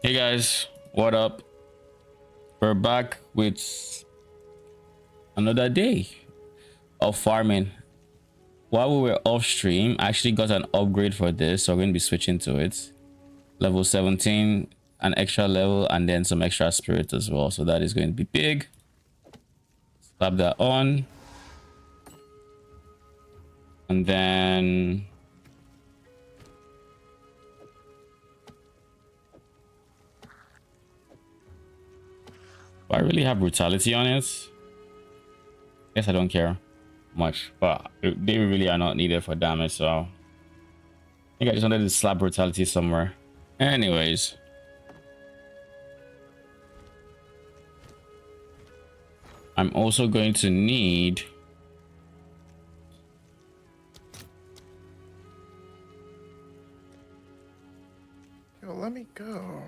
Hey guys, what up? We're back with another day of farming. While we were off stream, I actually got an upgrade for this, so we're going to be switching to it. Level 17, an extra level, and then some extra spirit as well. So that is going to be big. Slap that on. And then do I really have brutality on it? Guess I don't care much, but they really are not needed for damage, so I think I just wanted to slap brutality somewhere. Anyways, I'm also going to need Yo, let me go.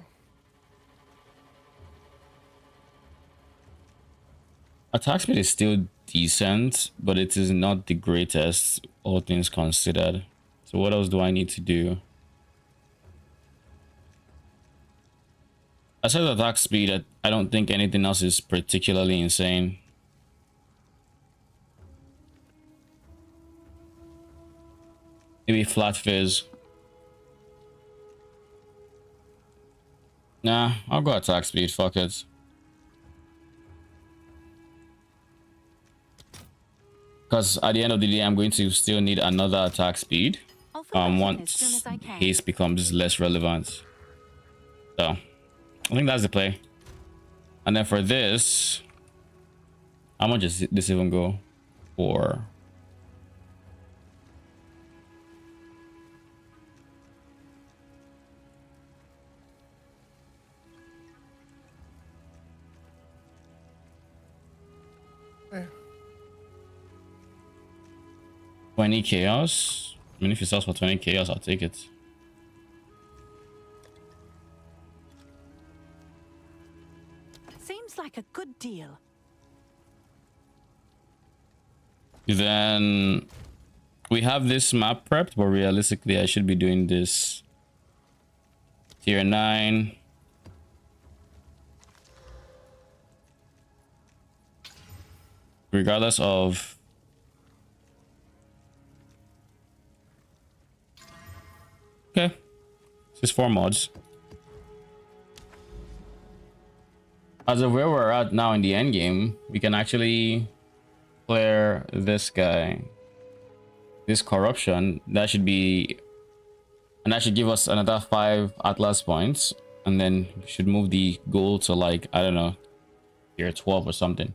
attack speed is still decent, but it is not the greatest, all things considered. So what else do I need to do? Aside attack speed, I don't think anything else is particularly insane. Maybe flat fizz. Nah, I'll go attack speed, fuck it. Because at the end of the day, I'm going to still need another attack speed. Once haste becomes less relevant. So I think that's the play. And then for this, how much does this even go for? Hey. 20 chaos. I mean, if it sells for 20 chaos, I'll take it. Seems like a good deal. Then we have this map prepped, but realistically, I should be doing this tier 9. Regardless of okay, this is 4 mods. As of where we're at now in the end game, we can actually clear this guy, this corruption. That should be, and that should give us another 5 Atlas points, and then we should move the goal to, like, I don't know, tier 12 or something.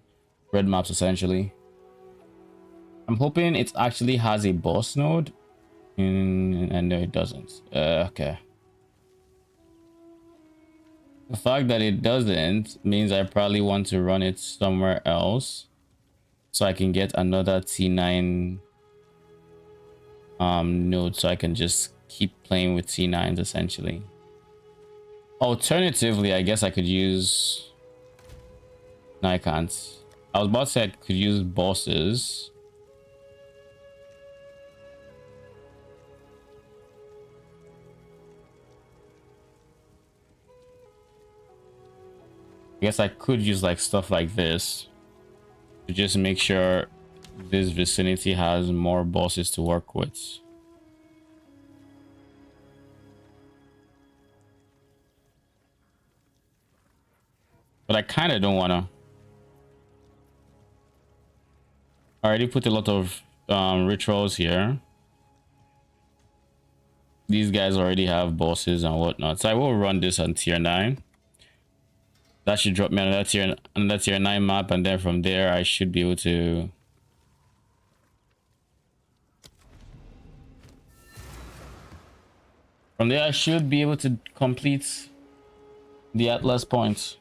Red maps essentially. I'm hoping it actually has a boss node. And no, it doesn't. Okay. The fact that it doesn't means I probably want to run it somewhere else, so I can get another T9 node, so I can just keep playing with T9s essentially. Alternatively, I guess I could use, no, I can't. I was about to say I could use bosses. I guess I could use like stuff like this to just make sure this vicinity has more bosses to work with. But I kind of don't want to. I already put a lot of rituals here. These guys already have bosses and whatnot, so I will run this on tier 9. That should drop me another tier 9 map, and then from there I should be able to complete the Atlas points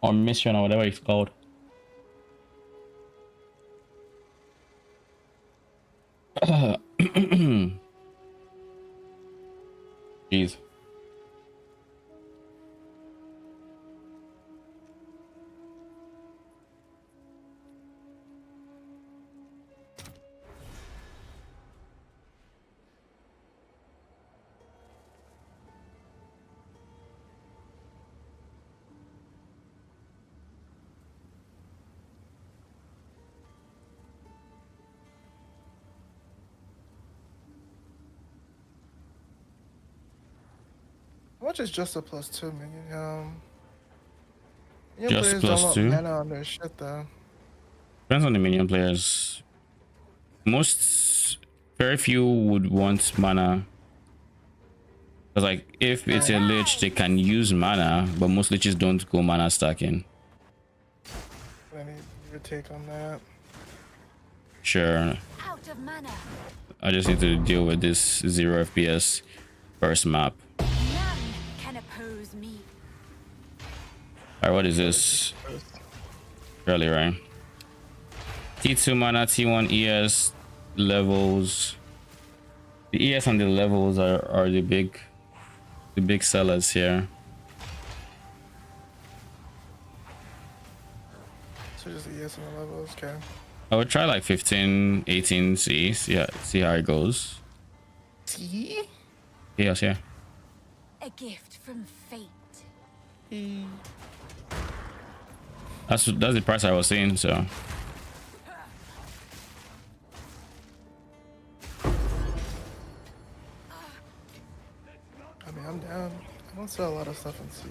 or mission or whatever it's called. Jeez. much is just a +2 minion? Minion Just players don't want +2. mana on their shit though. Depends on the minion players. Very few would want mana. Because like if it's a lich, they can use mana, but most liches don't go mana stacking. I need your take on that. Sure. Out of mana. I just need to deal with this 0 FPS first map. None can oppose me. Alright, what is this? Really, right? T2 mana, T1 ES levels. The ES and the levels are the big sellers here. So just ES on the levels, okay. I would try like 15, 18 C. See how it goes. T? Yes, yeah. A gift from fate. E. That's the price I was seeing, so. I mean, I'm down. I don't sell a lot of stuff in C.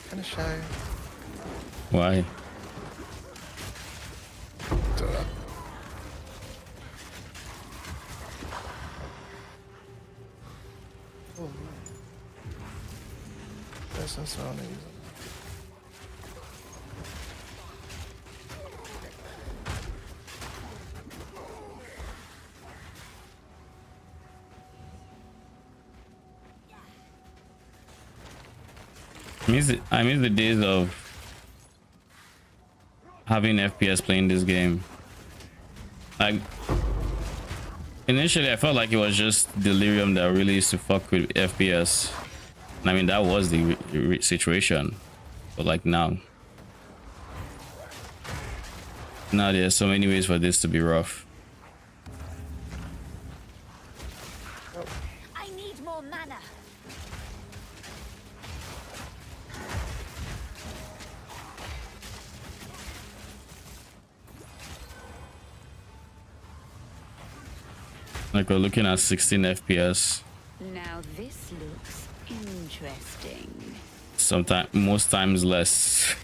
Kinda shy. Why? Oh, that's not so easy. I miss the days of having FPS playing this game. Like initially I felt like it was just delirium that really used to fuck with FPS. And I mean that was the situation, but like now there's so many ways for this to be rough. I need more mana. Like we're looking at 16 FPS. Now this looks interesting. Sometimes, most times less.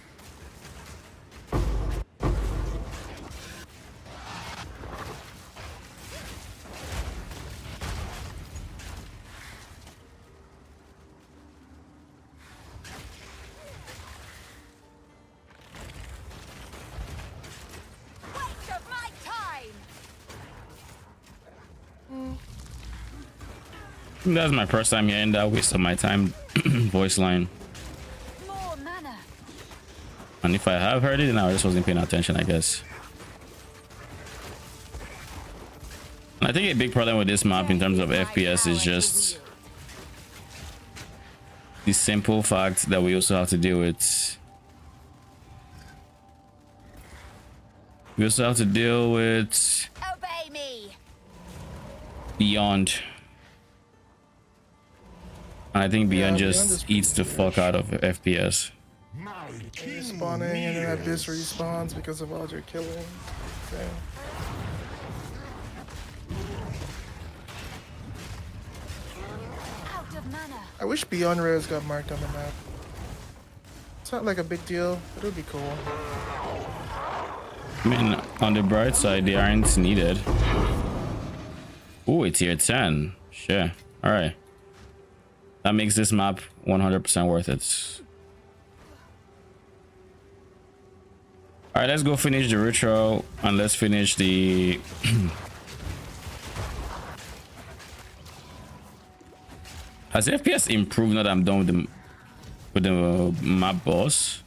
Waste of my time. That's my first time hearing that waste of my time voice line. More mana. And if I have heard it, then I just wasn't paying attention, I guess. And I think a big problem with this map in terms of FPS is just the simple fact that we also have to deal with. We also have to deal with Obey me. Beyond. And I think Beyond Beyond just is eats the fuck out of FPS. Spawning and then Abyss respawns because of all your killing. Okay. Out of mana. I wish Beyond Rares got marked on the map. It's not like a big deal, but it would be cool. I mean, on the bright side, they aren't needed. Oh, it's tier 10. Sure. All right. That makes this map 100% worth it. All right, let's go finish the ritual and let's finish the Has FPS improved now that I'm done with the map boss?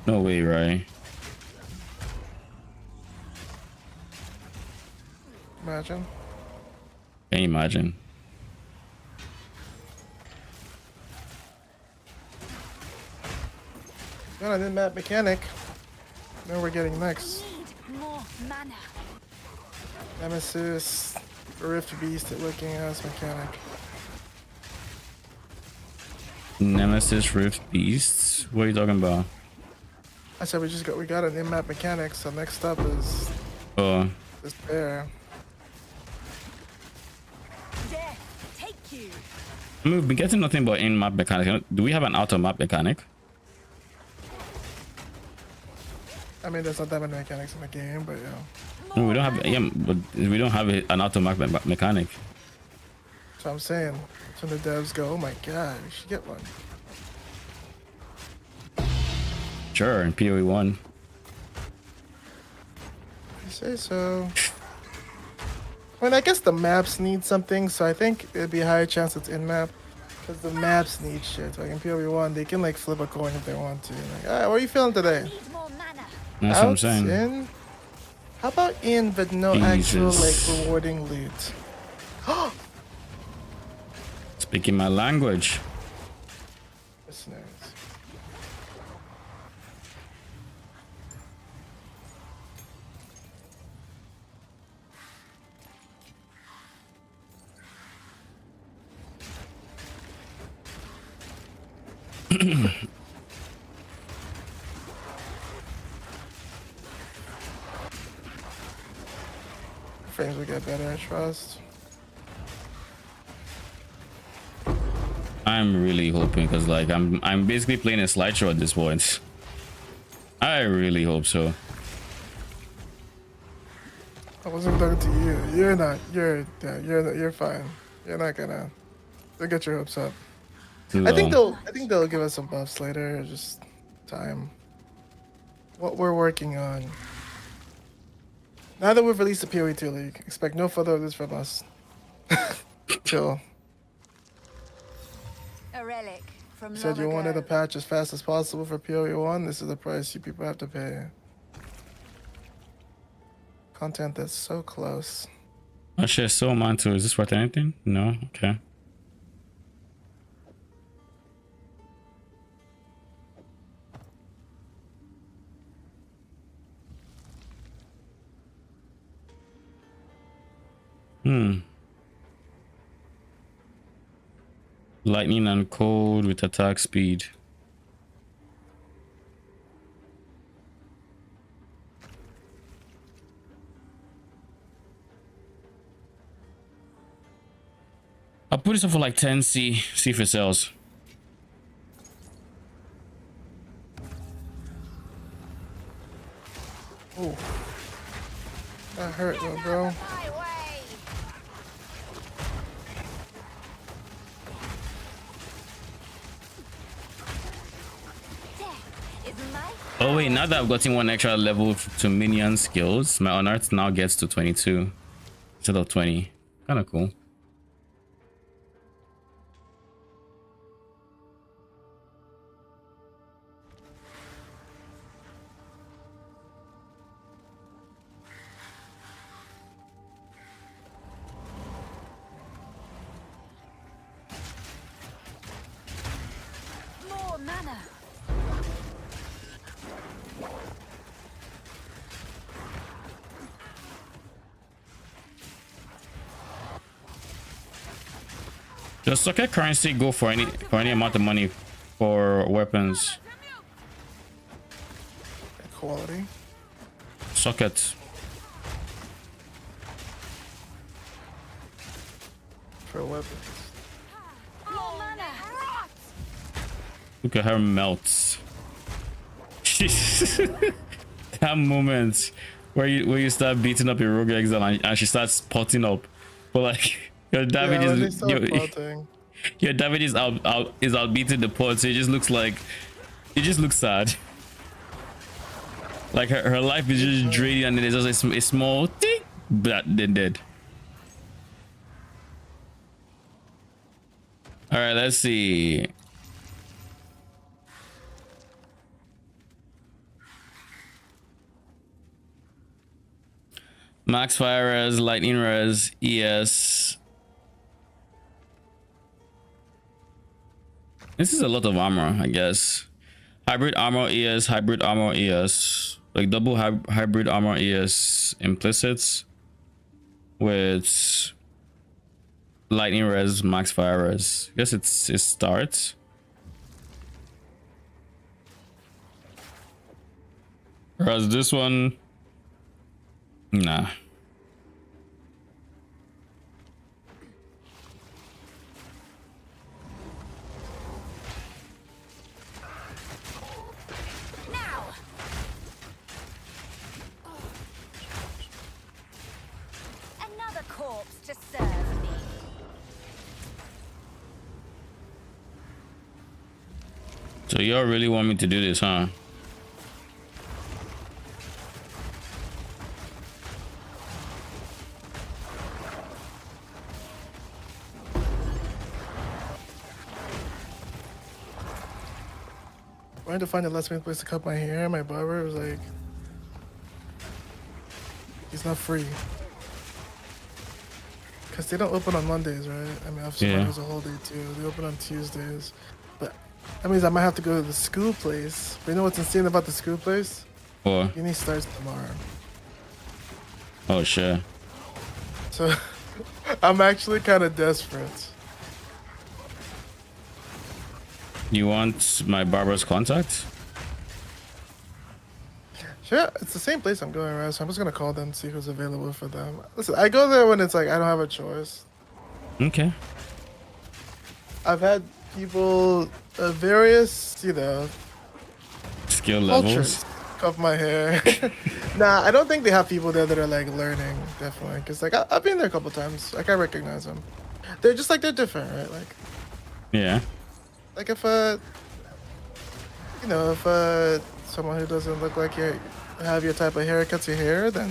No way, right? Imagine. Can you imagine? Man, I did map mechanic. Now we're getting next. Need more mana. Nemesis, Rift Beast at looking as mechanic. Nemesis Rift Beasts? What are you talking about? I said we got an in-map mechanic, so next up is Oh, this bear. Death, take you. I mean, we've been getting nothing but in-map mechanics. Do we have an out-of-map mechanic? I mean, there's not that many mechanics in the game, but yeah. I mean, we don't have, yeah, but we don't have an out-of-map mechanic. So I'm saying, so the devs go, oh my god, we should get one. Sure, in PoE 1. You say so. I mean, I guess the maps need something, so I think it'd be a higher chance it's in-map. Because the maps need shit. Like in PoE 1, they can like flip a coin if they want to. Like, alright, what are you feeling today? Need more mana. That's what I'm saying. In? How about in, but no actual like rewarding loot? Speaking my language. Listeners. Frames will get better, I trust. I'm really hoping, because like I'm basically playing a slideshow at this point. I really hope so. I wasn't talking to you. You're not. You're fine. You're not gonna. Don't get your hopes up. I think they'll give us some buffs later. Just time. What we're working on. Now that we've released the PoE 2 League, expect no further of this from us. Chill. A relic from Said you long wanted a ago. patch as fast as possible for PoE 1. This is the price you people have to pay. Content that's so close. Oh shit, so Manto, is this worth anything? No? Okay. Lightning and cold with attack speed. I'll put this up for like 10C, see if it sells. Ooh. That hurt, though, bro. My way. Death is my Oh wait, now that I've gotten one extra level to minion skills, my unearth now gets to 22 instead of 20. Kind of cool. more mana. Does socket currency go for any amount of money for weapons? Quality. Socket. For weapons. More mana. Look at her melt. That moment where you start beating up your rogue exile and she starts potting up, but like your damage Yeah, when they is start plotting. your damage is out beating the pot, so it just looks sad. Like her life is just draining, and then there's just a small thing that then dead. All right, let's see. Max fire res, lightning res, ES. This is a lot of armor, I guess. Hybrid armor ES, hybrid armor ES. Like double hybrid armor ES implicits with lightning res, max fire res. I guess it starts. Whereas this one, nah. to serve me. So y'all really want me to do this, huh? Trying to find a last minute place to cut my hair. My barber was like, he's not free. Because they don't open on Mondays, right? I mean, obviously Yeah. Monday's a whole day too. They open on Tuesdays. But that means I might have to go to the school place. But you know what's insane about the school place? Or Uni starts tomorrow. oh shit. So I'm actually kind of desperate. You want my barber's contact? Sure, it's the same place I'm going, right? So I'm just gonna call them, see who's available for them. Listen, I go there when it's like I don't have a choice. Okay. I've had people of various, Skill cultures levels. cut my hair. Nah, I don't think they have people there that are like learning, definitely. Because like I've been there a couple times. Like I recognize them. They're just like they're different, right? Yeah. Like if someone who doesn't look like you have your type of hair cuts your hair, then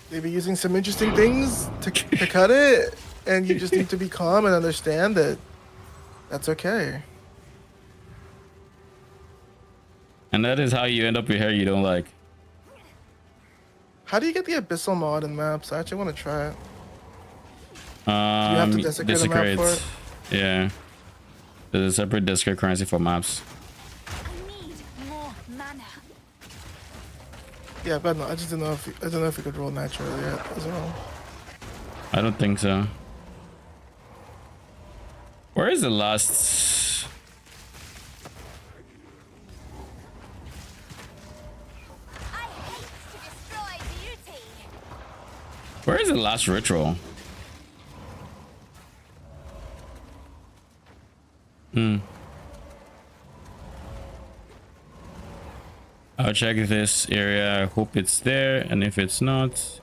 they be using some interesting things to cut it, and you just need to be calm and understand that that's okay. And that is how you end up with hair you don't like. How do you get the abyssal mod in maps? I actually want to try it. You have to desecrate a map for it? Yeah. There's a separate desecrate currency for maps. I need more mana. Yeah, but no, I just didn't know if we could roll naturally yet as well. I don't think so. Where is the last? I hate to destroy beauty. Where is the last ritual? I'll check this area. I hope it's there, and if it's not,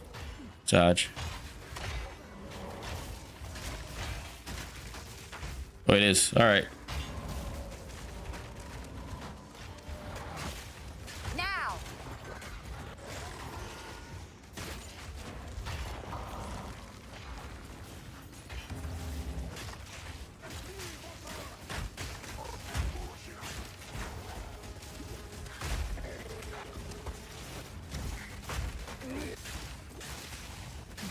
charge. Oh, it is. All right. Now.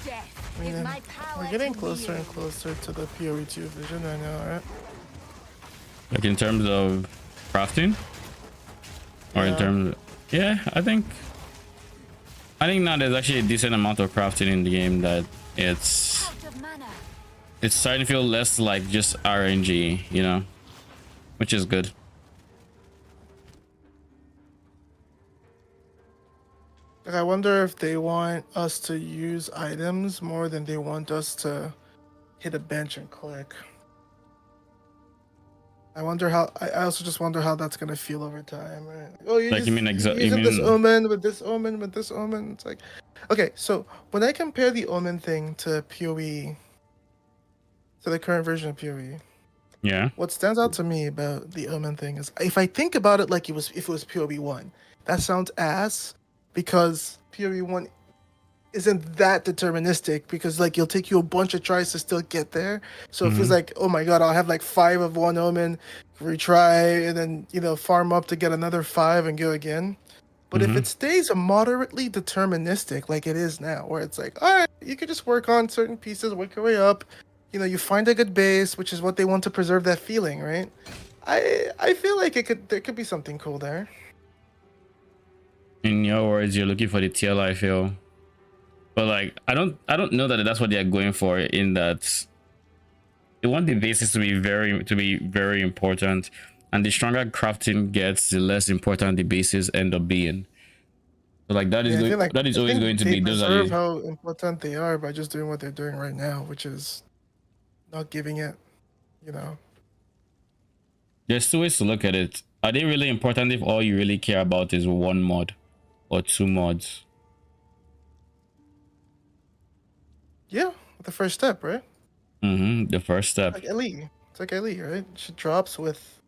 Death is my power. We're getting to closer wield. and closer to the PoE2 vision right now, right? Like in terms of crafting, or in Yeah. terms of, yeah, I think now there's actually a decent amount of crafting in the game that it's Out of mana. starting to feel less like just RNG, you know, which is good. Like, I wonder if they want us to use items more than they want us to hit a bench and click. I wonder how. I also just wonder how that's gonna feel over time, right? Oh, Like, you mean you're using this omen with this omen with this omen. It's like, okay, so when I compare the omen thing to PoE, to the current version of PoE, Yeah. what stands out to me about the omen thing is if I think about it like if it was PoE 1, that sounds ass because PoE 1 isn't that deterministic because like it'll take you a bunch of tries to still get there. So it feels like, oh my god, I'll have like 5 of one omen, retry, and then farm up to get another 5 and go again. But if it stays moderately deterministic like it is now, where it's like, all right, you could just work on certain pieces, work your way up. You find a good base, which is what they want to preserve that feeling, right? I feel like there could be something cool there. In your words, you're looking for the TL, I feel. But like, I don't know that that's what they're going for, in that they want the bases to be very important, and the stronger crafting gets, the less important the bases end up being. So like that is I feel like, that is I always think going to they be those are preserve the, how important they are by just doing what they're doing right now, which is not giving it. there's two ways to look at it. Are they really important if all you really care about is one mod or two mods? Yeah, the first step, right? The first step. Like elite. It's like elite, right? Shit drops with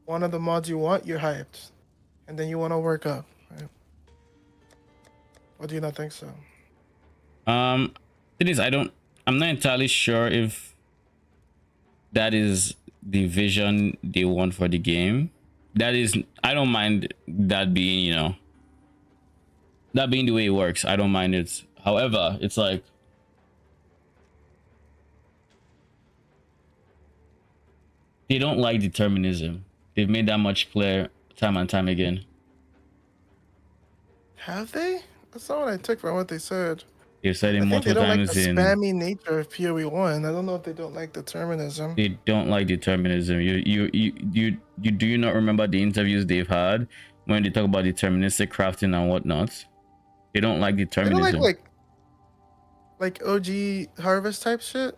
one of the mods you want, you're hyped, and then you want to work up, right? Or do you not think so? It is. I'm not entirely sure if that is the vision they want for the game. That is, I don't mind that being, that being the way it works. I don't mind it. However, it's like they don't like determinism. They've made that much clear time and time again. Have they? That's not what I took from what they said. They've said it I think they multiple don't like times the in. spammy nature of PoE 1. I don't know if they don't like determinism. They don't like determinism. Do you not remember the interviews they've had when they talk about deterministic crafting and whatnot? They don't like They don't determinism. like OG Harvest type shit?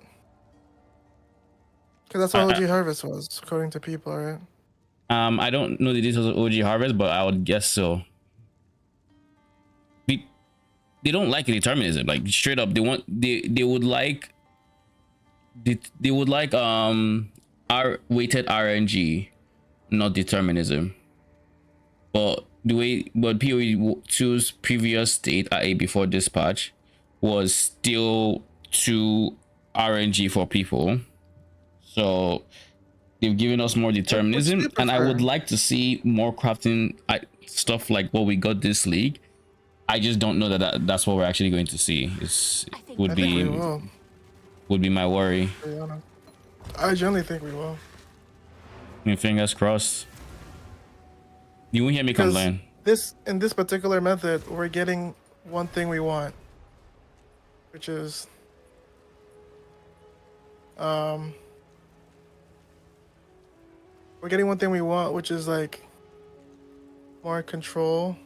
Because that's what OG Harvest was, according to people, right? I don't know the details of OG Harvest, but I would guess so. They don't like determinism, like straight up. They would like our weighted RNG, not determinism. But PoE 2's previous state before this patch was still 2 RNG for people. So they've given us more determinism, and I would like to see more crafting stuff like what we got this league. I just don't know that's what we're actually going to see. Would be my worry. I generally think we will. Fingers crossed. You won't hear me complain. In this particular method, we're getting one thing we want, which is we're getting one thing we want, which is like more control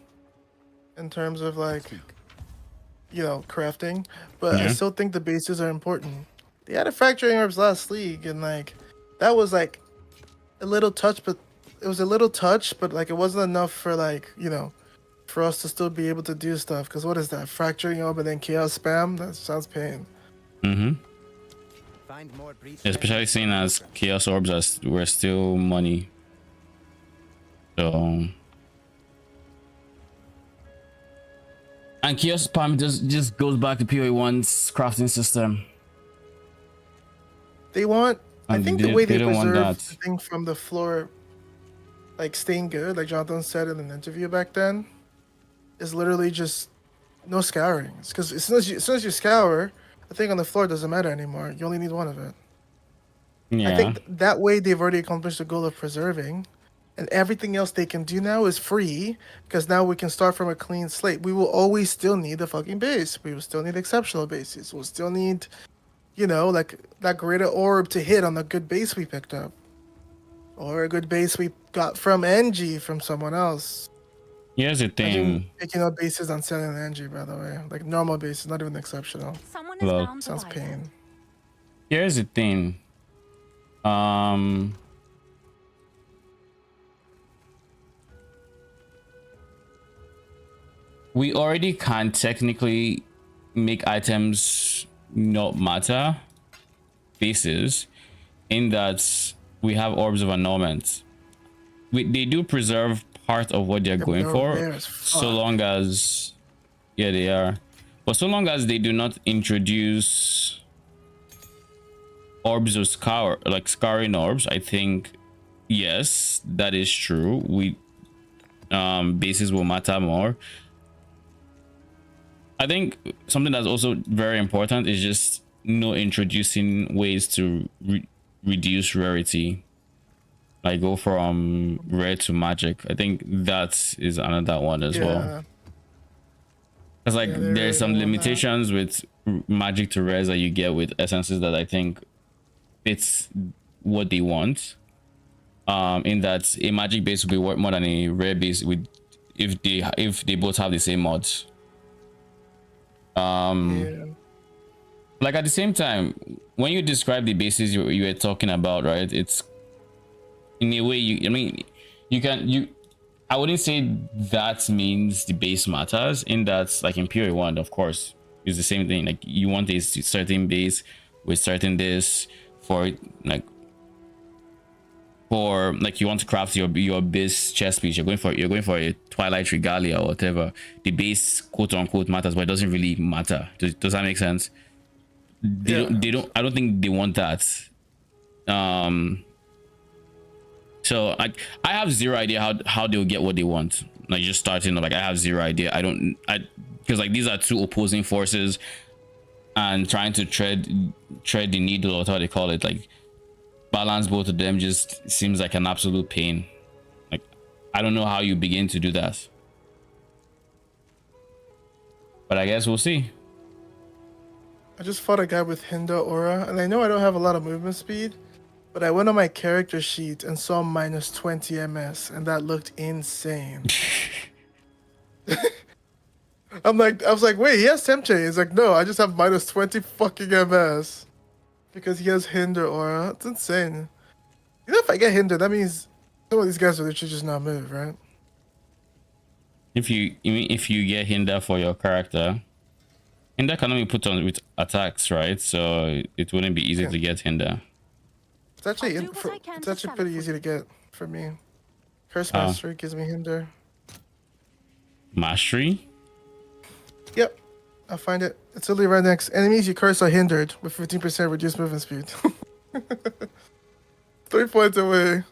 in terms of like, crafting. But I still think the bases are important. They had a fracturing orbs last league, and like that was like a little touch, but it was a little touch, but like it wasn't enough for like, for us to still be able to do stuff. Because what is that? Fracturing orb and then chaos spam? That sounds pain. Especially seeing as chaos orbs were still money. So and chaos spam just goes back to PoE 1's crafting system. They want, I think the way they preserved the thing from the floor, like staying good, like Jonathan said in an interview back then, is literally just no scouring. Because as soon as you scour, the thing on the floor doesn't matter anymore. You only need one of it. Yeah. I think that way they've already accomplished the goal of preserving, and everything else they can do now is free, because now we can start from a clean slate. We will always still need the fucking base. We will still need exceptional bases. We'll still need, like that greater orb to hit on the good base we picked up, or a good base we got from NG from someone else. Here's the thing. Picking up bases on selling NG, by the way, like normal bases, not even exceptional. Someone is bound to Sounds pain. Here's the thing. We already can technically make items not matter bases, in that we have orbs of annulment. They do preserve part of what they're going for, so long as they are, but so long as they do not introduce orbs of scouring orbs, I think yes, that is true. Bases will matter more. I think something that's also very important is just introducing ways to reduce rarity, like go from rare to magic. I think that is another one as well. Because there's some limitations with magic to rares that you get with essences that I think it's what they want. In that a magic base will be worth more than a rare base if they both have the same mods. Like at the same time, when you describe the bases you were talking about, right, it's in a way I wouldn't say that means the base matters, in that like in PoE 1, of course It's the same thing. Like you want a certain base with certain this for like you want to craft your base chest piece. You're going for a Twilight Regalia or whatever. The base quote unquote matters, but it doesn't really matter. Does that make sense? They don't I don't think they want that. So I have zero idea how they'll get what they want. Like just starting, like I have zero idea. Because like these are two opposing forces, and trying to tread the needle, or what they call it, like balance both of them just seems like an absolute pain. Like I don't know how you begin to do that, but I guess we'll see. I just fought a guy with Hinder Aura, and I know I don't have a lot of movement speed, but I went on my character sheet and saw minus 20 MS, and that looked insane. I was like, wait, he has temp chain. He's like, no, I just have minus 20 fucking MS because he has Hinder Aura. It's insane. You know, if I get Hinder, that means some of these guys are literally just not move, right? If you get Hinder for your character, Hinder can only put on with attacks, right? So it wouldn't be easy to get Hinder. It's actually pretty easy to get for me. Curse Mastery gives me Hinder. Mastery? Yep. I'll find it. It's literally right next. Enemies you curse are hindered with 15% reduced movement speed. 3 points away.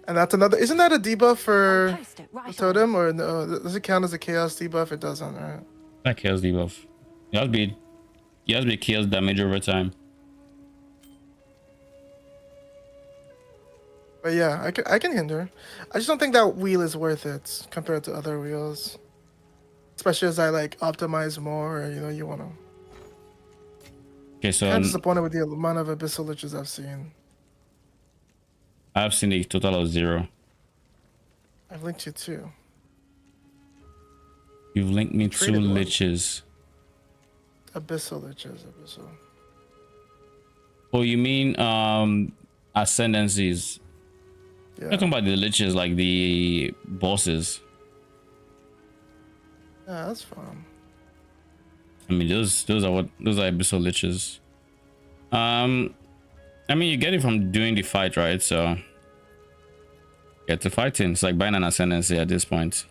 And that's another. Isn't that a debuff for the totem? Or no? Does it count as a chaos debuff? It doesn't, right? That chaos debuff. It has to be chaos damage over time. But yeah, I can hinder. I just don't think that wheel is worth it compared to other wheels. Especially as I like optimize more, or, you wanna. Okay, so I'm disappointed with the amount of abyssal liches I've seen. I've seen a total of 0. I've linked you 2. You've linked me 2 liches. Abyssal liches, abyssal. Oh, you mean ascendancies? Yeah. I'm talking about the liches, like the bosses. Yeah, that's fun. I mean, those are abyssal liches. I mean, you get it from doing the fight, right? So get to fighting. It's like buying an ascendancy at this point.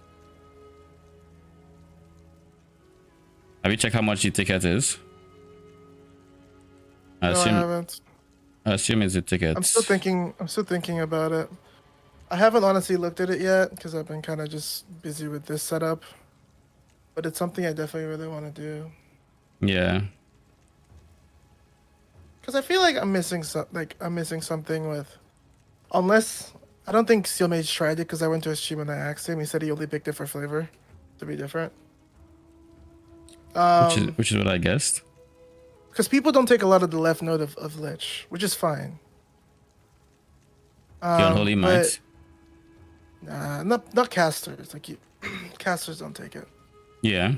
Have you checked how much the ticket is? No, I haven't. I assume it's a ticket. I'm still thinking about it. I haven't honestly looked at it yet because I've been kind of just busy with this setup. But it's something I definitely really want to do. Yeah. Because I feel like I'm missing something with, unless I don't think Steel Mage tried it because I went to his stream and I asked him. He said he only picked it for flavor, to be different. Which is what I guessed. Because people don't take a lot of the left node of Lich, which is fine. The Unholy Might. Nah, not casters. Like casters don't take it. Yeah.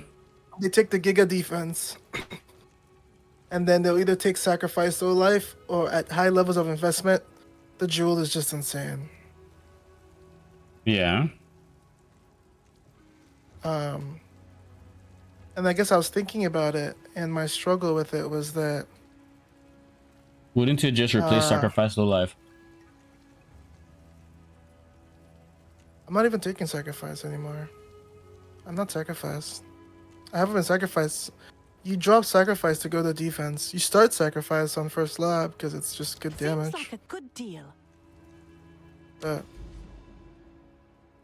They take the Giga defense, and then they'll either take Sacrifice to a Life, or at high levels of investment, the Jewel is just insane. Yeah. And I guess I was thinking about it, and my struggle with it was that. Wouldn't you just replace Sacrifice to Life? I'm not even taking Sacrifice anymore. I'm not Sacrificed. I haven't been Sacrificed. You drop Sacrifice to go to defense. You start Sacrifice on first lab because it's just good damage. Seems like a good deal. But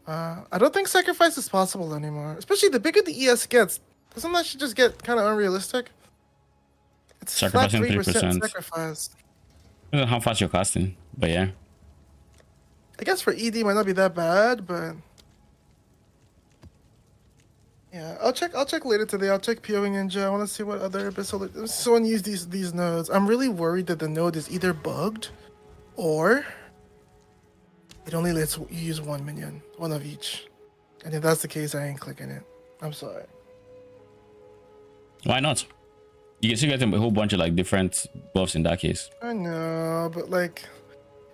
I don't think Sacrifice is possible anymore. Especially the bigger the ES gets. Doesn't that shit just get kind of unrealistic? It's Sacrificing 3% Sacrifice. I don't know how fast you're casting, but yeah. I guess for ED might not be that bad, but yeah, I'll check later today. I'll check PoE Ninja. I want to see what other abyssal. Someone use these nodes. I'm really worried that the node is either bugged, or it only lets you use one minion, one of each. And if that's the case, I ain't clicking it. I'm sorry. Why not? You can still get a whole bunch of like different buffs in that case. I know, but like,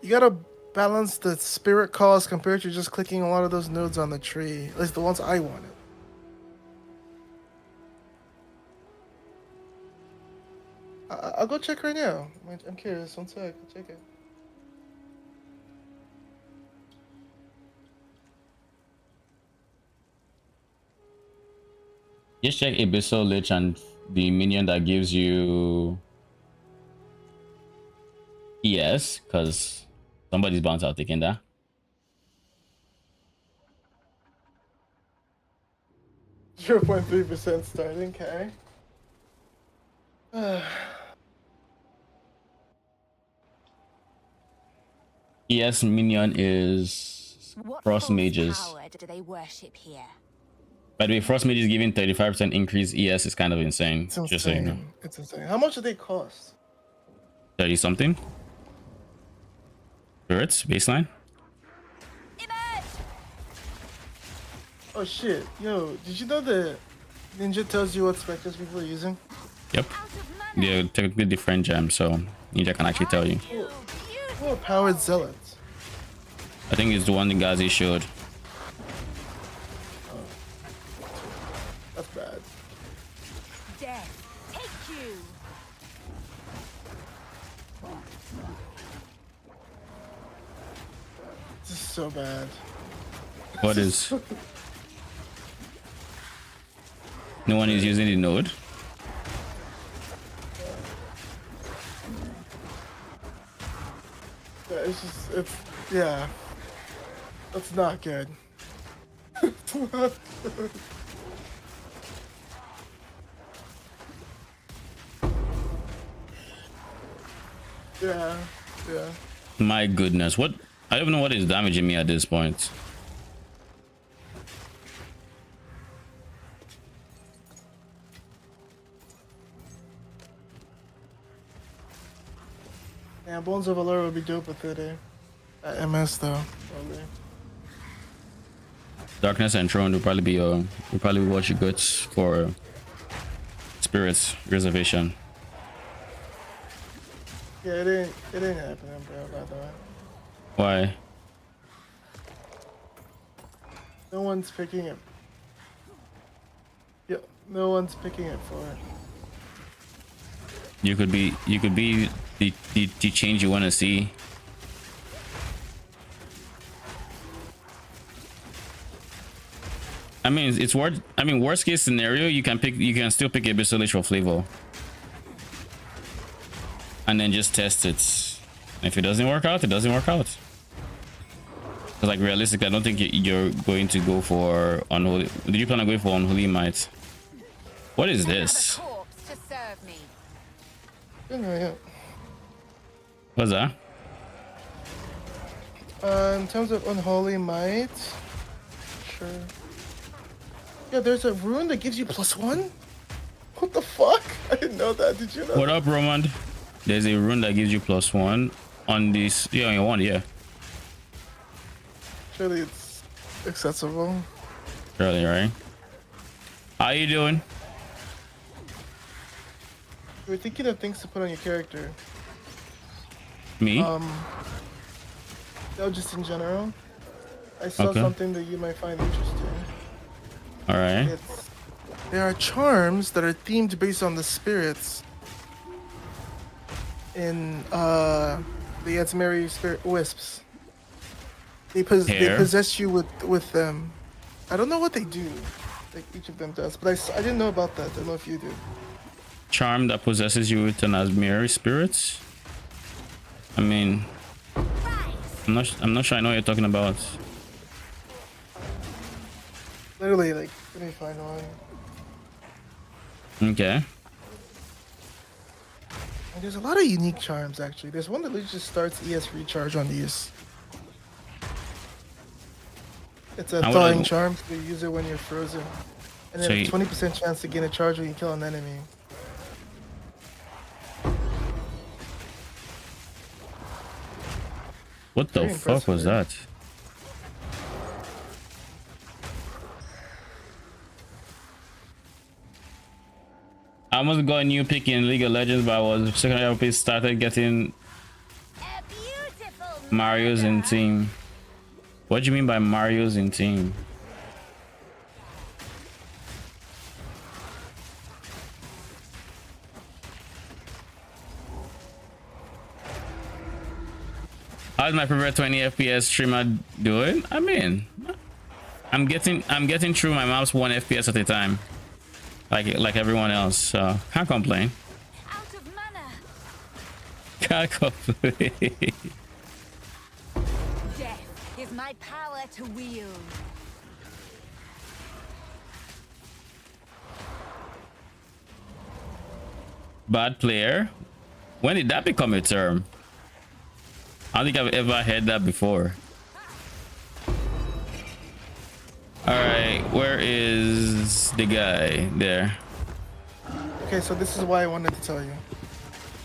you gotta balance the spirit cost compared to just clicking a lot of those nodes on the tree. At least the ones I wanted. I'll go check right now. I'm curious. One sec. I'll check it. Just check Abyssal Lich and the minion that gives you ES, because somebody's bound out taking that. Zero 0.3% starting. Okay. ES minion is What Frost false Mages. power do they worship here? By the way, Frost Mages giving 35% increase ES is kind of insane. It's insane. Just so you know. It's insane. How much do they cost? 30 something. Spirits baseline. Emerge! Oh shit. Yo, did you know that Ninja tells you what specters people are using? Yep. Out of mana. They're technically different gems, so Ninja can actually tell you. Oh, powered zealots. I think it's the one the Gazi showed. That's bad. Death, take you. This is so bad. What is? No one is using the node. Yeah, it's yeah. That's not good. It's not good. Yeah, yeah. My goodness, what? I don't know what is damaging me at this point. Yeah, Bones of Allure would be dope with it, eh? At MS though, probably. Darkness and Throne will probably be what you got for Spirits Reservation. Yeah, it ain't happening, bro. By the way, Why? no one's picking it. Yeah, no one's picking it for it. You could be the change you want to see. I mean, it's worth. I mean, worst case scenario, you can still pick Abyssal Lich for flavor, and then just test it. If it doesn't work out, it doesn't work out. Because like realistically, I don't think you're going to go for Unholy. Did you plan on going for Unholy Might? What is this? Have a corpse to serve me. Yeah. What's that? In terms of Unholy Might, sure. Yeah, there's a rune that gives you +1? What the fuck? I didn't know that. Did you know? What up, Roman? There's a rune that gives you +1 on this. Yeah, on your one, yeah. Surely it's accessible. Surely, right? How you doing? We're thinking of things to put on your character. Me? No, just in general. I saw Okay. something that you might find interesting. All right. There are charms that are themed based on the spirits in the Antimary spirit wisps. They possess you with them. I don't know what they do. Like each of them does, but I didn't know about that. I don't know if you do. Charm that possesses you with an Asmeri spirits. I mean, I'm not sure I know what you're talking about. Literally, like, let me find one. Okay. And there's a lot of unique charms actually. There's one that literally just starts ES recharge on these. It's a thawing charm, so you use it when you're frozen. And then a 20% chance to gain a charge when you kill an enemy. What the fuck was that? I almost got a new pick in League of Legends, but I was second LP started getting Mario's in team. What do you mean by Mario's in team? How's my favorite 20 FPS streamer doing? I mean, I'm getting through my maps 1 FPS at a time, like everyone else. So can't complain. Out of mana. Can't complain. Death is my power to wield. Bad player. When did that become a term? I don't think I've ever heard that before. All right, where is the guy there? Okay, so this is why I wanted to tell you.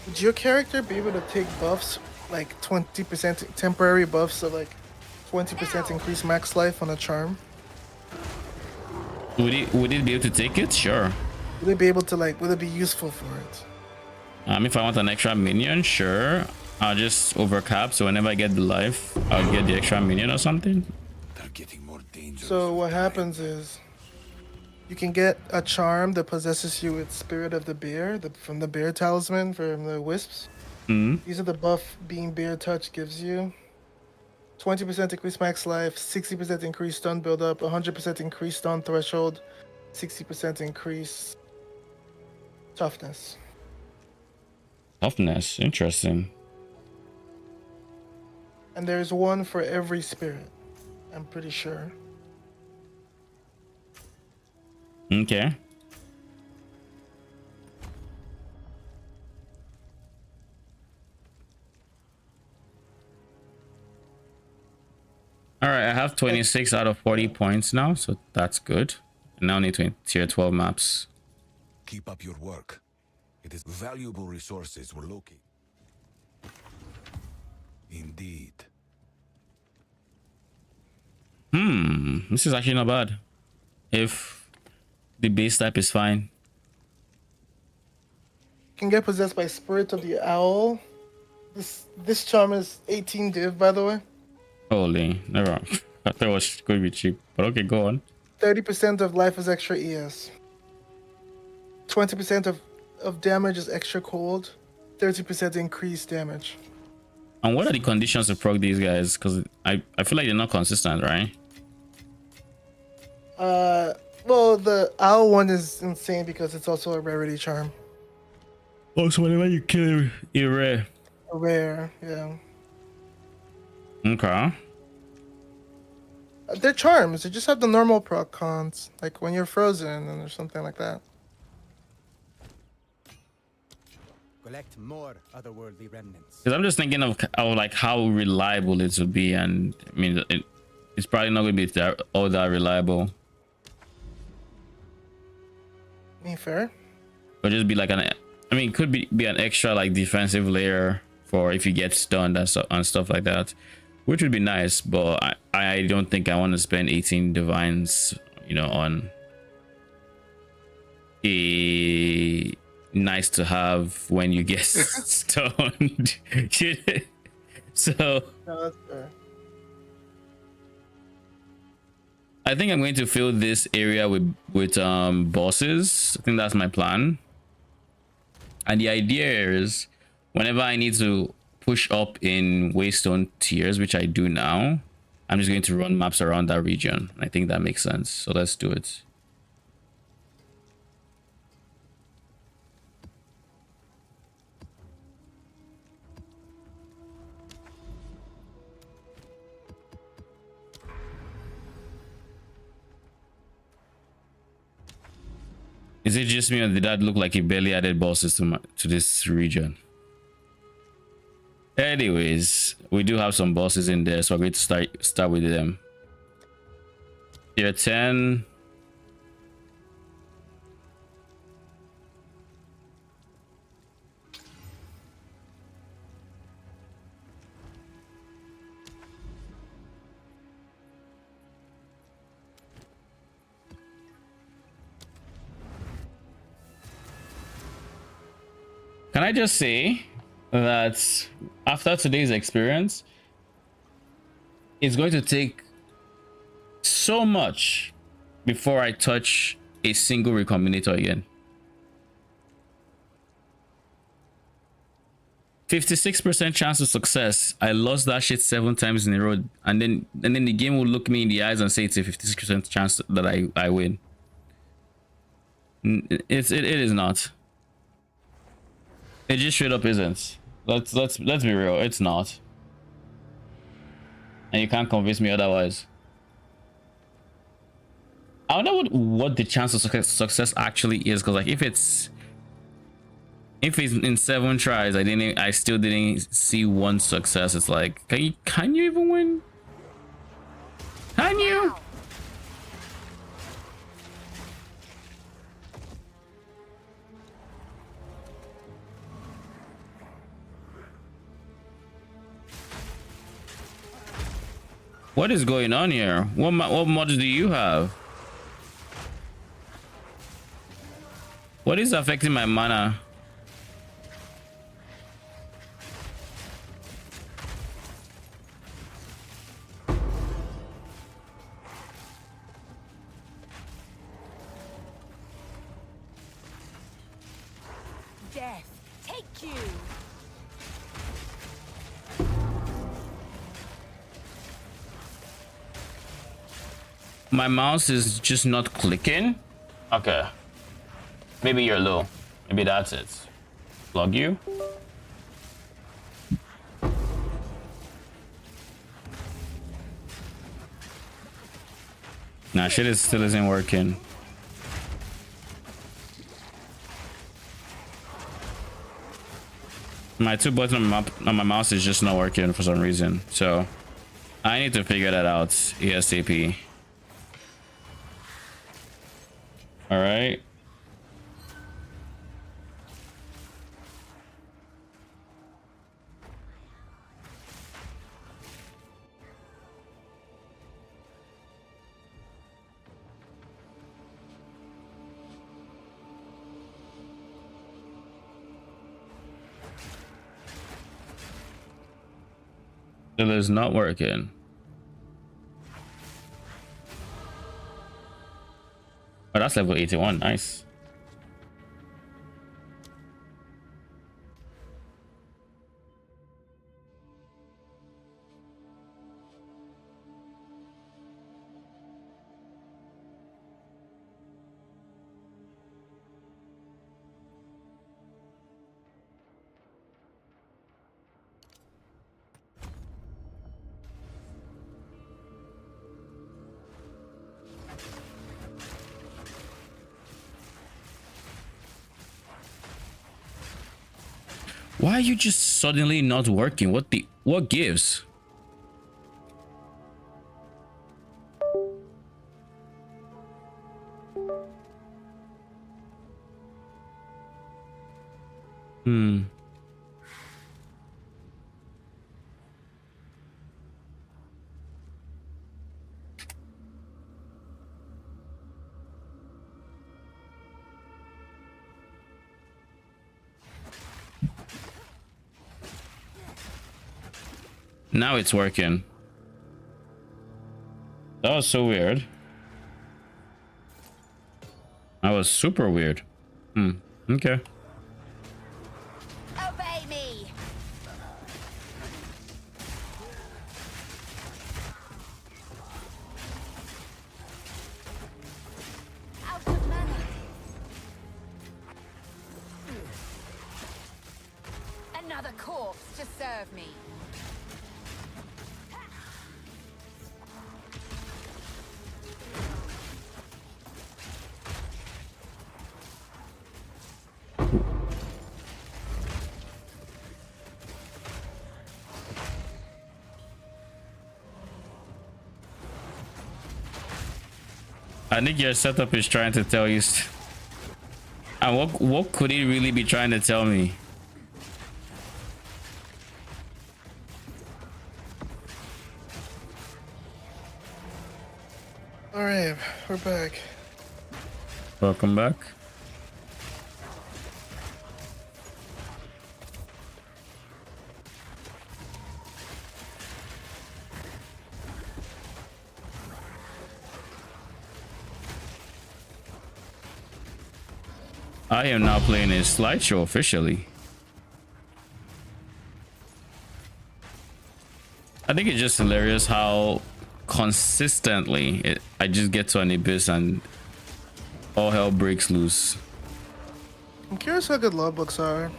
Would your character be able to take buffs, like 20% temporary buffs, so like 20% increase max life on a charm? Would it be able to take it? Sure. Would it be able to would it be useful for it? If I want an extra minion, sure. I'll just overcap, so whenever I get the life, I'll get the extra minion or something. They're getting more dangerous. So what happens is, you can get a charm that possesses you with Spirit of the Bear, from the Bear Talisman, from the Wisps. These are the buff being Bear Touch gives you. 20% increased max life, 60% increased stun buildup, 100% increased stun threshold, 60% increased toughness. Toughness, interesting. And there's one for every spirit, I'm pretty sure. Okay. All right, I have 26 out of 40 points now, so that's good. I now need tier 12 maps. Keep up your work. It is valuable resources we're locating. Indeed. This is actually not bad. If the base type is fine. Can get possessed by Spirit of the Owl. This charm is 18 div, by the way. Holy, never. I thought it was going to be cheap, but okay, go on. 30% of life is extra ES. 20% of damage is extra cold. 30% increased damage. And what are the conditions to proc these guys? Because I feel like they're not consistent, right? Well, the owl one is insane because it's also a rarity charm. Oh, so whenever you kill a rare. A rare, yeah. Okay. They're charms. They just have the normal proc cons, like when you're frozen or something like that. Collect more otherworldly remnants. Because I'm just thinking of like how reliable it would be, and I mean it's probably not going to be all that reliable. Fair. But just be like it could be an extra like defensive layer for if you get stunned and stuff like that, which would be nice. But I don't think I want to spend 18 divines, on a nice to have when you get stunned. So No, that's fair. I think I'm going to fill this area with bosses. I think that's my plan. And the idea is whenever I need to push up in Waystone tiers, which I do now, I'm just going to run maps around that region. I think that makes sense. So let's do it. Is it just me, or did that look like he barely added bosses to this region? Anyways, we do have some bosses in there, so we're going to start with them. Tier 10. Can I just say that after today's experience, it's going to take so much before I touch a single recombinator again. 56% chance of success. I lost that shit 7 times in a row, and then the game will look me in the eyes and say it's a 56% chance that I win. It is not. It just straight up isn't. Let's be real. It's not, and you can't convince me otherwise. I don't know what the chance of success actually is, because like if it's in 7 tries I still didn't see 1 success, it's like can you even win? Can you? What is going on here? What mods do you have? What is affecting my mana? Death, take you. My mouse is just not clicking. Okay. Maybe you're low. Maybe that's it. Plug you. Nah, shit still isn't working. My 2 buttons on my mouse is just not working for some reason. So I need to figure that out ASAP. All right. It is not working. Oh, that's level 81. Nice. Why are you just suddenly not working? What gives? Now it's working. That was so weird. That was super weird. Okay. Obey me. Out of mana. Another corpse to serve me. I think your setup is trying to tell you. And what could it really be trying to tell me? All right, we're back. Welcome back. I am now playing a slideshow officially. I think it's just hilarious how consistently I just get to an abyss and all hell breaks loose. I'm curious how good logbooks are.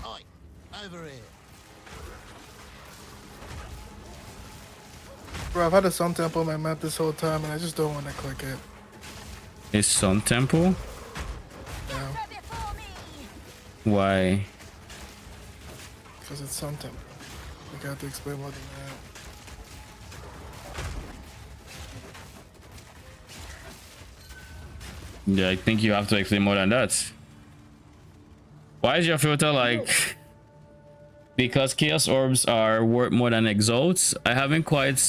Oi, over here. Bro, I've had a Sun Temple on my map this whole time and I just don't want to click it. Is Sun Temple? Yeah, Before me. Why? because it's Sun Temple. I have to explain more than that. Yeah, I think you have to explain more than that. Why is your filter like? Because Chaos Orbs are worth more than Exalts? I haven't quite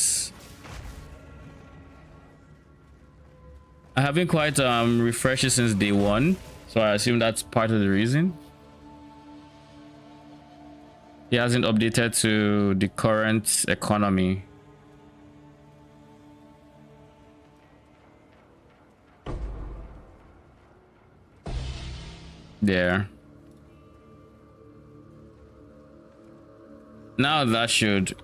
refreshed it since day one, so I assume that's part of the reason. He hasn't updated to the current economy. There. Now that should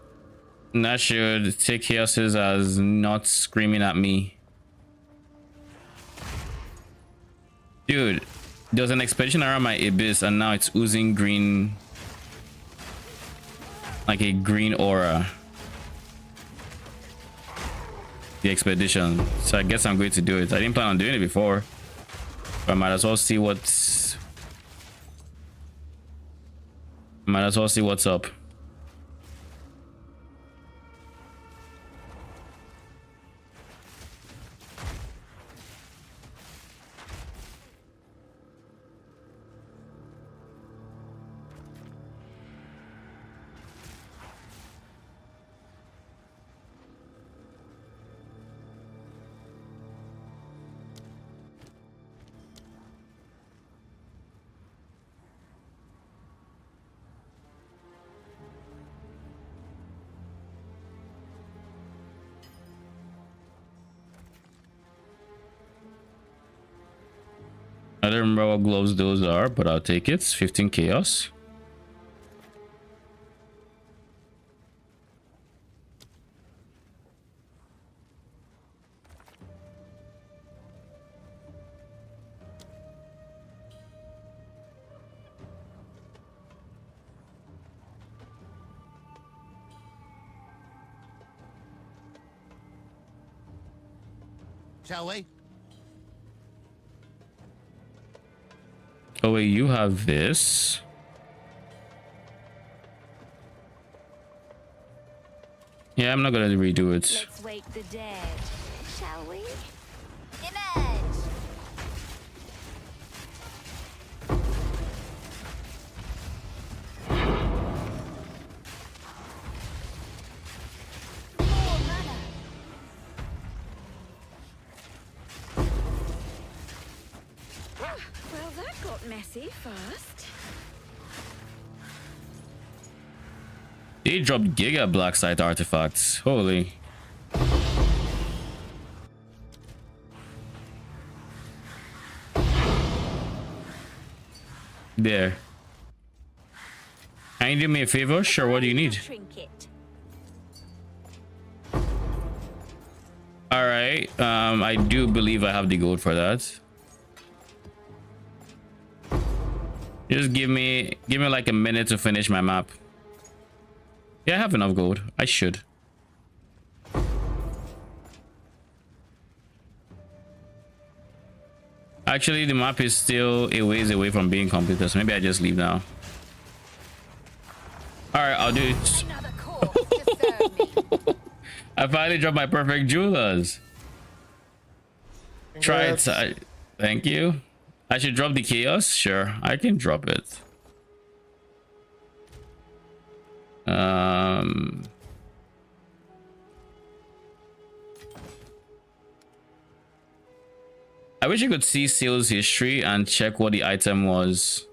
take Chaoses as not screaming at me. Dude, there's an expedition around my abyss and now it's oozing green, like a green aura. The expedition. So I guess I'm going to do it. I didn't plan on doing it before, but I might as well see what's up. I don't remember what gloves those are, but I'll take it. 15 chaos. Shall we? Oh wait, you have this. Yeah, I'm not gonna redo it. Let's wake the dead, shall we? Image. More mana. Well, that got messy fast. They dropped Giga Black Site artifacts. Holy. There. Can you do me a favor? Sure, what do you need? Trinket. Alright, I do believe I have the gold for that. Just give me like a minute to finish my map. Yeah, I have enough gold. I should. Actually, the map is still a ways away from being completed, so maybe I just leave now. Alright, I'll do it. Another corpse to serve me. I finally dropped my perfect jewelers. Try it. Thank you. I should drop the chaos. Sure, I can drop it. I wish you could see sales history and check what the item was.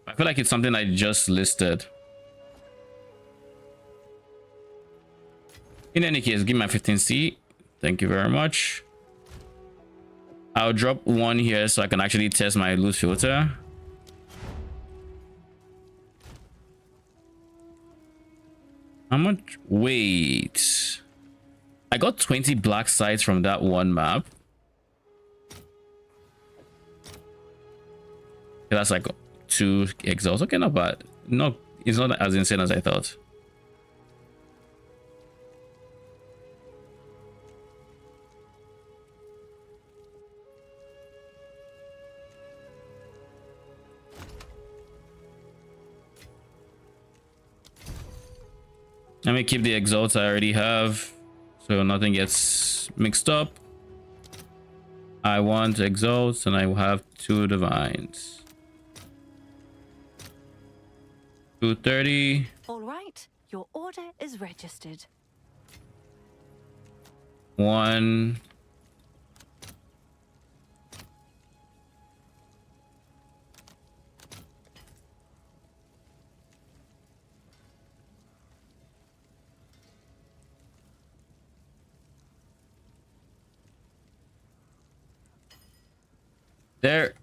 I feel like it's something I just listed. In any case, give me my 15C. Thank you very much. I'll drop one here so I can actually test my loot filter. How much? Wait. I got 20 black sites from that one map. Okay, that's like 2 exiles. Okay, not bad. No, it's not as insane as I thought. Let me keep the exalts I already have, so nothing gets mixed up. I want exalts, and I will have 2 divines. 230. All right, your order is registered. 1. There.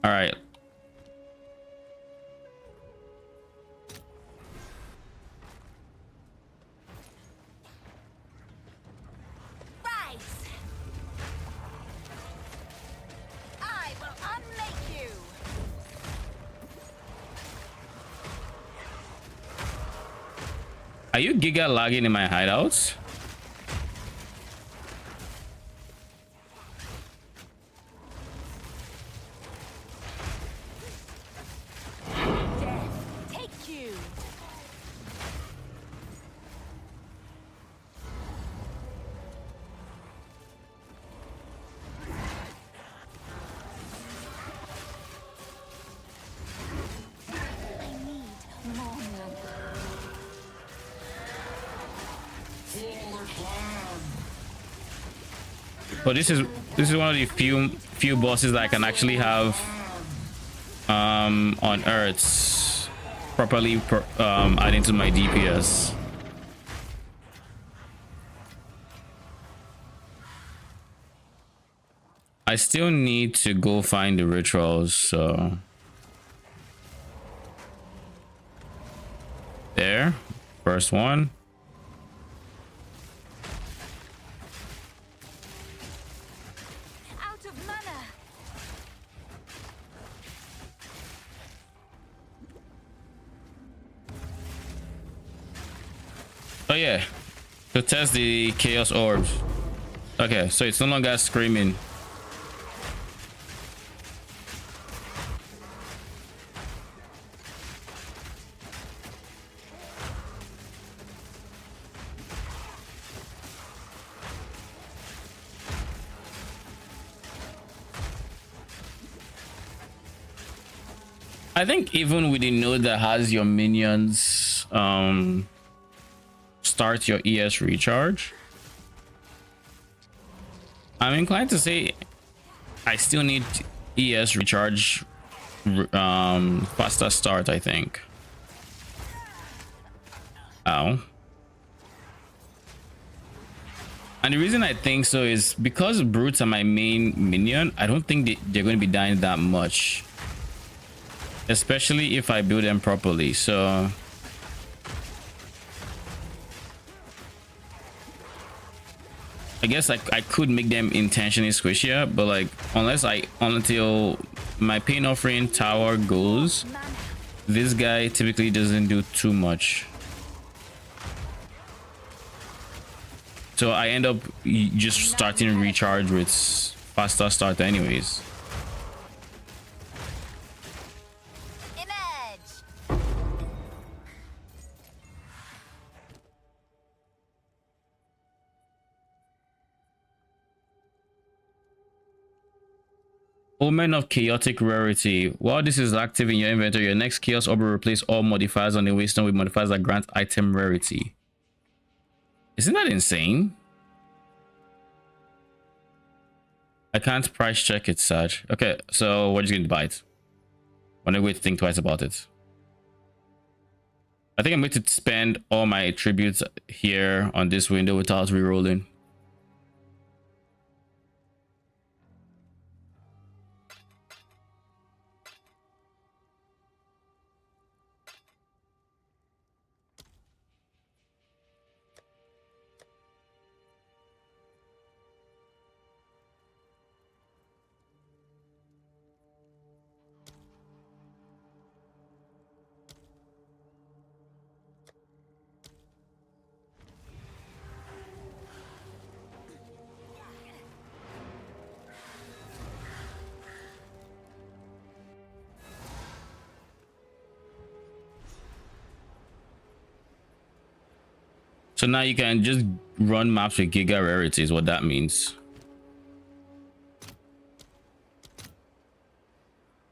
All right. Rise! I will unmake you! Are you giga lagging in my hideouts? Death, take you. I need more milk. But this is one of the few bosses that I can actually have on Earths properly adding to my DPS. I still need to go find the rituals, so there, first one. Out of mana! Oh yeah, to test the chaos orbs. Okay, so it's no longer screaming. I think even with the node that has your minions start your ES recharge, I'm inclined to say I still need ES recharge faster start, I think. Ow. And the reason I think so is because brutes are my main minion. I don't think they're going to be dying that much, especially if I build them properly. So I guess I could make them intentionally squishier, but like until my pain offering tower goes, this guy typically doesn't do too much. So I end up just starting recharge with faster start anyways. Image! Omen of Chaotic Rarity. While this is active in your inventory, your next Chaos Orb will replace all modifiers on the Waystone with modifiers that grant item rarity. Isn't that insane? I can't price check it, Saj. Okay, so we're just going to buy it. I'm not going to think twice about it. I think I'm going to spend all my tributes here on this window without rerolling. So now you can just run maps with giga rarity is what that means.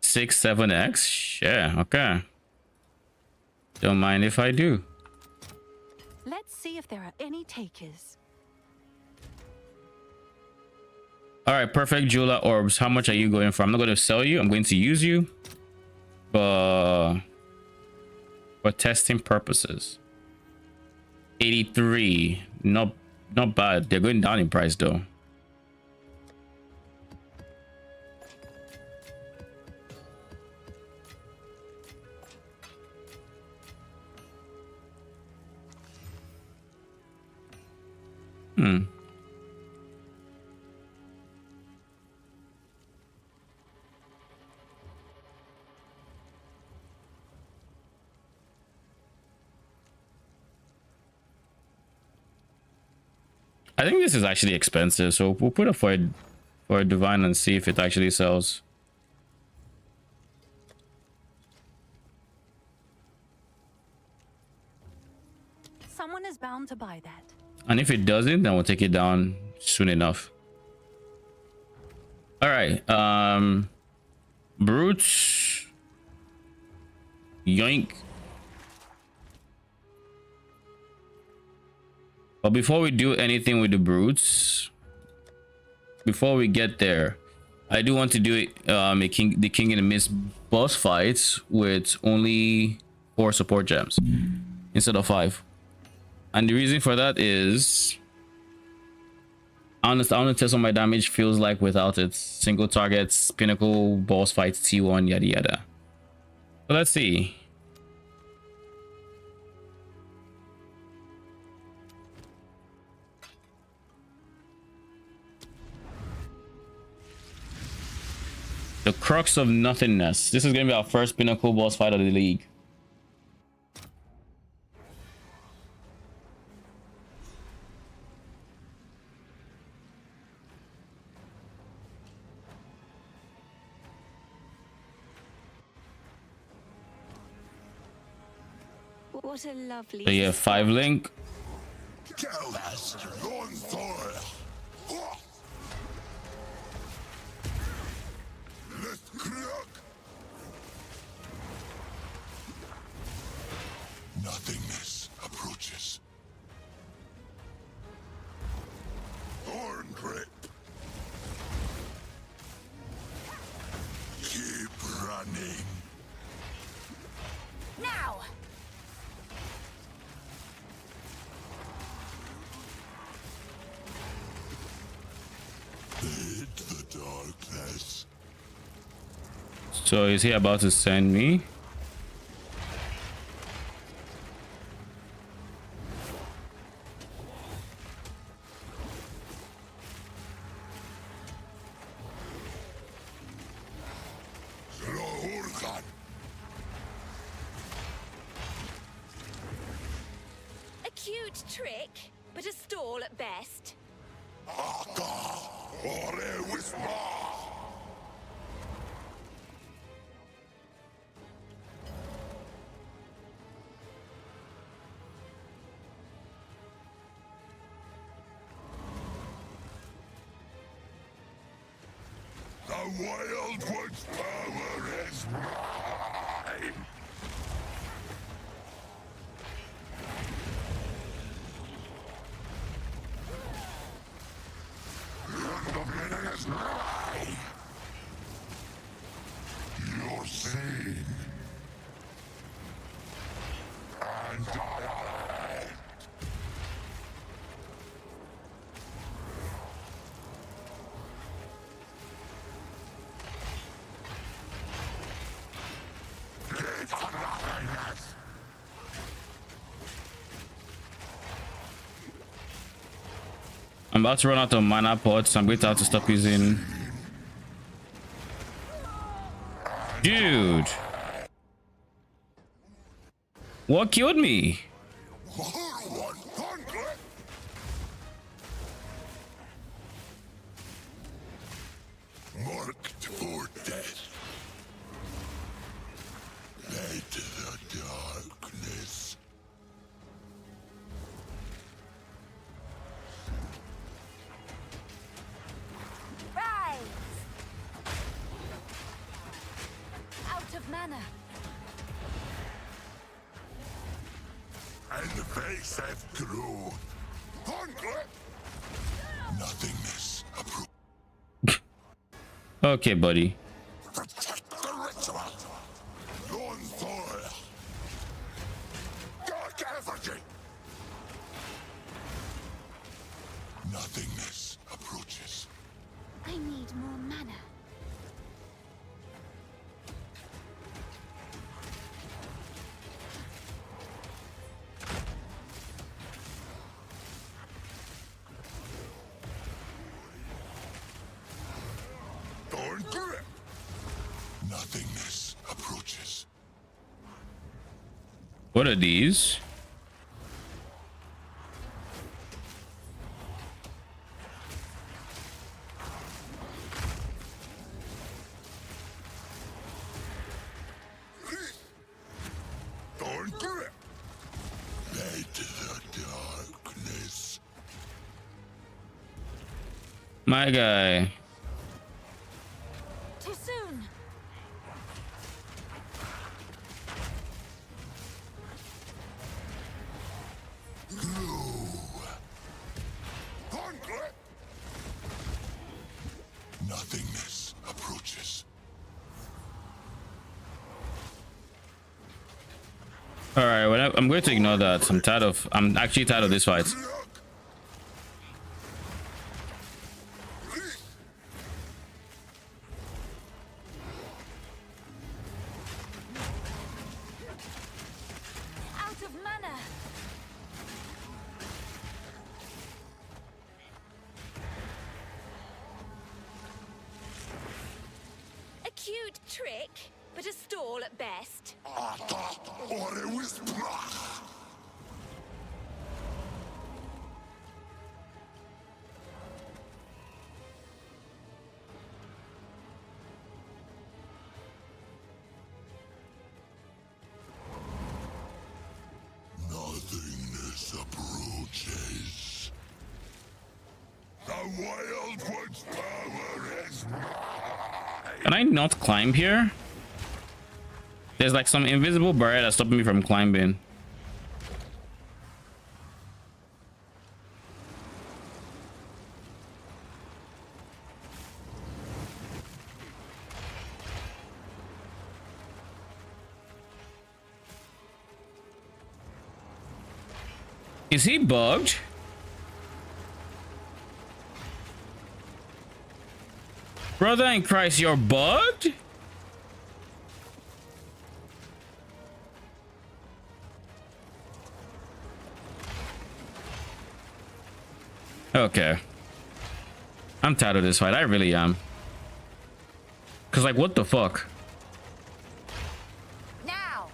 6, 7x? Yeah, okay. Don't mind if I do. Let's see if there are any takers. All right, perfect jeweler orbs. How much are you going for? I'm not going to sell you. I'm going to use you, but for testing purposes. 83. Not bad. They're going down in price though. I think this is actually expensive, so we'll put it for a divine and see if it actually sells. Someone is bound to buy that. And if it doesn't, then we'll take it down soon enough. All right, brutes. Yoink. But before we do anything with the brutes, before we get there, I do want to do the King in the Mist boss fights with only 4 support gems instead of 5. And the reason for that is I want to test what my damage feels like without it. Single targets, pinnacle, boss fights, T1, yada yada. So let's see. The Crux of Nothingness. This is going to be our first pinnacle boss fight of the league. What a lovely. So yeah, 5 link. Nothingness approaches. Thorn grip. Keep running. Now! Hit the darkness. So is he about to send me? A cute trick, but a stall at best. The Wild One's power is mine! The dominion is mine! I'm about to run out of mana pots, so I'm going to have to stop using. Dude, what killed me? Marked for death. Led to the darkness. Rise! Out of mana. And the face have grown. Nothingness approved. Okay, buddy. Protect the ritual. Dawn soil. Dark effigy. Nothingness approaches. I need more mana. Thorn grip. Nothingness approaches. What are these? Thorn grip. Led to the darkness. My guy. Too soon. Thorn grip. Nothingness approaches. All right, well, I'm going to ignore that. I'm actually tired of this fight. Out of mana. A cute trick, but a stall at best. Ore whisper. Nothingness approaches. The Wild One's power is mine. Can I not climb here? There's like some invisible barrier that's stopping me from climbing. Is he bugged? Brother in Christ, you're bugged? Okay. I'm tired of this fight. I really am. Cause like, what the fuck? Now.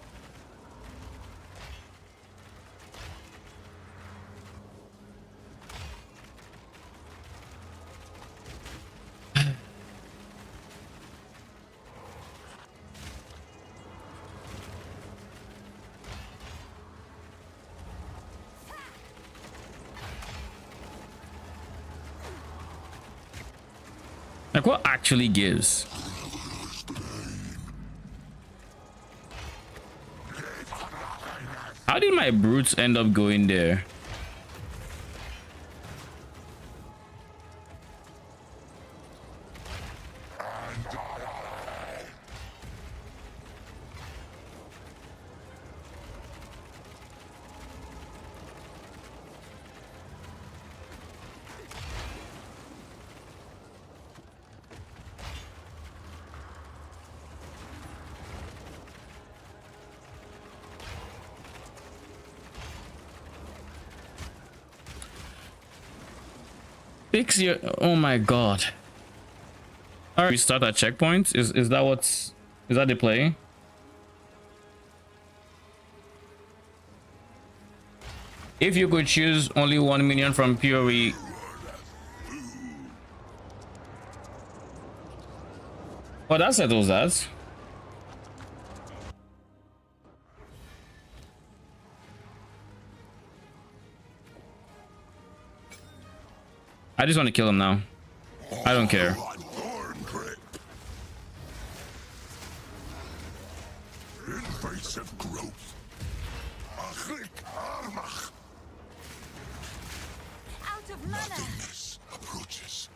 Like, what actually gives? How did my brutes end up going there? Fix your. Oh my god. All right, we start at checkpoint. Is that what's? Is that the play? If you could choose only 1 minion from PoE. Oh, that settles that. I just want to kill him now. I don't care. Invasive growth. Out of mana. Nothingness approaches.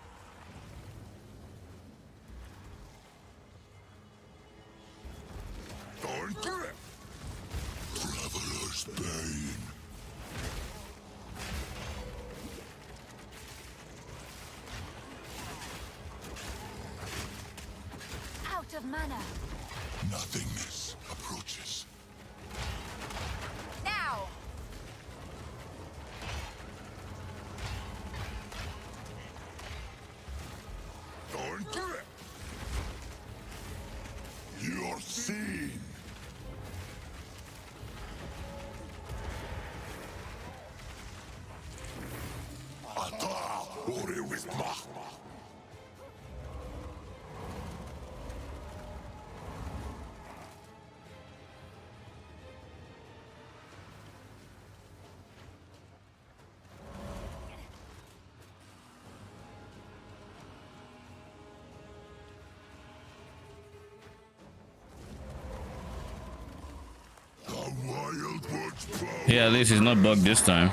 Thorn grip. Traveler's bane. Out of mana. Nothingness approaches. Now. Thorn grip. You're seen. Ata ore wismach. Yeah, at least he's not bugged this time.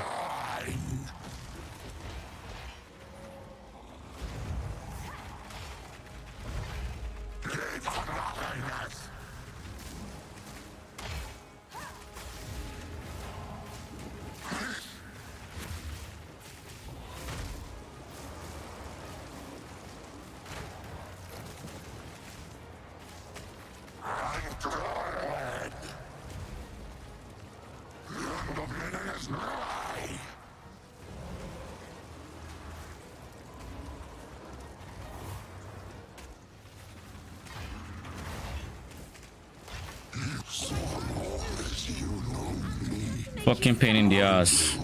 Fucking pain in the ass.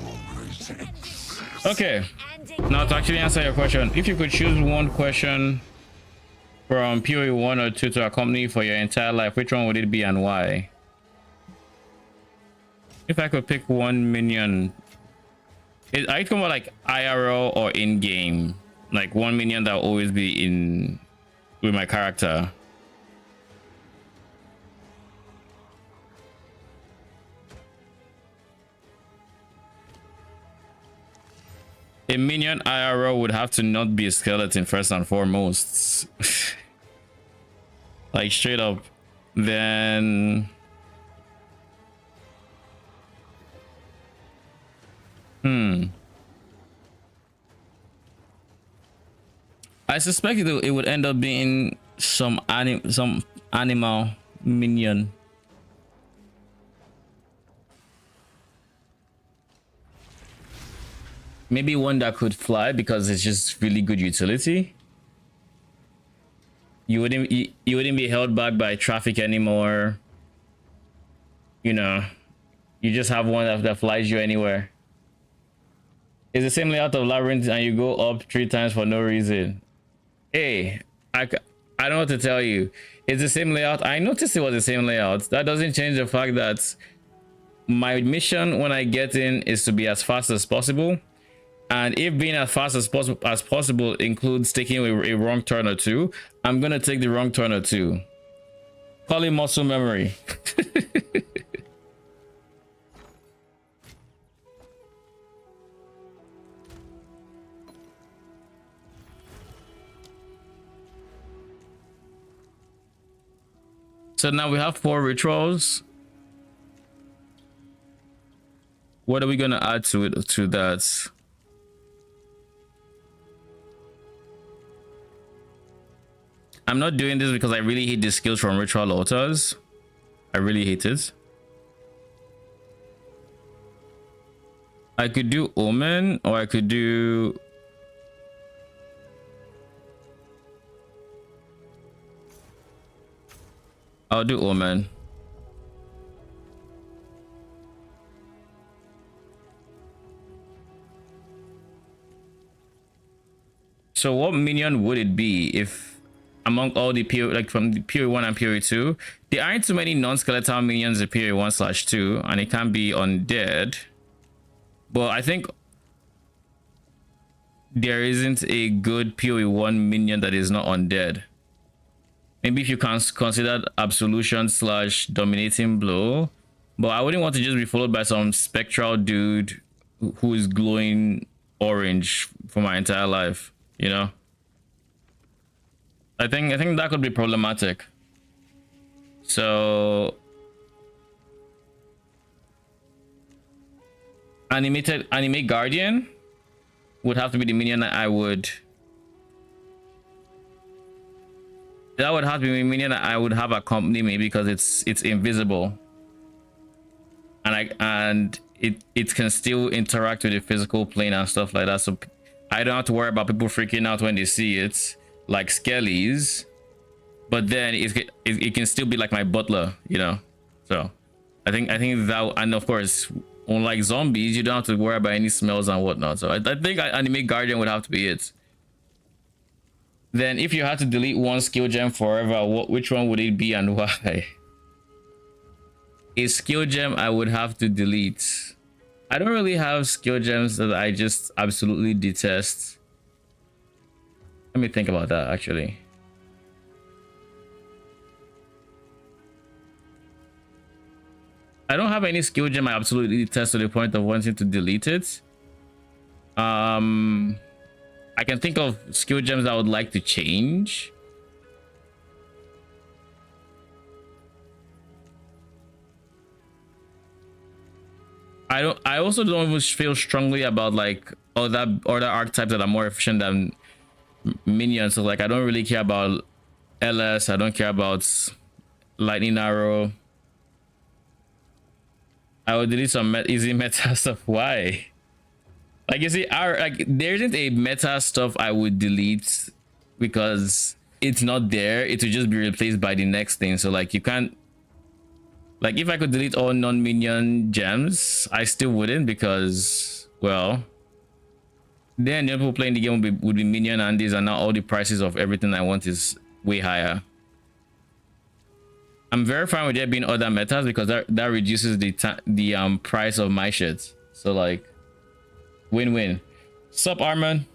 Okay, now to actually answer your question, if you could choose one question from PoE 1 or 2 to accompany you for your entire life, which one would it be and why? If I could pick one minion, are you talking about like IRL or in-game? Like one minion that will always be in with my character? A minion IRL would have to not be a skeleton first and foremost. Like straight up. Then I suspect it would end up being some animal minion. Maybe one that could fly because it's just really good utility. You wouldn't be held back by traffic anymore. You know, you just have one that flies you anywhere. It's the same layout of Labyrinth and you go up 3 times for no reason. Hey, I don't know what to tell you. It's the same layout. I noticed it was the same layout. That doesn't change the fact that my mission when I get in is to be as fast as possible. And if being as fast as possible includes taking a wrong turn or two, I'm gonna take the wrong turn or two. Call it muscle memory. So now we have 4 rituals. What are we gonna add to it, to that? I'm not doing this because I really hate the skills from ritual altars. I really hate it. I could do Omen, or I could do I'll do Omen. So what minion would it be if among all the PoE, like from the PoE 1 and PoE 2, there aren't too many non-skeletal minions in PoE 1/2, and it can be undead. But I think there isn't a good PoE 1 minion that is not undead. Maybe if you can consider Absolution / Dominating Blow, but I wouldn't want to just be followed by some spectral dude who is glowing orange for my entire life, you know? I think that could be problematic. So Anime Guardian would have to be the minion that I would have to be a minion that I would have accompany me, because it's invisible and it can still interact with the physical plane and stuff like that, so I don't have to worry about people freaking out when they see it, like Skellies. But then it can still be like my butler, you know. So I think that, and of course, unlike zombies, you don't have to worry about any smells and whatnot. So I think Anime Guardian would have to be it. Then if you had to delete one skill gem forever, which one would it be and why? A skill gem I would have to delete. I don't really have skill gems that I just absolutely detest. Let me think about that, actually. I don't have any skill gem I absolutely detest to the point of wanting to delete it. I can think of skill gems I would like to change. I also don't even feel strongly about like other archetypes that are more efficient than minions. So like I don't really care about LS. I don't care about lightning arrow. I would delete some easy meta stuff. Why? Like, you see, there isn't a meta stuff I would delete because it's not there. It will just be replaced by the next thing. So like you can't, like, if I could delete all non-minion gems, I still wouldn't, because, well, then the people playing the game would be minion and these, and now all the prices of everything I want is way higher. I'm very fine with there being other metas because that reduces the price of my shit. So like, win-win. Sup, Arman?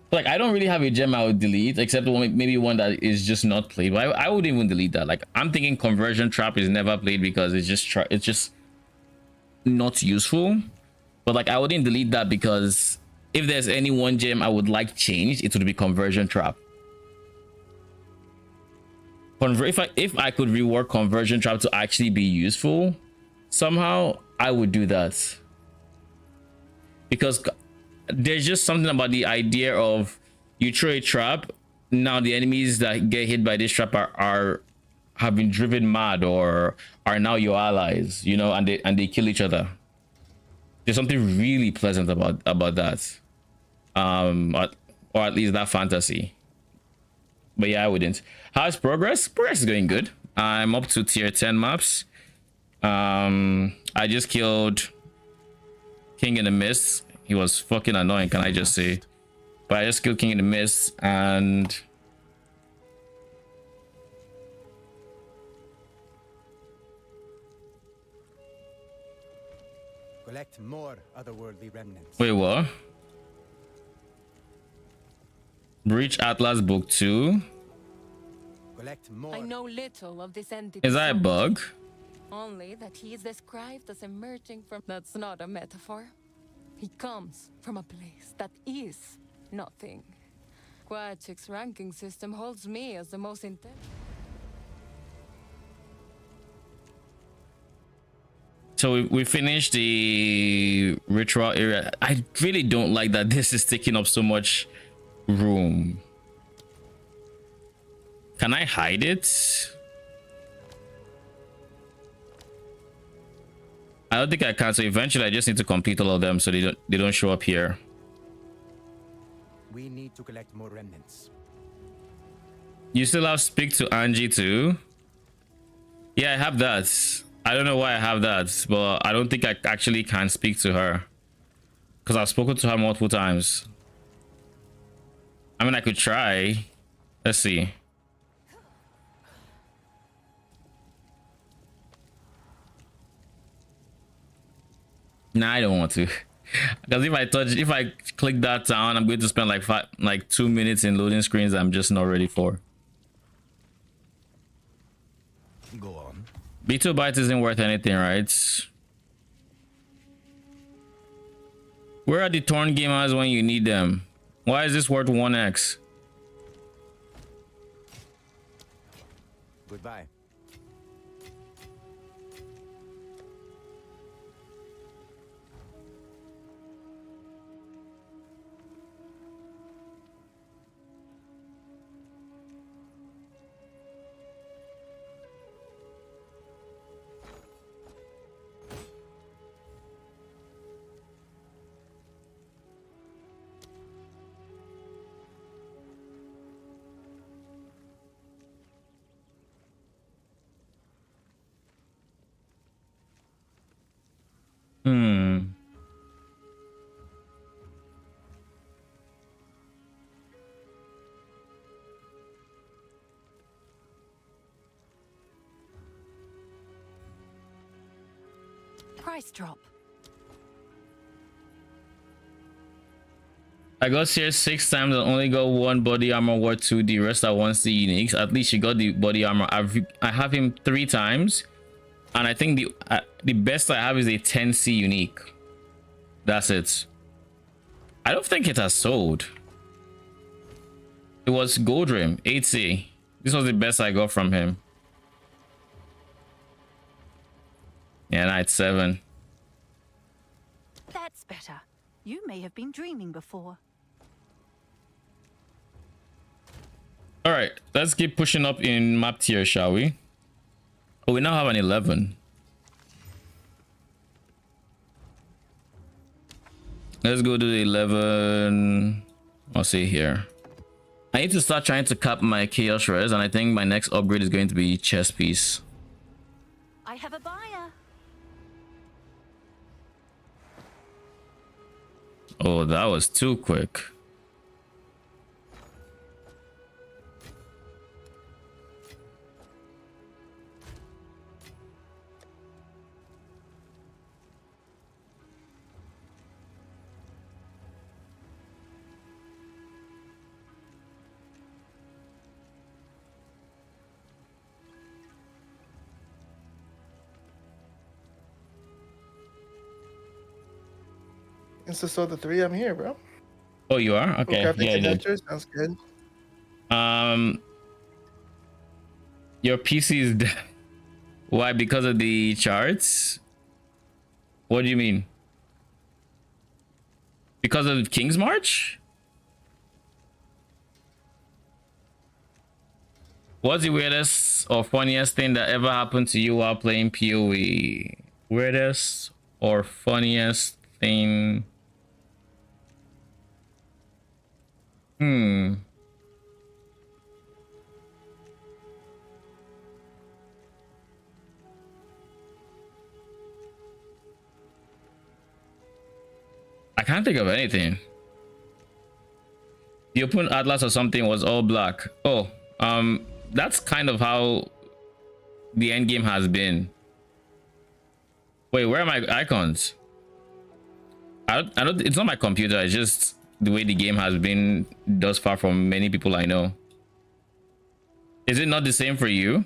I don't really have a gem I would delete, except maybe one that is just not played. But I wouldn't even delete that. Like, I'm thinking Conversion Trap is never played because it's just not useful. But like, I wouldn't delete that because if there's any one gem I would like changed, it would be Conversion Trap. If I could rework Conversion Trap to actually be useful somehow, I would do that, because there's just something about the idea of you throw a trap, now the enemies that get hit by this trap have been driven mad or are now your allies, you know, and they kill each other. There's something really pleasant about that, or at least that fantasy. But yeah, I wouldn't. How's progress? Progress is going good. I'm up to tier 10 maps. I just killed King in the Mist. He was fucking annoying, can I just say? But I just killed King in the Mist, and collect more otherworldly remnants. wait, what? Breach Atlas Book 2. Collect more. I know little of this entity. Is that a bug? Only that he is described as emerging from... That's not a metaphor. He comes from a place that is nothing. Quachic's ranking system holds me as the most intelligent. So we finished the ritual area. I really don't like that this is taking up so much room. Can I hide it? I don't think I can. So eventually I just need to complete all of them so they don't show up here. We need to collect more remnants. You still have speak to Angie too? Yeah, I have that. I don't know why I have that, but I don't think I actually can speak to her because I've spoken to her multiple times. I mean, I could try. Let's see. Nah, I don't want to. Because if I click that down, I'm going to spend like 2 minutes in loading screens I'm just not ready for. Go on. B2 bytes isn't worth anything, right? Where are the torn gamers when you need them? Why is this worth 1x? Goodbye. Price drop. I got here 6 times and only got 1 body armor worth 2. The rest are 1C uniques. At least you got the body armor. I have him 3 times, and I think the best I have is a 10C unique. That's it. I don't think it has sold. It was Gold Rim 8C. This was the best I got from him. Yeah, Night 7. That's better. You may have been dreaming before. All right, let's keep pushing up in map tier, shall we? Oh, we now have an 11. Let's go to the 11. I'll see here. I need to start trying to cap my chaos res, and I think my next upgrade is going to be chess piece. I have a buyer. Oh, that was too quick. Insta the 3, I'm here, bro. Oh, you are? Okay. Crafting Yeah, I did. adventures, sounds good. Your PC is dead. Why? Because of the charts? What do you mean? Because of King's March? What's the weirdest or funniest thing that ever happened to you while playing PoE? Weirdest or funniest thing? I can't think of anything. The open atlas or something was all black. Oh, that's kind of how the end game has been. Wait, where are my icons? I don't. It's not my computer. It's just the way the game has been thus far from many people I know. Is it not the same for you?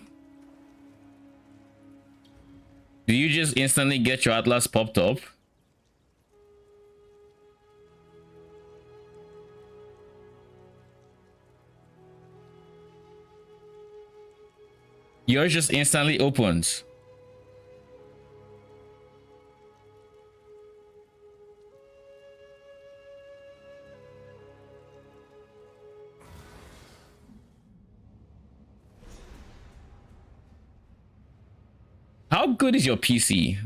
Do you just instantly get your atlas popped up? Yours just instantly opens. How good is your PC?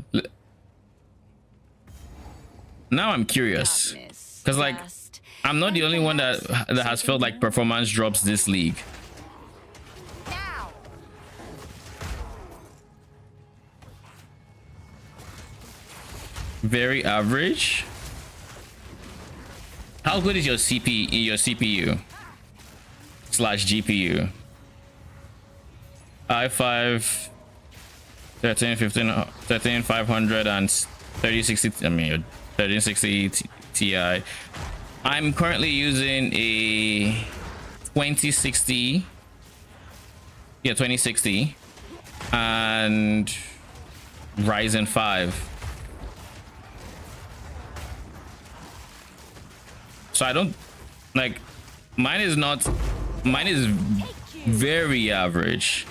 Now I'm curious, because like I'm not the only one that has felt like performance drops this league. very average. How good is your CPU slash GPU? i5 13500 and 3060, I mean 3060 Ti. I'm currently using a 2060, yeah, 2060 and Ryzen 5. So I don't like, mine is very average.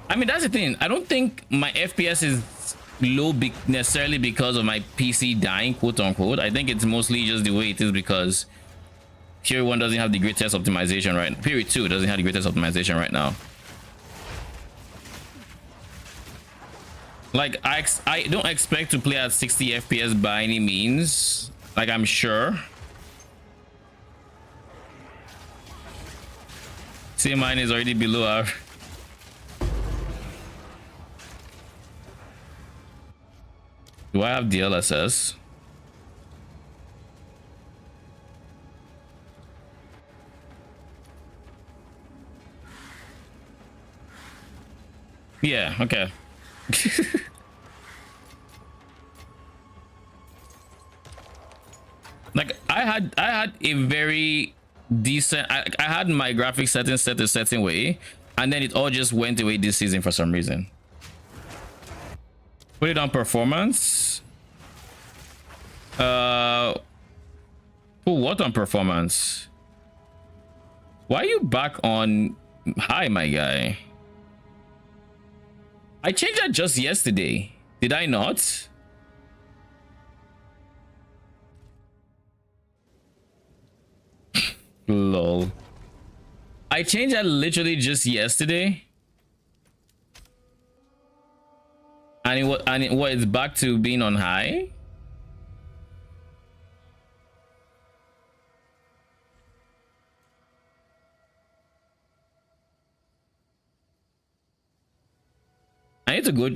I mean, that's the thing. I don't think my FPS is low necessarily because of my PC dying, quote unquote. I think it's mostly just the way it is because Fury 1 doesn't have the greatest optimization right now. Fury 2 doesn't have the greatest optimization right now. Like, I don't expect to play at 60 FPS by any means. Like, I'm sure. See, mine is already below our... Do I have DLSS? Yeah, okay. Like I had a very decent, I had my graphics settings set a certain way, and then it all just went away this season for some reason. Put it on performance. Put what on performance? Why are you back on high, my guy? I changed that just yesterday. Did I not? Lol. I changed that literally just yesterday. And it's back to being on high. I need to go.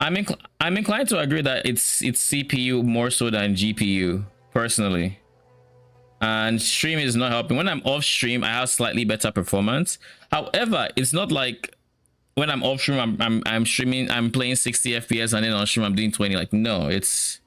I'm inclined to agree that it's CPU more so than GPU personally. And stream is not helping. When I'm off stream, I have slightly better performance. However, it's not like when I'm off stream, I'm streaming, I'm playing 60 FPS, and then on stream I'm doing 20. Like, no, it's...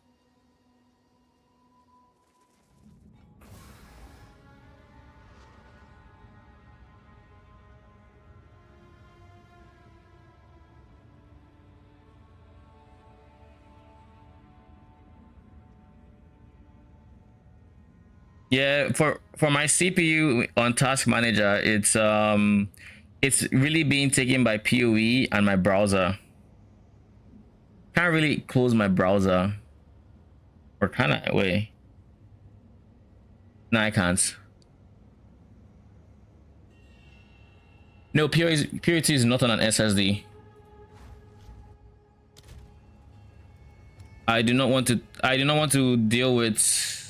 Yeah, for my CPU on Task Manager, it's really being taken by PoE and my browser. Can't really close my browser. Or can I? Wait. No, I can't. No, Purity is not on an SSD. I do not want to deal with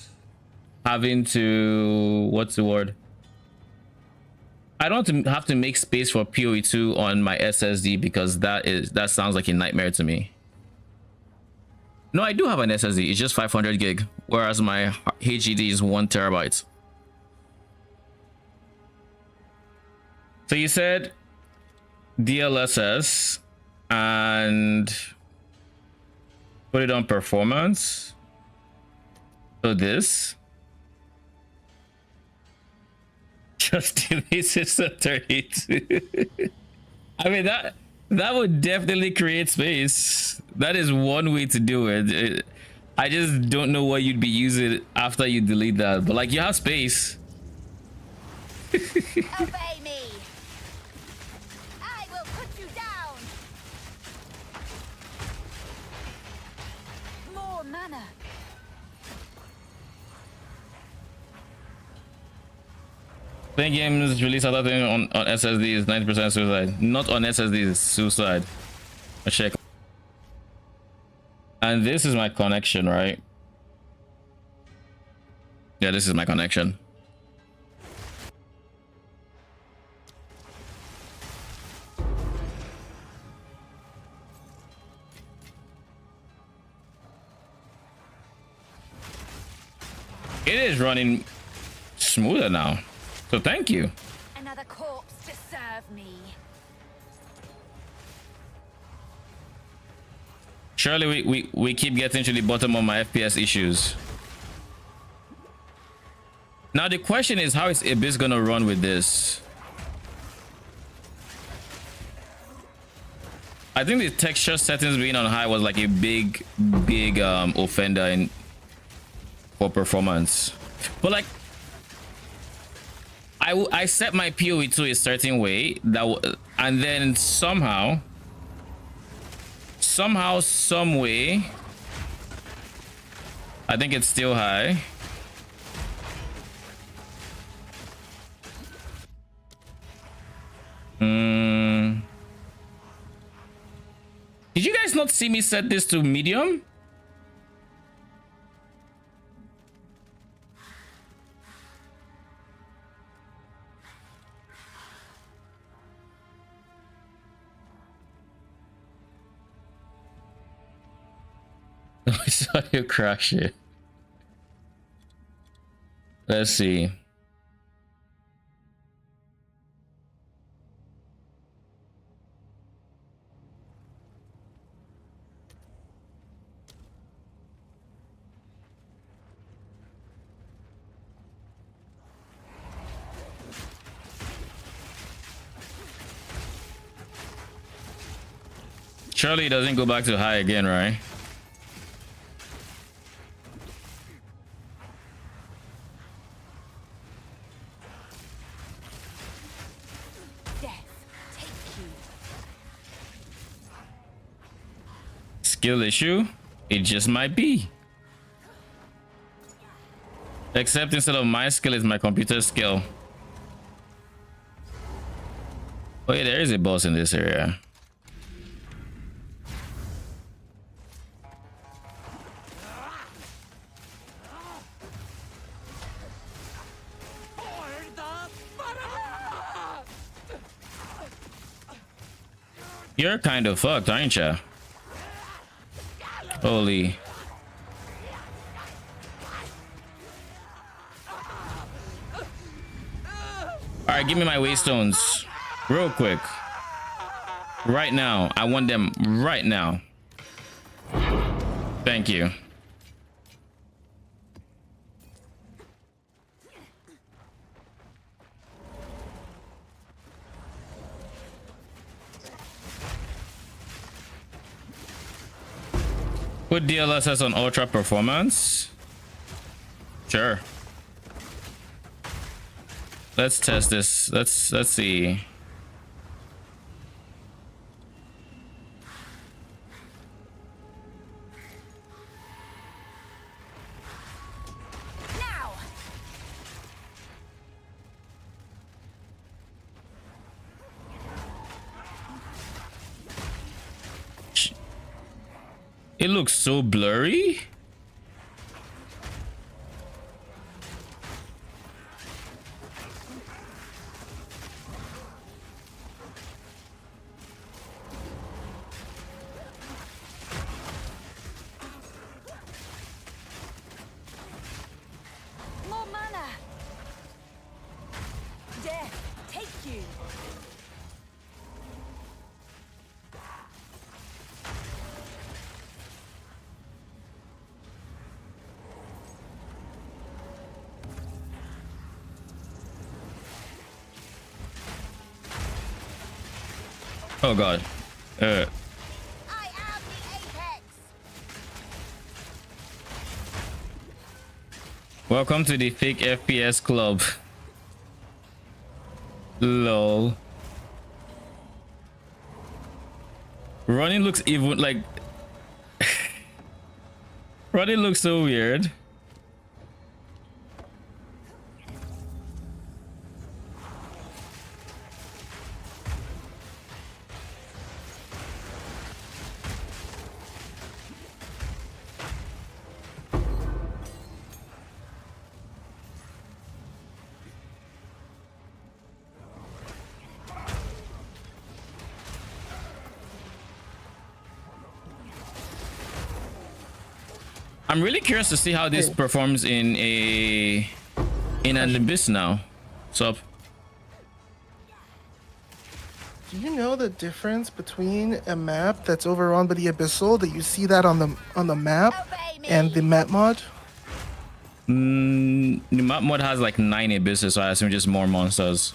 having to, what's the word? I don't want to have to make space for PoE2 on my SSD because that sounds like a nightmare to me. No, I do have an SSD. It's just 500 gig, whereas my HDD is 1 terabyte. So you said DLSS and put it on performance. So this. Just delete it to 32. I mean, that would definitely create space. That is one way to do it. I just don't know what you'd be using after you delete that, but like, you have space. Obey me. I will put you down. More mana. Playing games released other thing on SSD is 90% suicide. Not on SSD, is suicide. I check. And this is my connection, right? Yeah, this is my connection. It is running smoother now. So thank you. Another corpse to serve me. Surely we keep getting to the bottom of my FPS issues. Now the question is, how is Abyss gonna run with this? I think the texture settings being on high was like a big offender for performance. But like I set my PoE to a certain way and then somehow some way I think it's still high. Did you guys not see me set this to medium? I saw you crash it. Let's see. Surely it doesn't go back to high again, right? Skill issue? It just might be. Except instead of my skill, it's my computer's skill. Oh yeah, there is a boss in this area. You're kind of fucked, aren't you? Holy. Alright, give me my waystones. Real quick. Right now. I want them right now. Thank you. Put DLSS on ultra performance. Sure. Let's test this. Let's see. Now. It looks so blurry. More mana. Death, take you. Oh god. I am the apex. Welcome to the fake FPS club. Lol. Running looks even like running looks so weird. I'm really curious to see how this performs in an abyss now. What's up? Do you know the difference between a map that's overrun by the abyssal that you see that on the map and the map mod? The map mod has like 9 abysses, so I assume just more monsters.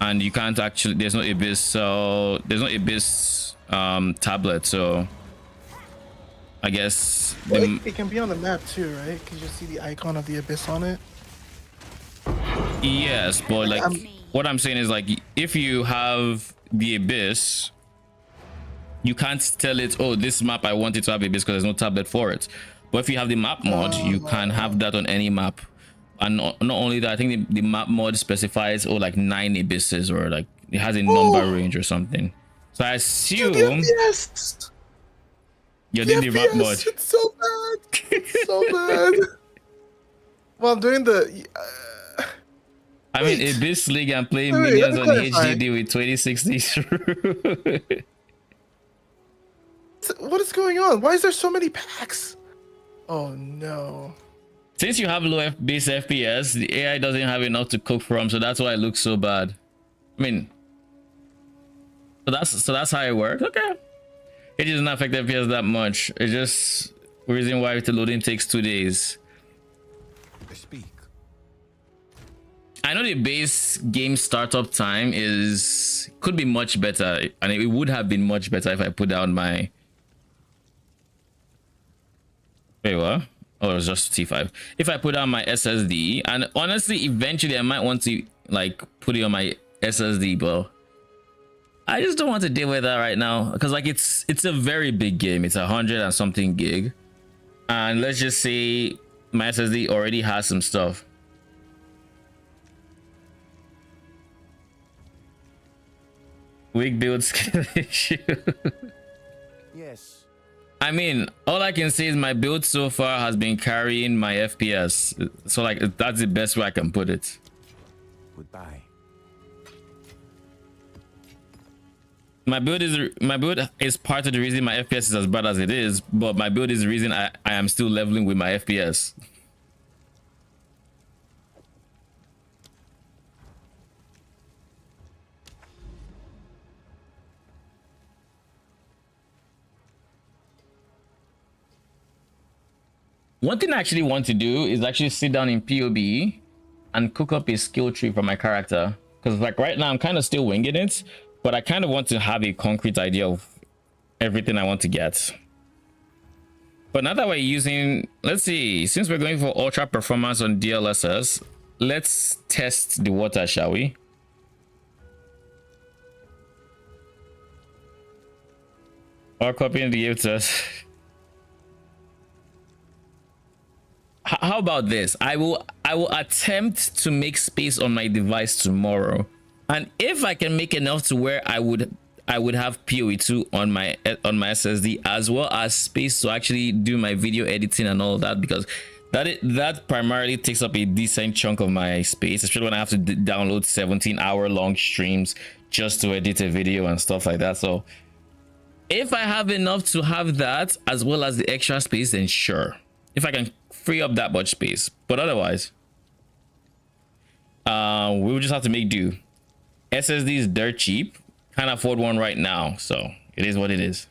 And you can't actually, there's no abyss, so there's no abyss tablet, so I guess It can be on the map too, right? Because you see the icon of the abyss on it. yes, but like what I'm saying is, like, if you have the abyss, you can't tell it, oh, this map I want it to have abyss because there's no tablet for it. But if you have the map mod, you can have that on any map. And not only that, I think the map mod specifies, oh, like 9 abysses, or like it has a number range or something. So I assume you're doing the map mod. It's so bad. It's so bad. Well, I'm doing the. I mean, Abyss League and play minions on HDD with 2060. What is going on? Why is there so many packs? Oh no. Since you have low base FPS, the AI doesn't have enough to cook from, so that's why it looks so bad. I mean, so that's how it works. Okay. It doesn't affect FPS that much. It's just the reason why the loading takes 2 days. Speak. I know the base game startup time could be much better, and it would have been much better if I put down my. Wait, what? Oh, it was just T5. If I put down my SSD, and honestly, eventually I might want to like put it on my SSD, but I just don't want to deal with that right now because like it's a very big game. It's 100 and something gig, and let's just say my SSD already has some stuff. Weak build skill issue. Yes. I mean, all I can say is my build so far has been carrying my FPS. So like that's the best way I can put it. Goodbye. My build is part of the reason my FPS is as bad as it is, but my build is the reason I am still leveling with my FPS. One thing I actually want to do is actually sit down in POB and cook up a skill tree for my character. Because like right now I'm kind of still winging it, but I kind of want to have a concrete idea of everything I want to get. But now that we're using, let's see, since we're going for ultra performance on DLSS, let's test the water, shall we? Or copying the test. How about this? I will attempt to make space on my device tomorrow, and if I can make enough to where I would have PoE2 on my SSD, as well as space to actually do my video editing and all that, because that primarily takes up a decent chunk of my space, especially when I have to download 17-hour long streams just to edit a video and stuff like that. So if I have enough to have that as well as the extra space, then sure, if I can free up that much space. But otherwise, we will just have to make do. SSD is dirt cheap, can't afford one right now, so it is what it is.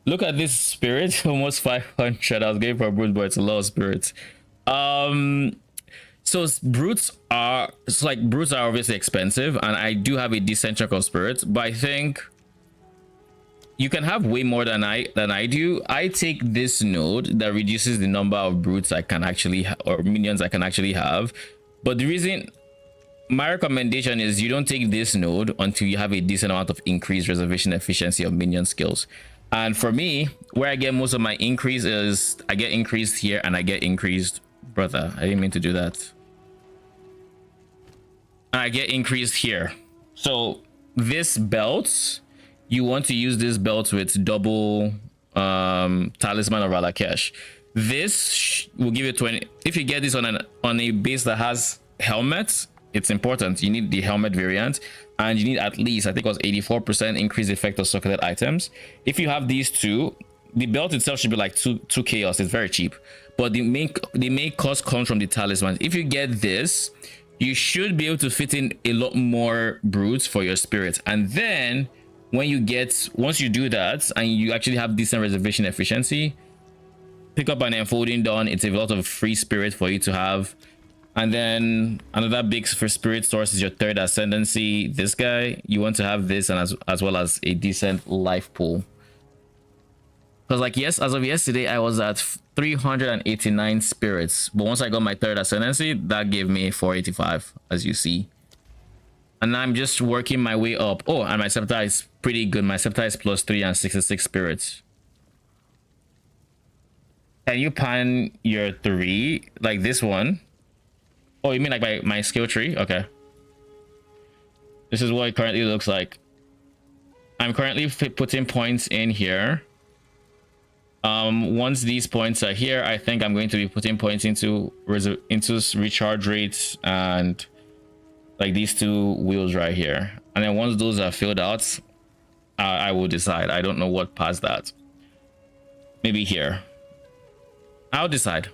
Look at this spirit, almost 500. I was going for a brute, but it's a lot of spirits. So brutes are obviously expensive, and I do have a decent chunk of spirits, but I think you can have way more than I do. I take this node that reduces the number of brutes I can actually or minions I can actually have. But the reason, my recommendation is you don't take this node until you have a decent amount of increased reservation efficiency of minion skills. And for me, where I get most of my increase is I get increased here and I get increased, brother, I didn't mean to do that. I get increased here. So this belt, you want to use this belt with double talisman of Alakesh. This will give you 20. If you get this on a base that has helmets, it's important. You need the helmet variant, and you need at least, I think it was 84% increased effect of circlet items. If you have these two, the belt itself should be like two chaos. It's very cheap, but the main cost comes from the talisman. If you get this, you should be able to fit in a lot more brutes for your spirit. And then once you do that and you actually have decent reservation efficiency, pick up an enfolding dawn. It's a lot of free spirit for you to have. And then another big for spirit source is your third ascendancy. This guy, you want to have this, and as well as a decent life pool. Because like, yes, as of yesterday, I was at 389 spirits, but once I got my third ascendancy, that gave me 485, as you see. And I'm just working my way up. Oh, and my scepter is pretty good. My scepter is +3 and 66 spirits. Can you pan your 3 like this one? Oh, you mean like my skill tree? Okay. This is what it currently looks like. I'm currently putting points in here. Once these points are here, I think I'm going to be putting points into recharge rates and like these 2 wheels right here. And then once those are filled out, I will decide. I don't know what past that. Maybe here. I'll decide.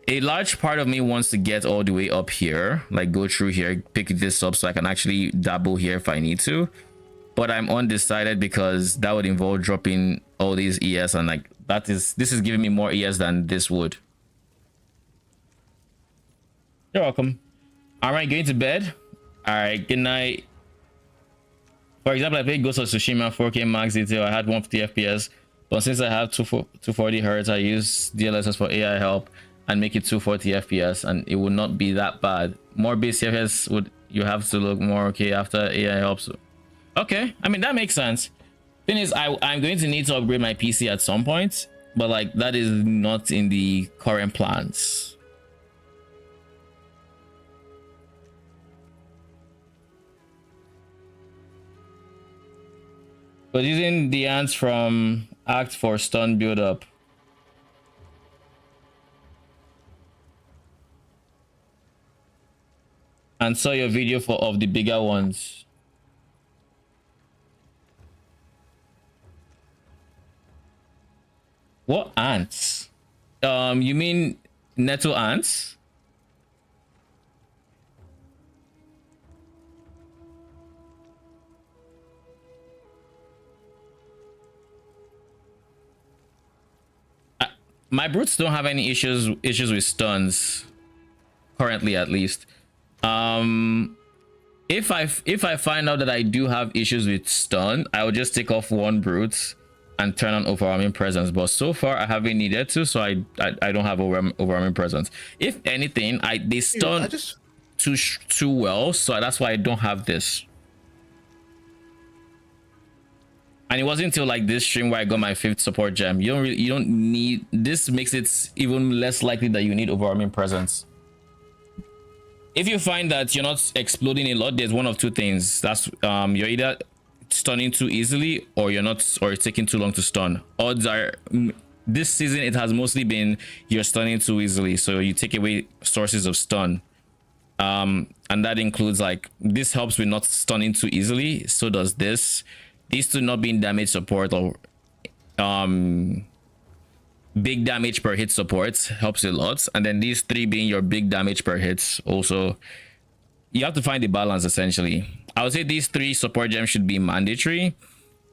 A large part of me wants to get all the way up here, like go through here, pick this up so I can actually dabble here if I need to. But I'm undecided because that would involve dropping all these ES, and like this is giving me more ES than this would. You're welcome. All right, going to bed. All right, good night. For example, I played Ghost of Tsushima 4K max detail. I had 150 FPS, but since I have 240 hertz, I use DLSS for AI help and make it 240 FPS, and it would not be that bad. More base FPS would you have to look more okay after AI helps. Okay, I mean that makes sense. Thing is, I'm going to need to upgrade my PC at some point, but like that is not in the current plans. But using the ants from Act for stun build up. And saw your video of the bigger ones. What ants? You mean nettle ants? My brutes don't have any issues with stuns currently, at least. If I find out that I do have issues with stun, I will just take off one brute and turn on overwhelming presence. But so far I haven't needed to, so I don't have overwhelming presence. If anything, they stun too well, so that's why I don't have this. And it wasn't until like this stream where I got my 5th support gem. You don't need this. Makes it even less likely that you need overwhelming presence. If you find that you're not exploding a lot, there's one of two things. That's you're either stunning too easily, or it's taking too long to stun. Odds are this season it has mostly been you're stunning too easily, so you take away sources of stun. And that includes like this helps with not stunning too easily. So does this. These two not being damage support or big damage per hit supports helps a lot, and then these 3 being your big damage per hits. Also, you have to find the balance. Essentially, I would say these 3 support gems should be mandatory,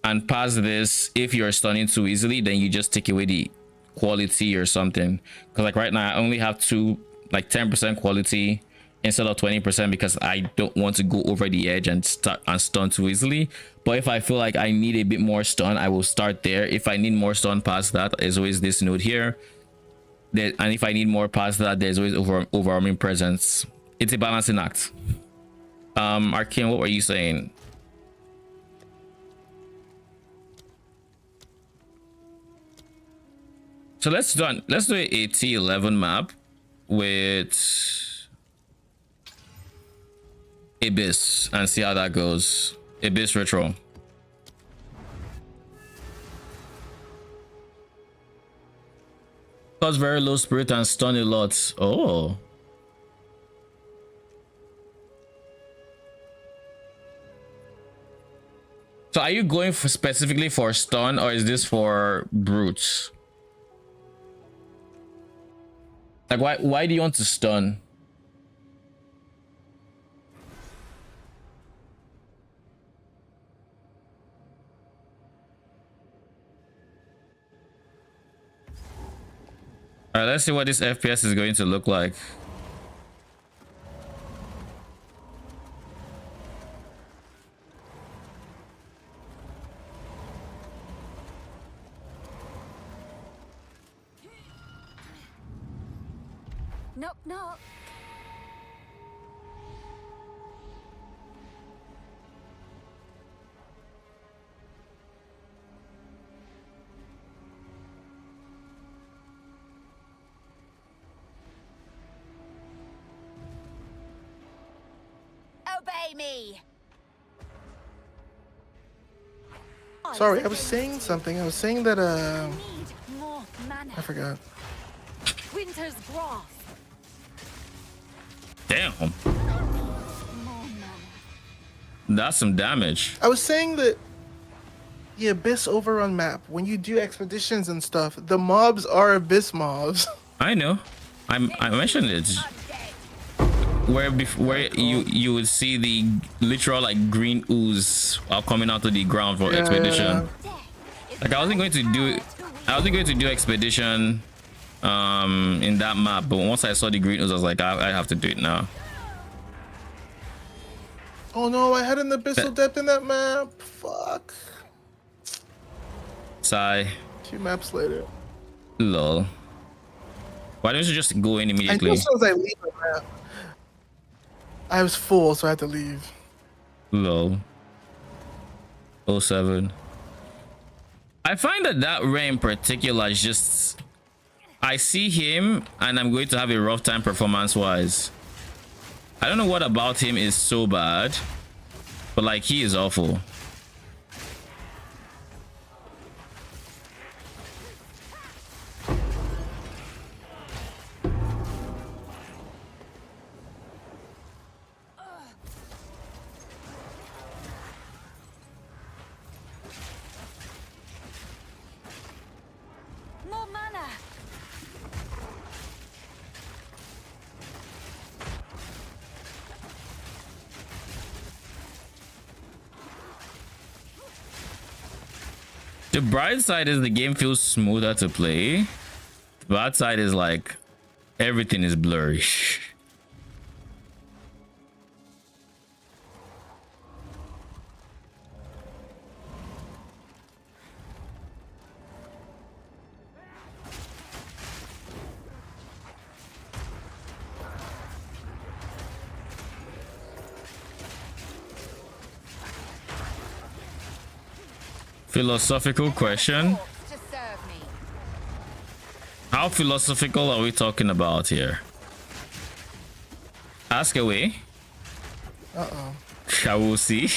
and past this, if you're stunning too easily, then you just take away the quality or something. Because like right now I only have 10% quality instead of 20%, because I don't want to go over the edge and stun too easily. But if I feel like I need a bit more stun, I will start there. If I need more stun past that, there's always this node here. And if I need more past that, there's always overwhelming presence. It's a balancing act. Arcane, what were you saying? So let's do a T11 map with Abyss and see how that goes. Abyss Retro. Cause very low spirit and stun a lot. Oh. So are you going for specifically for stun, or is this for brutes? Like, why do you want to stun? All right, let's see what this FPS is going to look like. Knock, knock. Obey me. Sorry, I was saying something. I was saying that Need more mana. I forgot. Winter's grasp. Damn, More mana. that's some damage. I was saying that the Abyss Overrun map, when you do expeditions and stuff, the mobs are Abyss mobs. I know. I mentioned it. Where you would see the literal like green ooze coming out of the ground for expedition. Like I wasn't going to do expedition in that map, but once I saw the green ooze, I was like, I have to do it now. Oh no, I had an Abyssal Depth in that map. Fuck. Sigh. 2 maps later. Lol. Why don't you just go in immediately? I know as soon as I leave the map. I was full, so I had to leave. Lol. 07. I find that Ray in particular is just, I see him and I'm going to have a rough time performance wise. I don't know what about him is so bad, but like he is awful. More mana. The bright side is the game feels smoother to play. The bad side is like everything is blurry. Philosophical question. To serve me. How philosophical are we talking about here? Ask away. Uh-oh. Shall we see?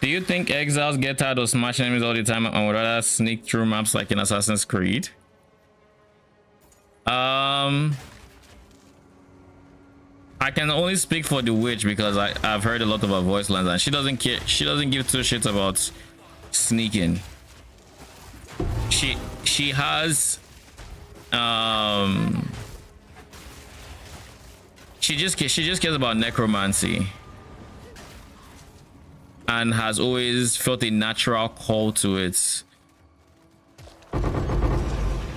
Do you think exiles get tired of smashing enemies all the time and would rather sneak through maps like in Assassin's Creed? I can only speak for the witch because I've heard a lot of her voice lines and she doesn't care. She doesn't give 2 shits about sneaking. She has she just cares about necromancy and has always felt a natural call to it.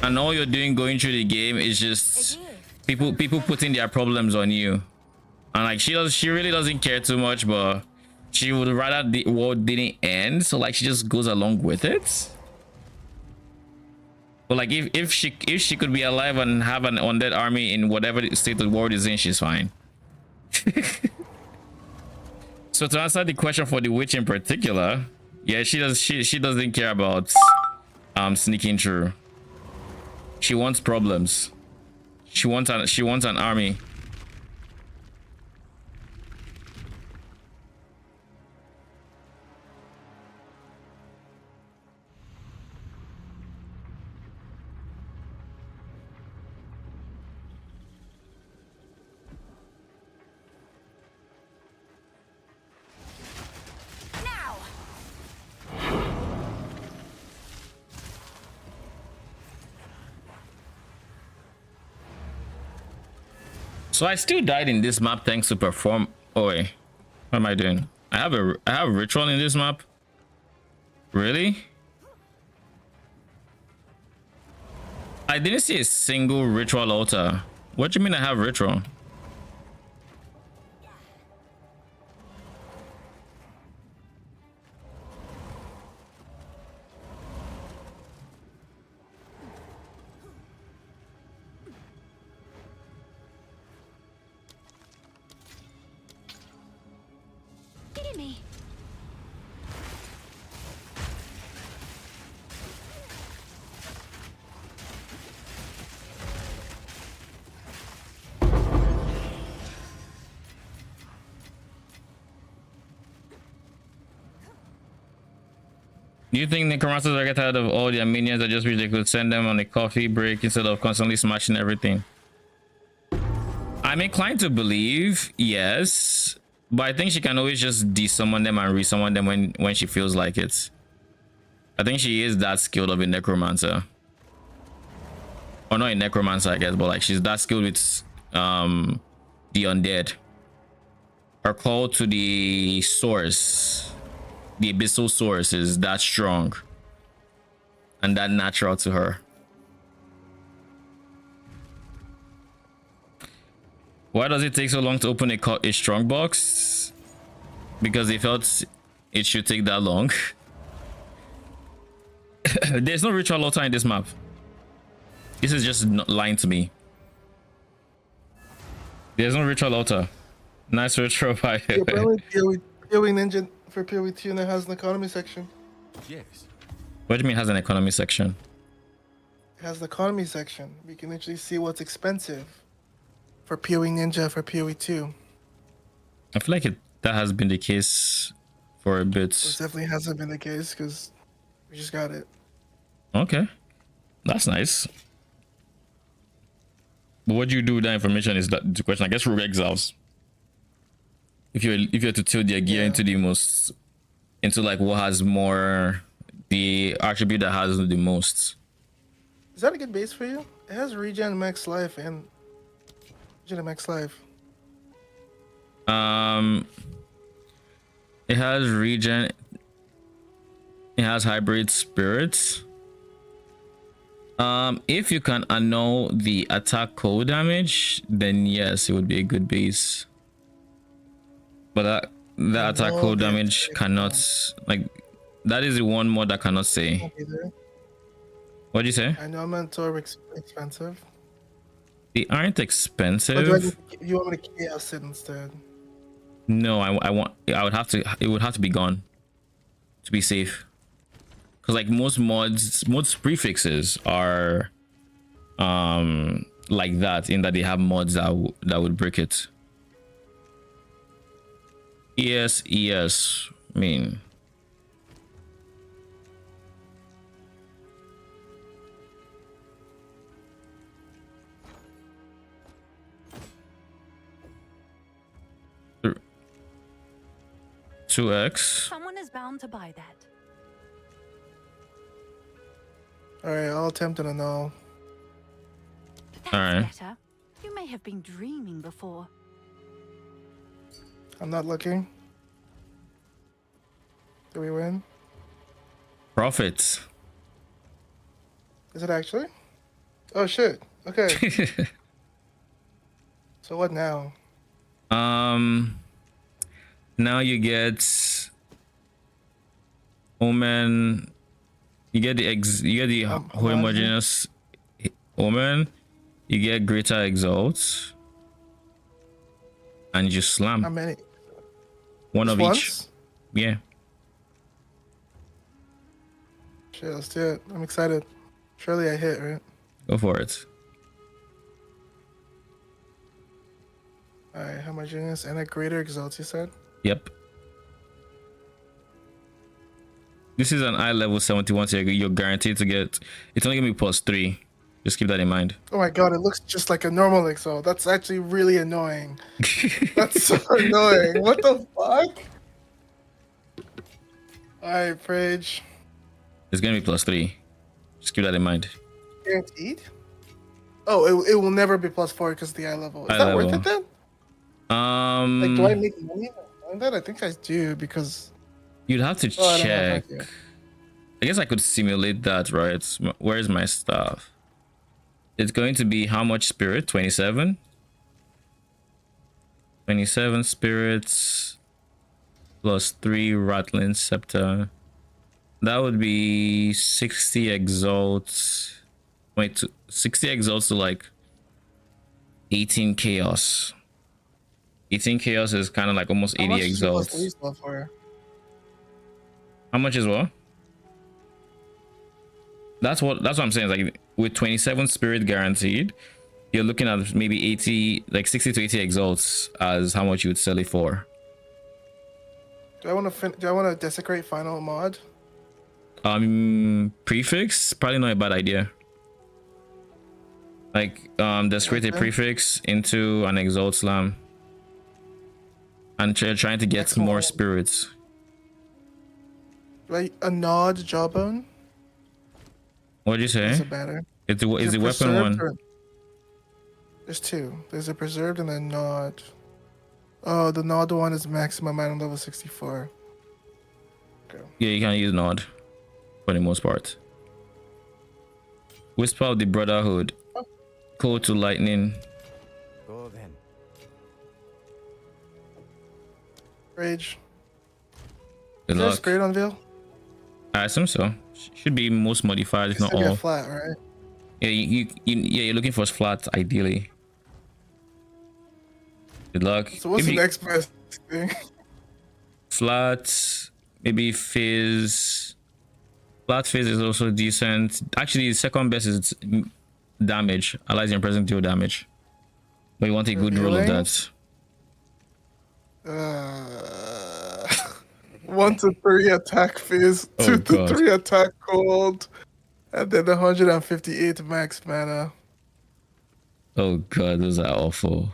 And all you're doing going through the game is just people putting their problems on you. And like she really doesn't care too much, but she would rather the world didn't end, so like she just goes along with it. But like if she could be alive and have an undead army in whatever state the world is in, she's fine. So to answer the question for the witch in particular, yeah, she doesn't care about sneaking through. She wants problems. She wants an army. So I still died in this map thanks to perform. Oh wait, what am I doing? I have a ritual in this map. Really? I didn't see a single ritual altar. What do you mean I have ritual? Gimme. Do you think necromancers are get tired of all their minions that just wish they could send them on a coffee break instead of constantly smashing everything? I'm inclined to believe yes, but I think she can always just de-summon them and re-summon them when she feels like it. I think she is that skilled of a necromancer. Or not a necromancer, I guess, but like she's that skilled with the undead. Her call to the source, the abyssal source, is that strong and that natural to her. Why does it take so long to open a strong box? Because they felt it should take that long. There's no ritual altar in this map. This is just lying to me. There's no ritual altar. Nice retro by Yeah, apparently PoE Ninja for PoE 2 now has an economy section. Yes. What do you mean has an economy section? It has the economy section. We can actually see what's expensive for PoE Ninja for PoE 2. I feel like that has been the case for a bit. This definitely hasn't been the case because we just got it. Okay, that's nice. But what do you do with that information is that the question. I guess for exiles, if you're to tilt their gear into the most, into like what has more, the attribute that has the most. Is that a good base for you? It has regen max life and regen max life. It has regen. It has hybrid spirits. If you can annul the attack cold damage, then yes, it would be a good base. But that attack cold damage cannot, like, that is the one mod that cannot say. What'd you say? I know mentor expensive. They aren't Or expensive. you want me to chaos it instead? No, I would have to. It would have to be gone to be safe. Because like most mods prefixes are like that, in that they have mods that would break it. Yes, I mean, $2x. Someone is bound to buy that. Alright, I'll attempt an annul. That's Alright. better. You may have been dreaming before. I'm not looking. Do we win? Profits. Is it actually? Oh shit. Okay. So what now? Now you get Omen. You get the homogeneous Omen. You get greater exalt, and you slam How many? one Just of once? each. Yeah. Shit, let's do it. I'm excited. Surely I hit, right? Go for it. Alright, homogeneous and a greater exalt, you said? Yep. This is an eye level 71, so you're guaranteed to get. It's only gonna be +3. Just keep that in mind. Oh my god, it looks just like a normal exalt. That's actually really annoying. That's so annoying. What the fuck? Alright, Prage. It's gonna be +3. Just keep that in mind. Guaranteed? Oh, it will never be +4 because of the eye level. Is Eye that worth level. it then? Like, do I make money on that? I think I do because. You'd have to Oh, I don't have check. idea. I guess I could simulate that, right? Where's my stuff? It's going to be how much spirit? 27? 27 spirits plus 3 rattling scepter. That would be 60 exalts. Wait, 60 exalts to like 18 chaos. 18 chaos is kind of like almost 80 exalts. How much is what? That's what I'm saying. Like with 27 spirit guaranteed, you're looking at maybe 80, like 60 to 80 exalts as how much you would sell it for. Do I want to desecrate final mod? Prefix, probably not a bad idea. Like desecrate a prefix into an exalt slam. And trying to get more spirits. Right, a nod jawbone. What did you say? Is it better? Is the weapon one? There's two. There's a preserved and a nod. Oh, the nod one is maximum item level 64. Okay. Yeah, you can use nod for the most part. Whisper of the Brotherhood. Code to lightning. Go then. Rage. Good Is there a luck. spirit on Veil? I assume so. Should be most modified, if not all. Flat, right? Yeah, you're looking for flat, ideally. Good luck. So what's the next best thing? Flat, maybe fizz. Flat fizz is also decent. Actually, the second best is damage. Allies in present deal damage. But you want a good roll of that. 1 to 3 attack phase, 2 to 3 attack cold, and then 158 max mana. Oh god, those are awful.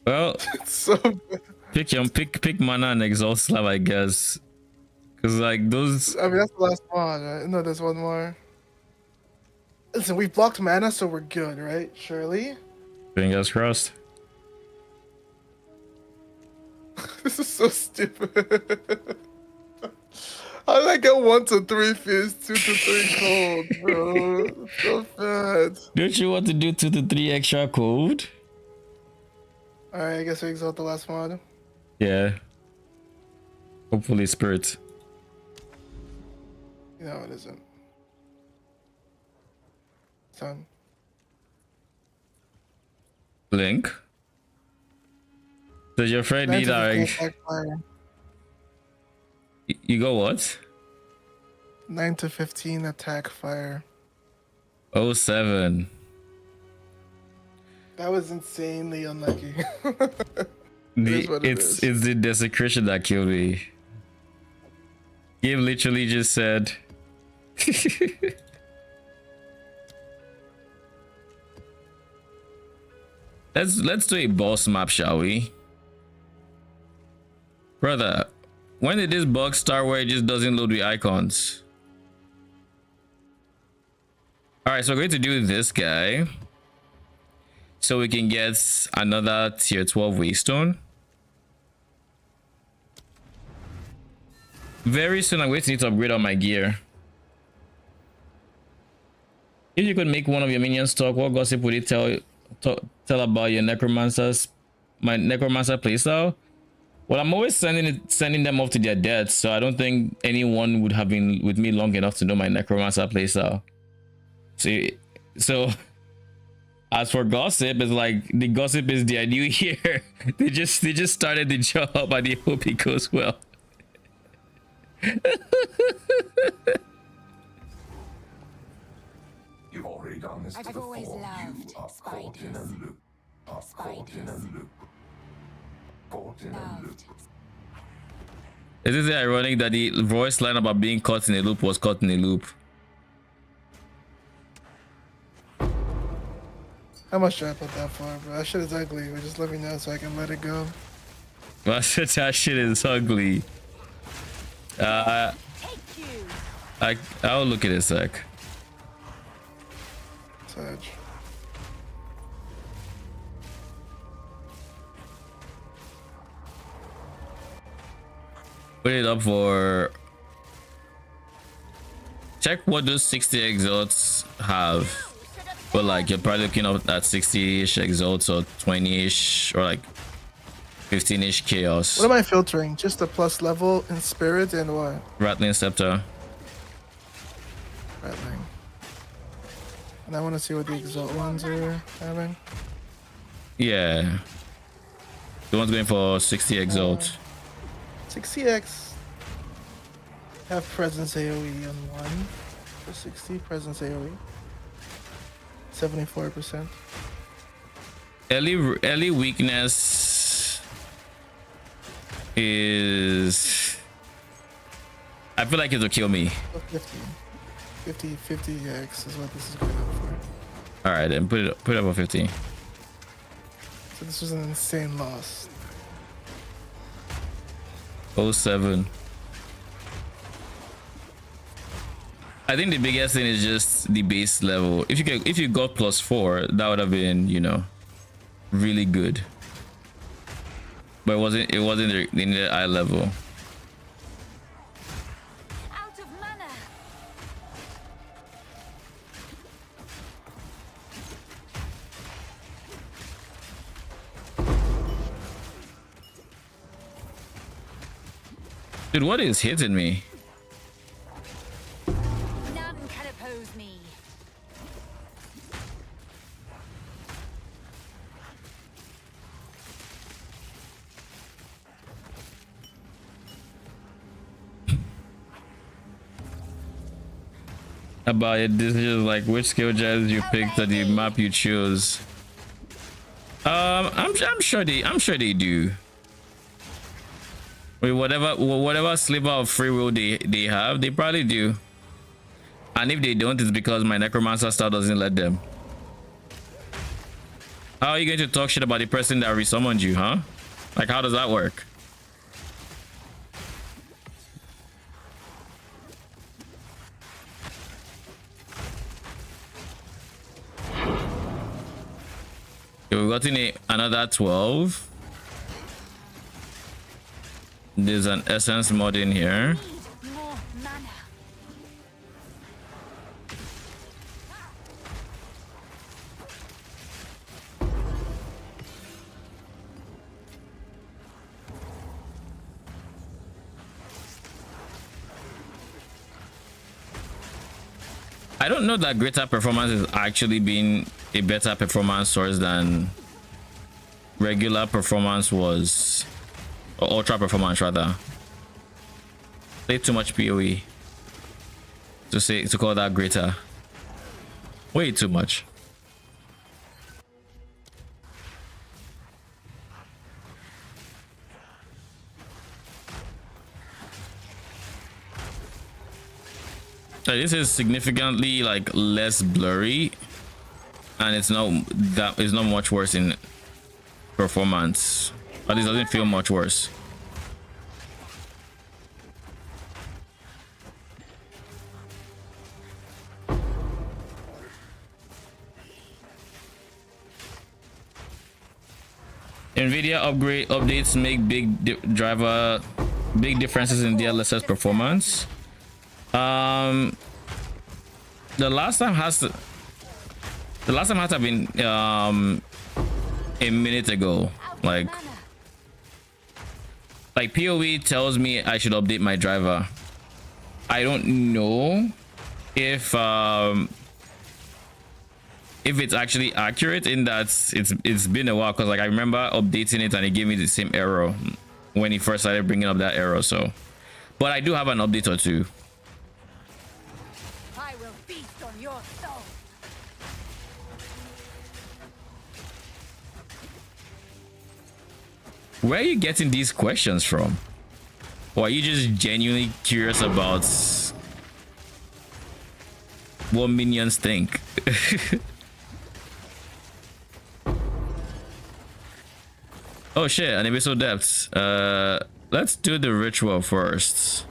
Well, It's so bad. pick mana and exalt slab, I guess. Cause like those. I mean, that's the last one, right? No, there's one more. Listen, we blocked mana, so we're good, right? Surely. Fingers crossed. This is so stupid. How did I get 1 to 3 fizz, 2 to 3 cold, bro? It's so bad. Don't you want to do 2 to 3 extra cold? Alright, I guess we exalt the last one. Yeah. Hopefully spirit. No, it isn't. Son. Link. Does your friend need like you go what? 9 to 15 attack fire. 07. That was insanely unlucky. It's the desecration that killed me. Game literally just said let's do a boss map, shall we? Brother, when did this bug start where it just doesn't load the icons? Alright, so we're going to do this guy so we can get another tier 12 waystone. Very soon I'm going to need to upgrade all my gear. If you could make one of your minions talk, what gossip would it tell about your my necromancer playstyle? Well, I'm always sending them off to their deaths, so I don't think anyone would have been with me long enough to know my necromancer playstyle. So as for gossip, it's like the gossip is the idea here. they just started the job and they hope it goes well. You've already done this I've always loved spiders. Loved. Is it ironic that the voice line about being caught in a loop was caught in a loop? How much should I put that for, bro? That shit is ugly, but just let me know so I can let it go. That shit is ugly. I'll look at it a sec. Sledge. Put it up for. Check what those 60 exalts have. But like you're probably looking up at 60-ish exalts or 20-ish or like 15-ish chaos. What am I filtering? Just the plus level in spirit and what? Rattling scepter. Rattling. And I want to see what the exalt ones are having. Yeah. The one's going for 60 exalt. 60x. Have presence AoE on one. For 60 presence AoE. 74%. Early weakness is. I feel like it'll kill me. 50x is what this is going up for. All right, then put it up for 50. So this was an insane loss. 07. I think the biggest thing is just the base level. If you got +4, that would have been, you know, really good. But it wasn't in the eye level. Out of mana. Dude, what is hitting me? None can oppose me. About it, this is just like which skill jazz you picked or the map you chose. I'm sure they do. With whatever sliver of free will they have, they probably do. And if they don't, it's because my necromancer style doesn't let them. How are you going to talk shit about the person that resummoned you, huh? Like, how does that work? Okay, we got in another 12. There's an essence mod in here. Need more mana. I don't know that greater performance is actually being a better performance source than regular performance was, or ultra performance rather. Play too much PoE to call that greater. Way too much. So this is significantly like less blurry, and it's not much worse in performance. But this doesn't feel much worse. NVIDIA updates make big differences in DLSS performance. The last time has to have been a minute ago. Like PoE tells me I should update my driver. I don't know if it's actually accurate in that it's been a while, because like I remember updating it and it gave me the same error when he first started bringing up that error. So, but I do have an update or two. I will feast on your soul. Where are you getting these questions from? Or are you just genuinely curious about what minions think? Oh shit, an abyssal depths. Let's do the ritual first.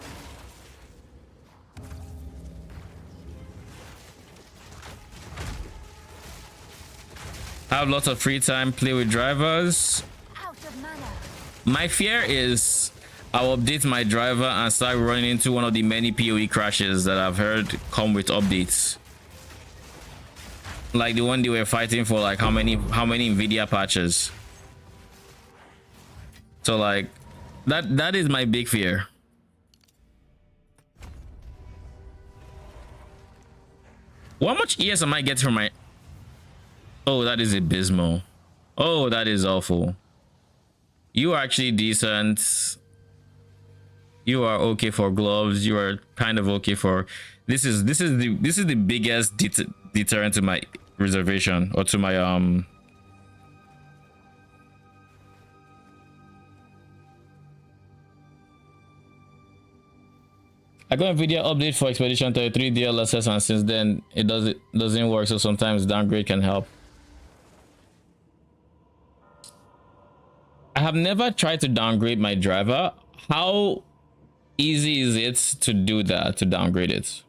I have lots of free time, play with drivers. Out of mana. My fear is I'll update my driver and start running into one of the many PoE crashes that I've heard come with updates. Like the one they were fighting for, like how many Nvidia patches. So like that is my big fear. How much ES am I getting from my... Oh, that is abysmal. Oh, that is awful. You are actually decent. You are okay for gloves. You are kind of okay for... This is the biggest deterrent to my reservation, or to my I got a video update for Expedition 33 DLSS, and since then it doesn't work, so sometimes downgrade can help. I have never tried to downgrade my driver. How easy is it to do that, to downgrade it?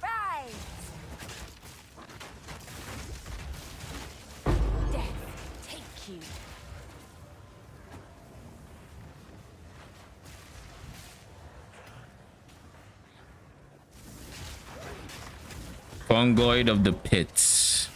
Rise. Death take you. Fungoid of the pits.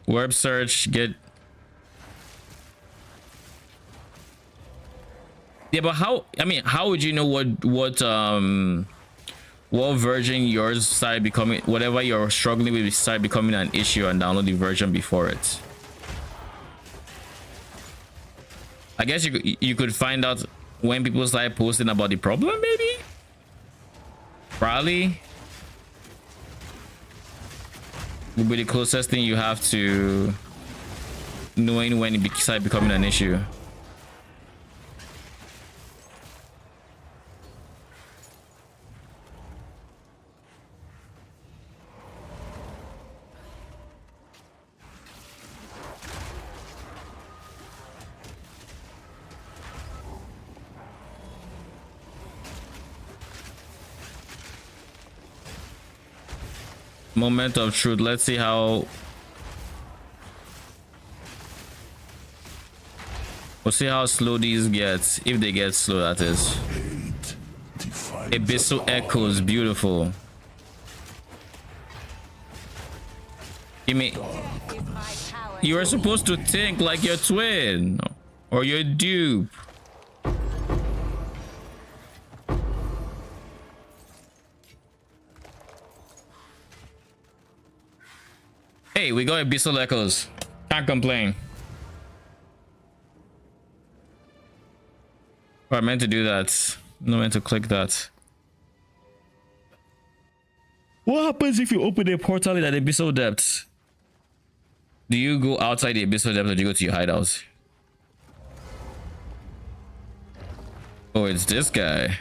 Web search, get... Yeah, but how, I mean, how would you know what version yours started becoming, whatever you're struggling with started becoming an issue, and download the version before it? I guess you could find out when people start posting about the problem, maybe? Probably. Would be the closest thing you have to knowing when it started becoming an issue. Moment of truth. Let's see how... We'll see how slow these get, if they get slow, that is. Abyssal Echoes, beautiful. You mean you are supposed to think like your twin or your dupe? Hey, we got Abyssal Echoes. Can't complain. Oh, I meant to do that. No, I meant to click that. What happens if you open a portal in an Abyssal Depths? Do you go outside the Abyssal Depths, or do you go to your hideouts? Oh, it's this guy.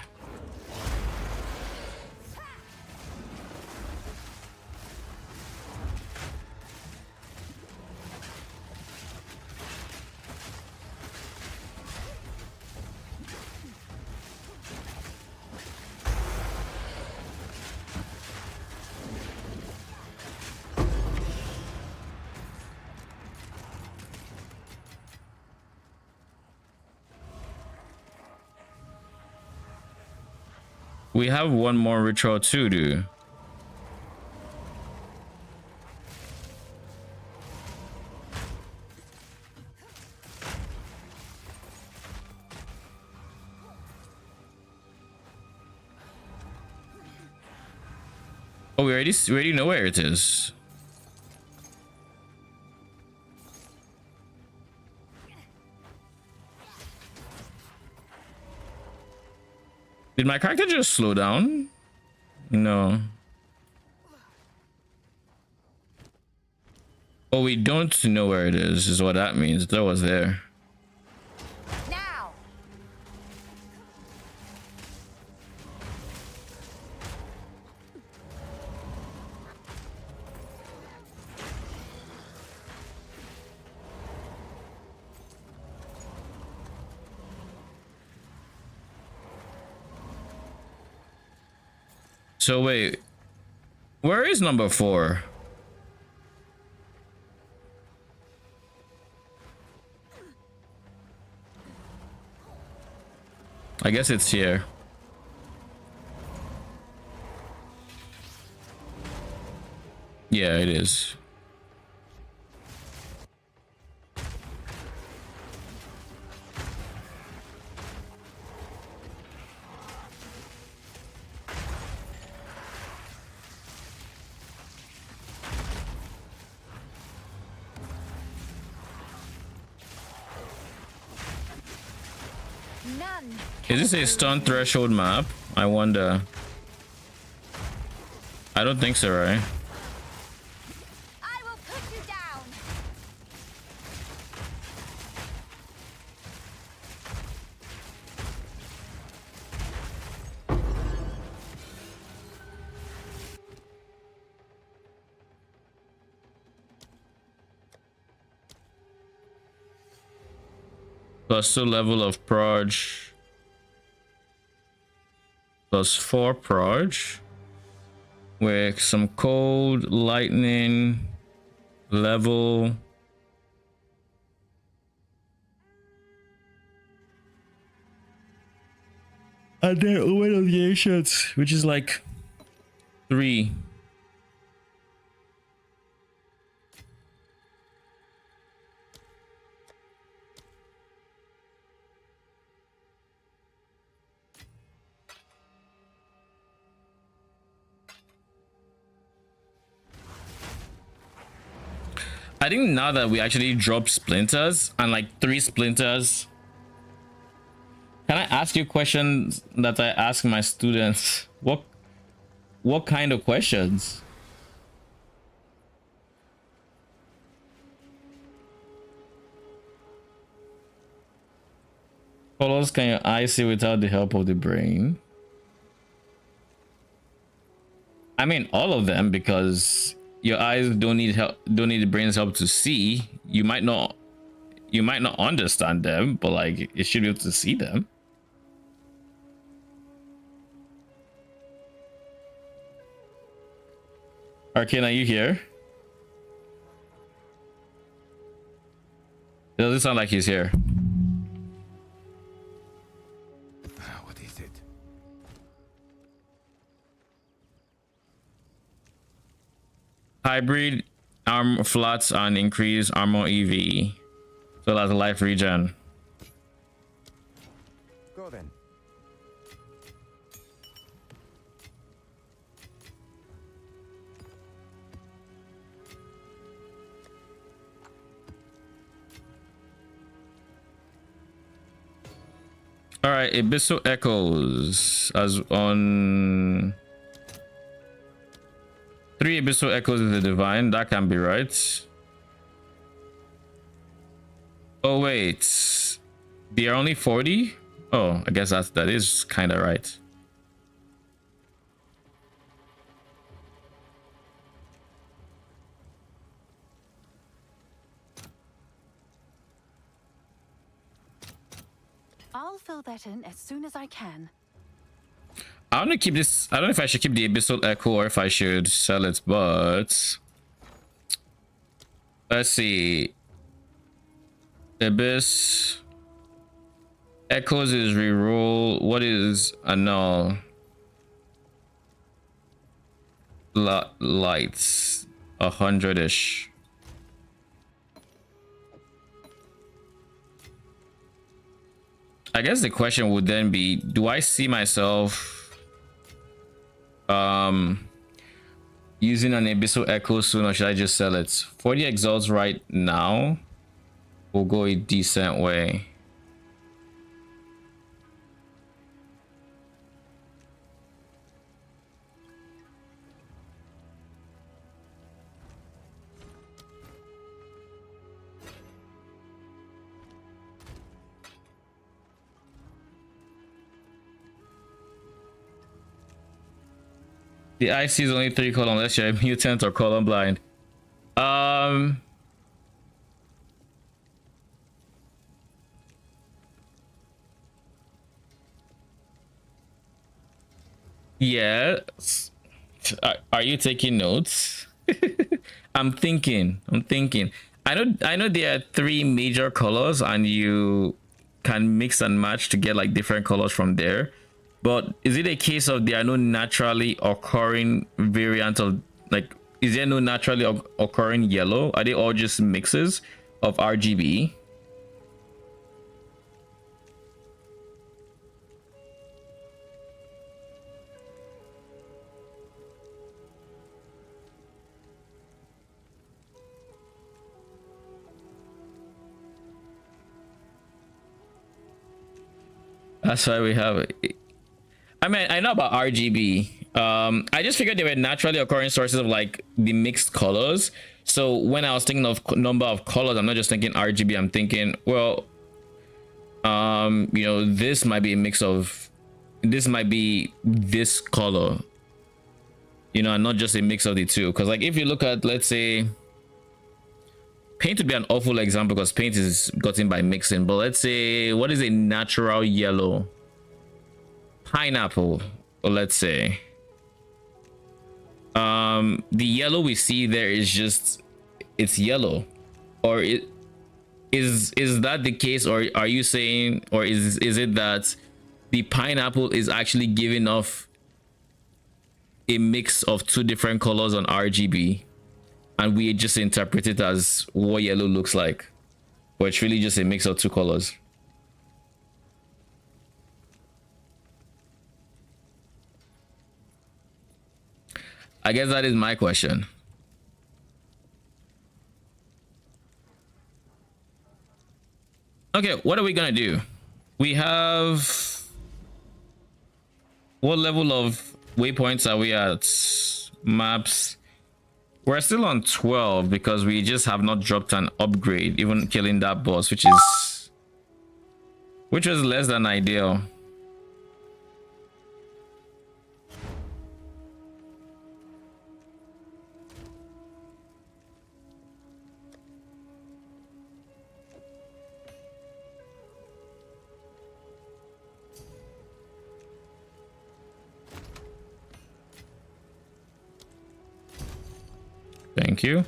We have one more ritual to do. Oh, we already know where it is. Did my character just slow down? No. Oh, we don't know where it is what that means. That was there. Now. So wait, where is number 4? I guess it's here. Yeah, it is. None. Is this a stun threshold map? I wonder. I don't think so, right? I will put you down. +2 level of proj. +4 proj. With some cold, lightning, level. And then Owen of the Ancients, which is like 3. I think now that we actually drop splinters and like 3 splinters, can I ask you questions that I ask my students? What kind of questions? Colors can your eyes see without the help of the brain? I mean all of them, because your eyes don't need help, don't need the brain's help to see. You might not understand them, but like it should be able to see them. Arcane, are you here? It doesn't sound like he's here. What is it? Hybrid armor flats and increase armor EV. So that's a life regen. Go then. All right, Abyssal Echoes as on 3 Abyssal Echoes is the divine. That can be right. Oh wait, they are only 40. Oh, I guess that is kind of right. I'll fill that in as soon as I can. I want to keep this. I don't know if I should keep the Abyssal Echo or if I should sell it, but let's see. Abyss Echoes is reroll. What is annul? Lights 100-ish. I guess the question would then be, do I see myself using an Abyssal Echo soon, or should I just sell it? 40 exalts right now will go a decent way. The IC is only 3 column unless you're a mutant or column blind. Yes. Are you taking notes? I'm thinking. I know there are 3 major colors and you can mix and match to get like different colors from there. But is it a case of there are no naturally occurring variant of, like, is there no naturally occurring yellow? Are they all just mixes of RGB? That's why we have it. I mean, I know about RGB. I just figured they were naturally occurring sources of like the mixed colors. So when I was thinking of number of colors, I'm not just thinking RGB. I'm thinking, well, you know, this might be a mix of, this might be this color, you know, and not just a mix of the two. Because like if you look at, let's say, paint would be an awful example because paint is gotten by mixing. But let's say, what is a natural yellow? Pineapple, or let's say. The yellow we see there is just, it's yellow. Or is that the case, or are you saying, or is it that the pineapple is actually giving off a mix of 2 different colors on RGB, and we just interpret it as what yellow looks like, but it's really just a mix of 2 colors? I guess that is my question. Okay, what are we gonna do? We have, what level of waypoints are we at? Maps. We're still on 12 because we just have not dropped an upgrade, even killing that boss, which was less than ideal. Thank you.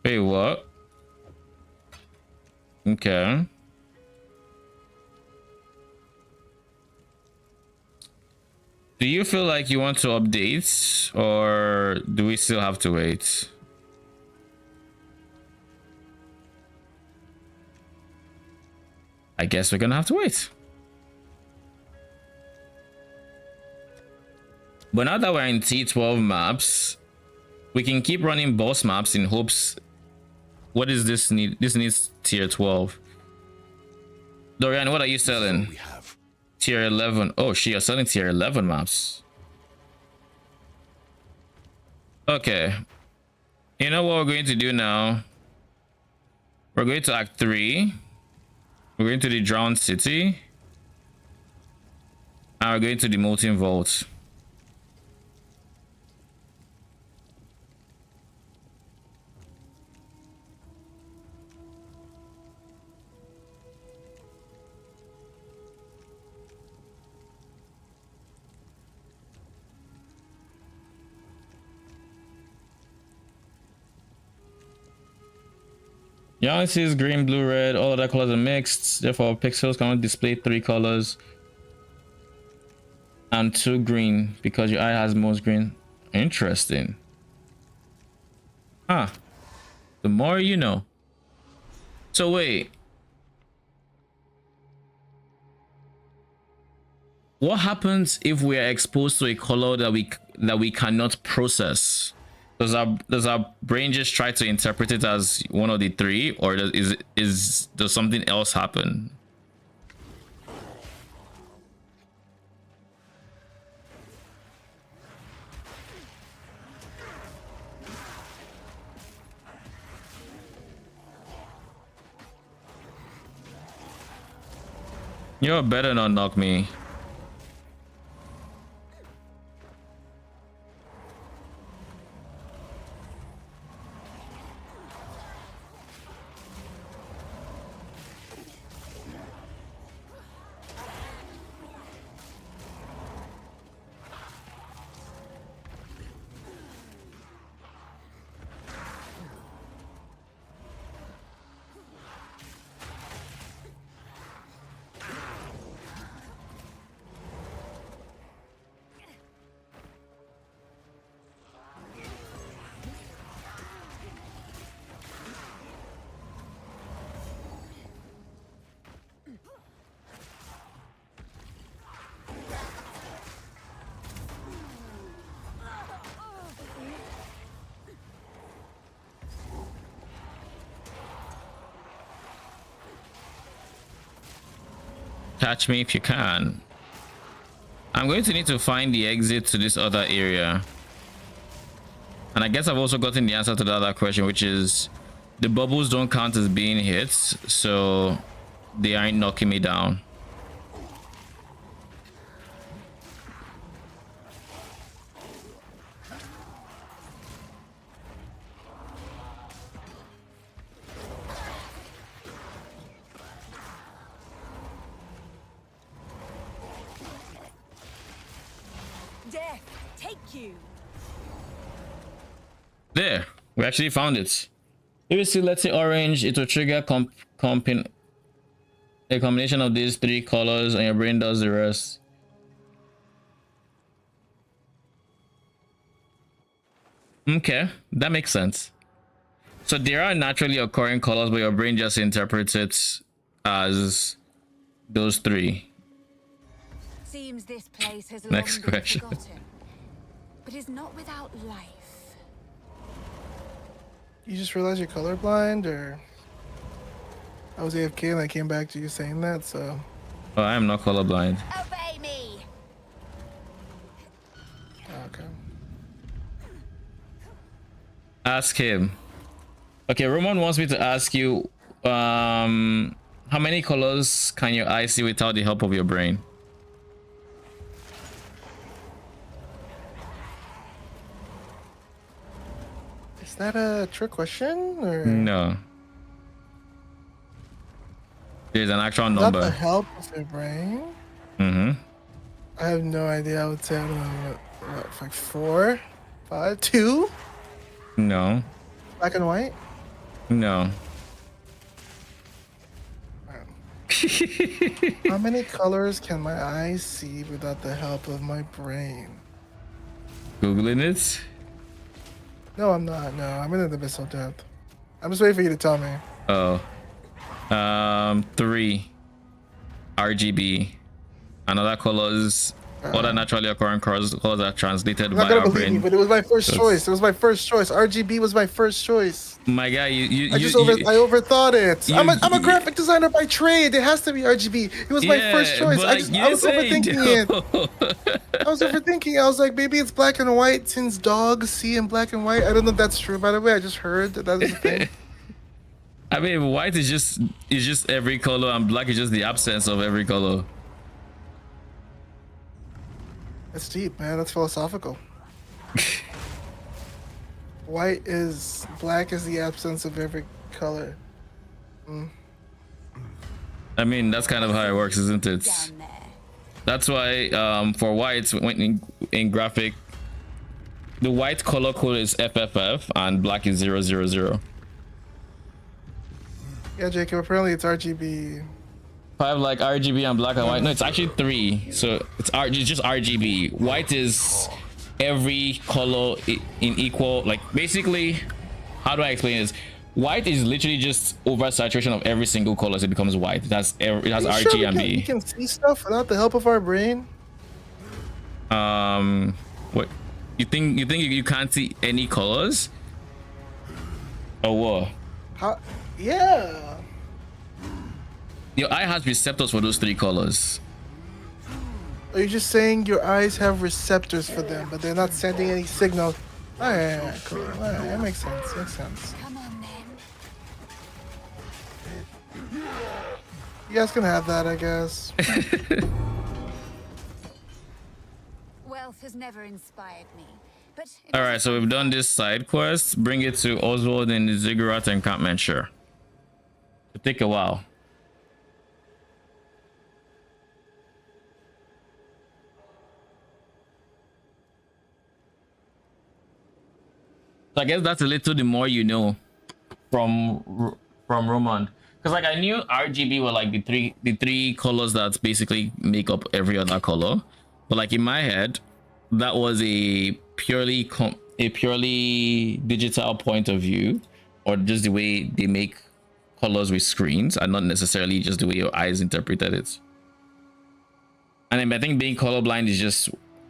Wait, what? Okay. Do you feel like you want to update, or do we still have to wait? I guess we're gonna have to wait. But now that we're in T12 maps, we can keep running boss maps in hopes. What is this need? This needs tier 12. Dorian, what are you selling? Tier 11. Oh, you're selling tier 11 maps. Okay. You know what we're going to do now? We're going to Act 3. We're going to the Drowned City. And we're going to the Molten Vault. You only see green, blue, red. All of that colors are mixed. Therefore, pixels can only display 3 colors and 2 green because your eye has most green. Interesting. Huh. The more you know. So wait. What happens if we are exposed to a color that we cannot process? Does our brain just try to interpret it as one of the 3, or does something else happen? You better not knock me. Catch me if you can. I'm going to need to find the exit to this other area. And I guess I've also gotten the answer to the other question, which is the bubbles don't count as being hits, so they aren't knocking me down. Death, take you. There, we actually found it. If you see, let's say orange, it will trigger a combination of these 3 colors, and your brain does the rest. Okay, that makes sense. So there are naturally occurring colors, but your brain just interprets it as those 3. Seems this place has Next long been question. forgotten, but is not without life. You just realized you're colorblind, or I was AFK and I came back to you saying that, so. Oh, I am not colorblind. Obey me. Okay. Ask him. Okay, Roman wants me to ask you, how many colors can your eye see without the help of your brain? Is that a trick question, or? No. There's an actual Without number. the help of your brain? Mm-hmm. I have no idea. I would say, I don't know, what, like 4, 5, 2? No. Black and white? No. How many colors can my eyes see without the help of my brain? Googling it. No, I'm not. No, I'm in an abyssal depth. I'm just waiting for you to tell me. Oh. 3 RGB. Another colors. Other naturally occurring colors are translated I'm by not gonna our believe you, brain. but it was my first So choice. It was my first choice. RGB was my first choice. My guy, I overthought it. I'm a graphic designer by trade. It has to be RGB. It was my first choice. but I like, was overthinking it. I was overthinking. I was like, maybe it's black and white since dogs see in black and white. I don't know if that's true. By the way, I just heard that that's the thing. I mean, white is just every color, and black is just the absence of every color. That's deep, man. That's philosophical. White is black is the absence of every color. I mean, that's kind of how it works, isn't it? Down there. That's why for whites, when in graphic, the white color code is FFF and black is 000. Yeah, Jacob. Apparently, it's RGB. 5 like RGB and black and white. No, it's actually 3. So it's just RGB. White is every color in equal. Like basically, how do I explain this? White is literally just oversaturation of every single color, so it becomes white. It has RG and We B. can see stuff without the help of our brain. What? You think you can't see any colors? Or what? How? Yeah. Your eye has receptors for those 3 colors. Are you just saying your eyes have receptors for them, but they're not sending any signal? Alright, cool. Alright, that makes sense. Makes sense. Come on then. You guys can have that, I guess. Wealth has never inspired me, but All right, so we've done this side quest. Bring it to Oswald in the Ziggurat encampment. Sure. It'll take a while. So I guess that's a little the more you know from Roman, because like I knew RGB were like the three colors that basically make up every other color, but like in my head that was a purely digital point of view, or just the way they make colors with screens and not necessarily just the way your eyes interpreted it. And I think being colorblind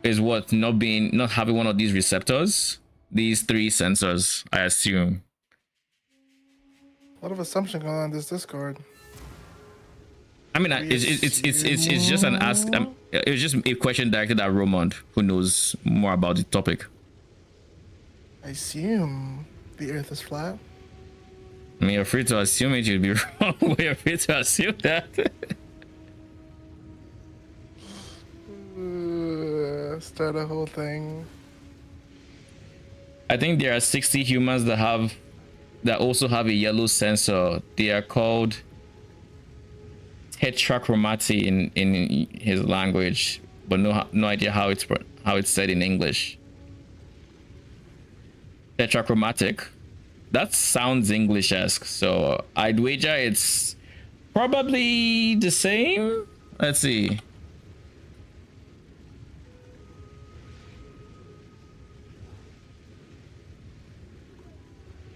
is what not having one of these receptors, these 3 sensors, I assume. A lot of assumption going on in this Discord. I mean, it's just an ask. It was just a question directed at Romond, who knows more about the topic. I assume the Earth is flat. I mean, you're free to assume it. You'd be wrong, but you're free to assume that. Start a whole thing. I think there are 60 humans that also have a yellow sensor. They are called tetrachromati in his language, but no idea how it's said in English. Tetrachromatic. That sounds English-esque, so I'd wager it's probably the same. Let's see.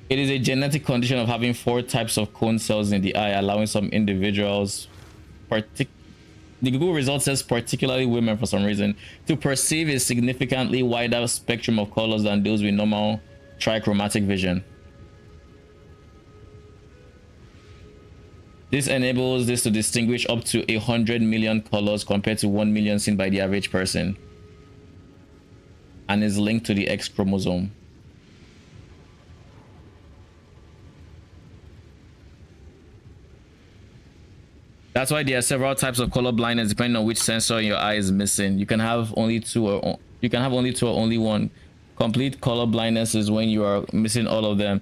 It is a genetic condition of having 4 types of cone cells in the eye, allowing some individuals, the Google result says particularly women for some reason, to perceive a significantly wider spectrum of colors than those with normal trichromatic vision. This enables this to distinguish up to 100 million colors compared to 1 million seen by the average person, and is linked to the X chromosome. That's why there are several types of color blindness depending on which sensor in your eye is missing. You can have only 2 or only 1. Complete color blindness is when you are missing all of them.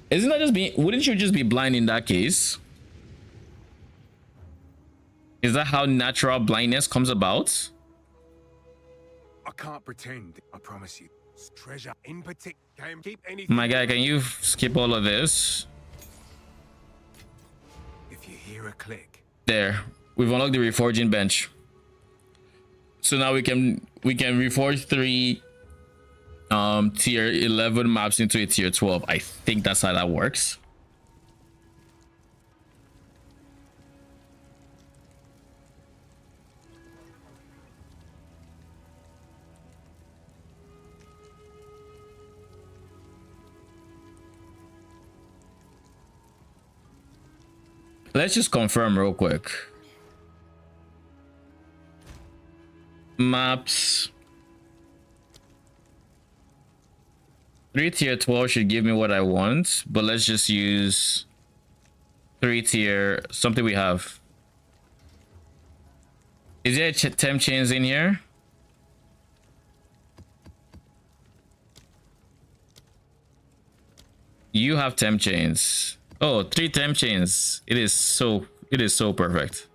Isn't that just being? Wouldn't you just be blind in that case? Is that how natural blindness comes about? I can't pretend. I promise you. Treasure in particular. Can't keep anything. My guy, can you skip all of this? If you hear a click. There, we've unlocked the reforging bench. So now we can reforge 3 tier 11 maps into a tier 12. I think that's how that works. Let's just confirm real quick. Maps. 3 tier 12 should give me what I want, but let's just use 3 tier something we have. Is there temp chains in here? You have temp chains. Oh, 3 temp chains. It is so perfect.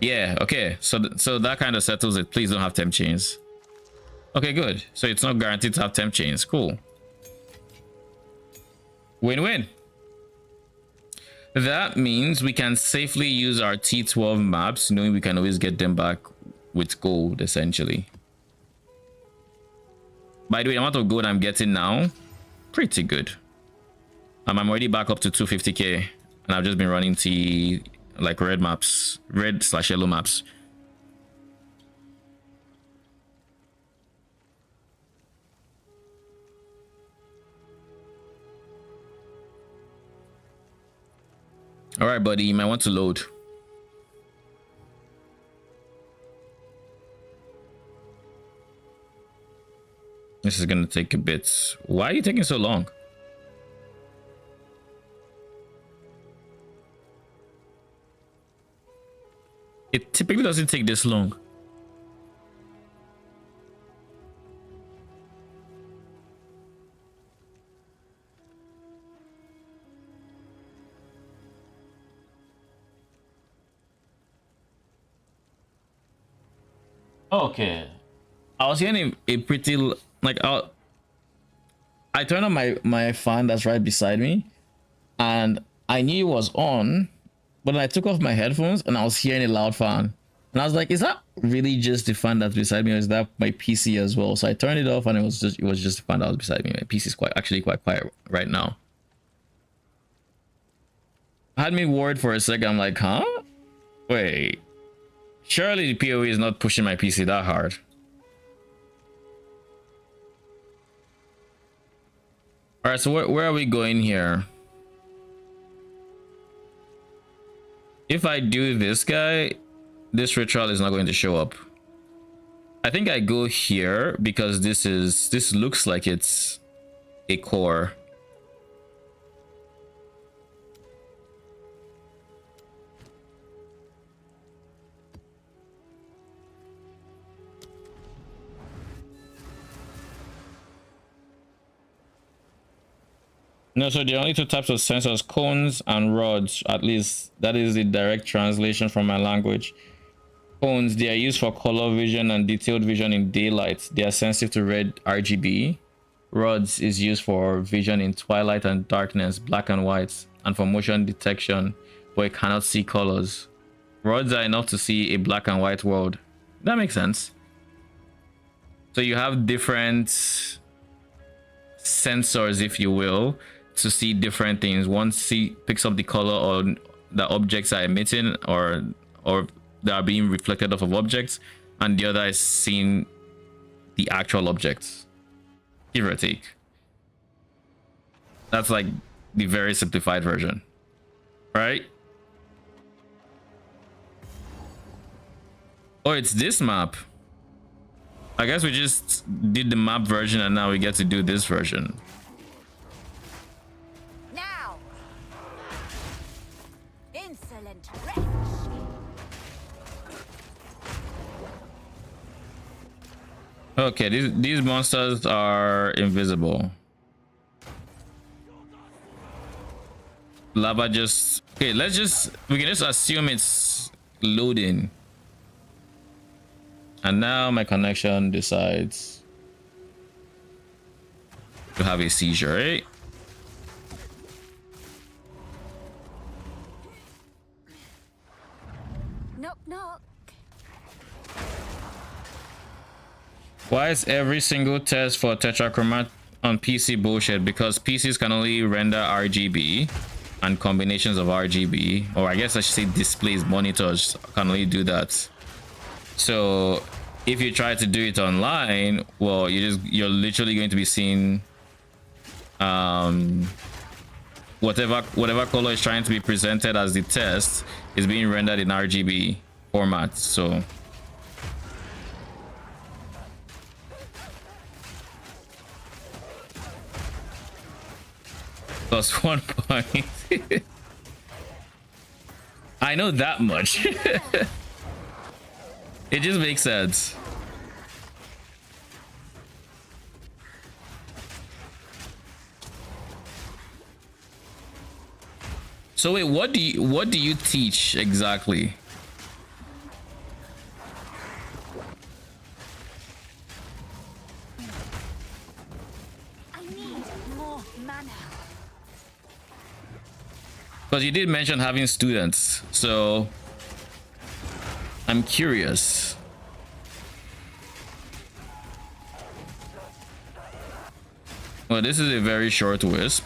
Yeah, okay. So that kind of settles it. Please don't have temp chains. Okay, good. So it's not guaranteed to have temp chains. Cool. Win-win. That means we can safely use our T12 maps, knowing we can always get them back with gold, essentially. By the way, the amount of gold I'm getting now, pretty good. I'm already back up to 250k, and I've just been running T like red maps, red/yellow maps. All right, buddy, you might want to load. This is gonna take a bit. Why are you taking so long? It typically doesn't take this long. Okay, I was hearing a pretty like I turned on my fan that's right beside me, and I knew it was on, but then I took off my headphones and I was hearing a loud fan, and I was like, is that really just the fan that's beside me, or is that my PC as well? So I turned it off, and it was just the fan that was beside me. My PC is actually quite quiet right now. Had me worried for a second. I'm like, huh? Wait. Surely the PoE is not pushing my PC that hard. Alright, so where are we going here? if I do this guy, this ritual is not going to show up. I think I go here because this looks like it's a core. No, so the only two types of sensors, cones and rods, at least that is the direct translation from my language. Cones, they are used for color vision and detailed vision in daylight. They are sensitive to red RGB. Rods is used for vision in twilight and darkness, black and white, and for motion detection, but it cannot see colors. Rods are enough to see a black and white world. That makes sense. So you have different sensors, if you will, to see different things. One picks up the color or the objects are emitting or they are being reflected off of objects, and the other is seeing the actual objects, give or take. That's like the very simplified version, right? Oh, it's this map. I guess we just did the map version and now we get to do this version. Now, insolent wretch. Okay, these monsters are invisible. Lava just... Okay, we can just assume it's loading. And now my connection decides to have a seizure, right? Knock, knock. Why is every single test for tetrachromat on PC bullshit? Because PCs can only render RGB and combinations of RGB, or I guess I should say displays, monitors can only do that. So if you try to do it online, well, you're literally going to be seeing whatever color is trying to be presented as the test is being rendered in RGB format. So plus 1 point. I know that much. It just makes sense. So wait, what do you teach exactly? I need more mana. Because you did mention having students, so I'm curious. Well, this is a very short wisp.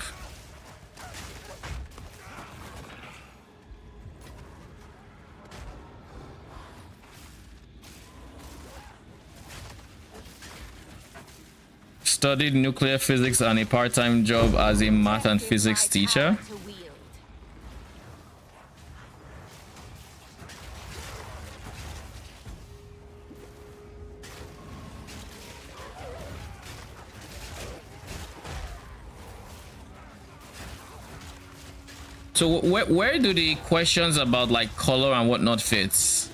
Studied nuclear physics and a part-time job as a math and physics teacher. So where do the questions about like color and whatnot fits?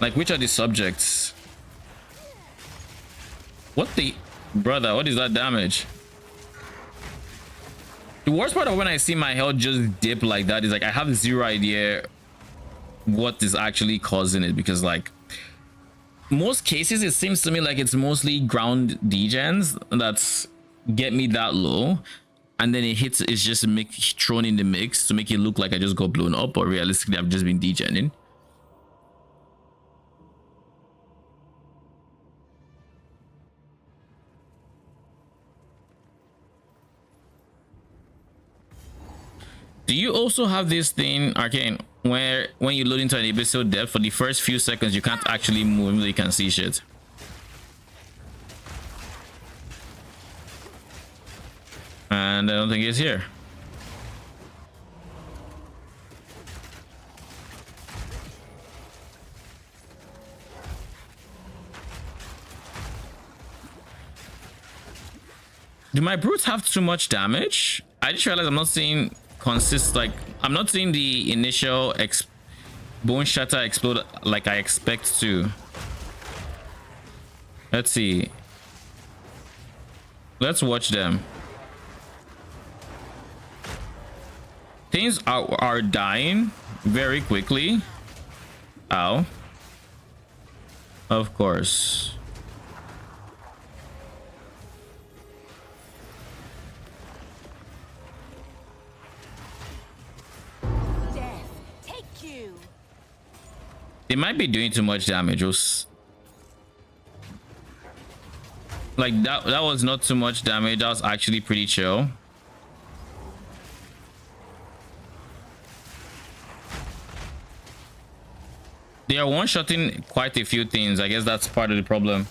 Like, which are the subjects? What the brother? What is that damage? The worst part of when I see my health just dip like that is like I have zero idea what is actually causing it, because like most cases it seems to me like it's mostly ground degens that's get me that low, and then it's just thrown in the mix to make it look like I just got blown up, or realistically I've just been degenning. Do you also have this thing, Arcane, where when you load into an abyssal depth for the first few seconds you can't actually move, even though you can see shit? And I don't think it's here. Do my brutes have too much damage? I just realized I'm not seeing I'm not seeing the initial bone shatter explode like I expect to. Let's see. Let's watch them. Things are dying very quickly. Ow. Of course. Death, take you. They might be doing too much damage. Like that was not too much damage. That was actually pretty chill. They are one-shotting quite a few things. I guess that's part of the problem.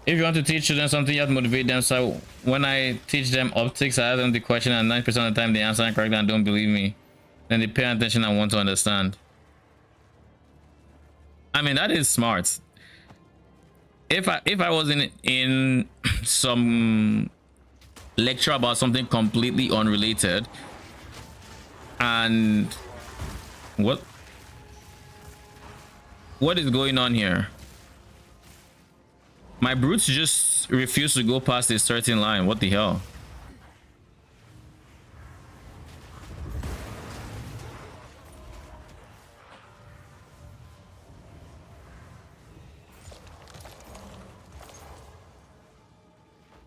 If you want to teach children something, you have to motivate them. So when I teach them optics, I ask them the question, and 9% of the time they answer correctly and don't believe me. Then they pay attention and want to understand. I mean, that is smart. If I was in some lecture about something completely unrelated, and what is going on here? My brutes just refuse to go past a certain line. What the hell?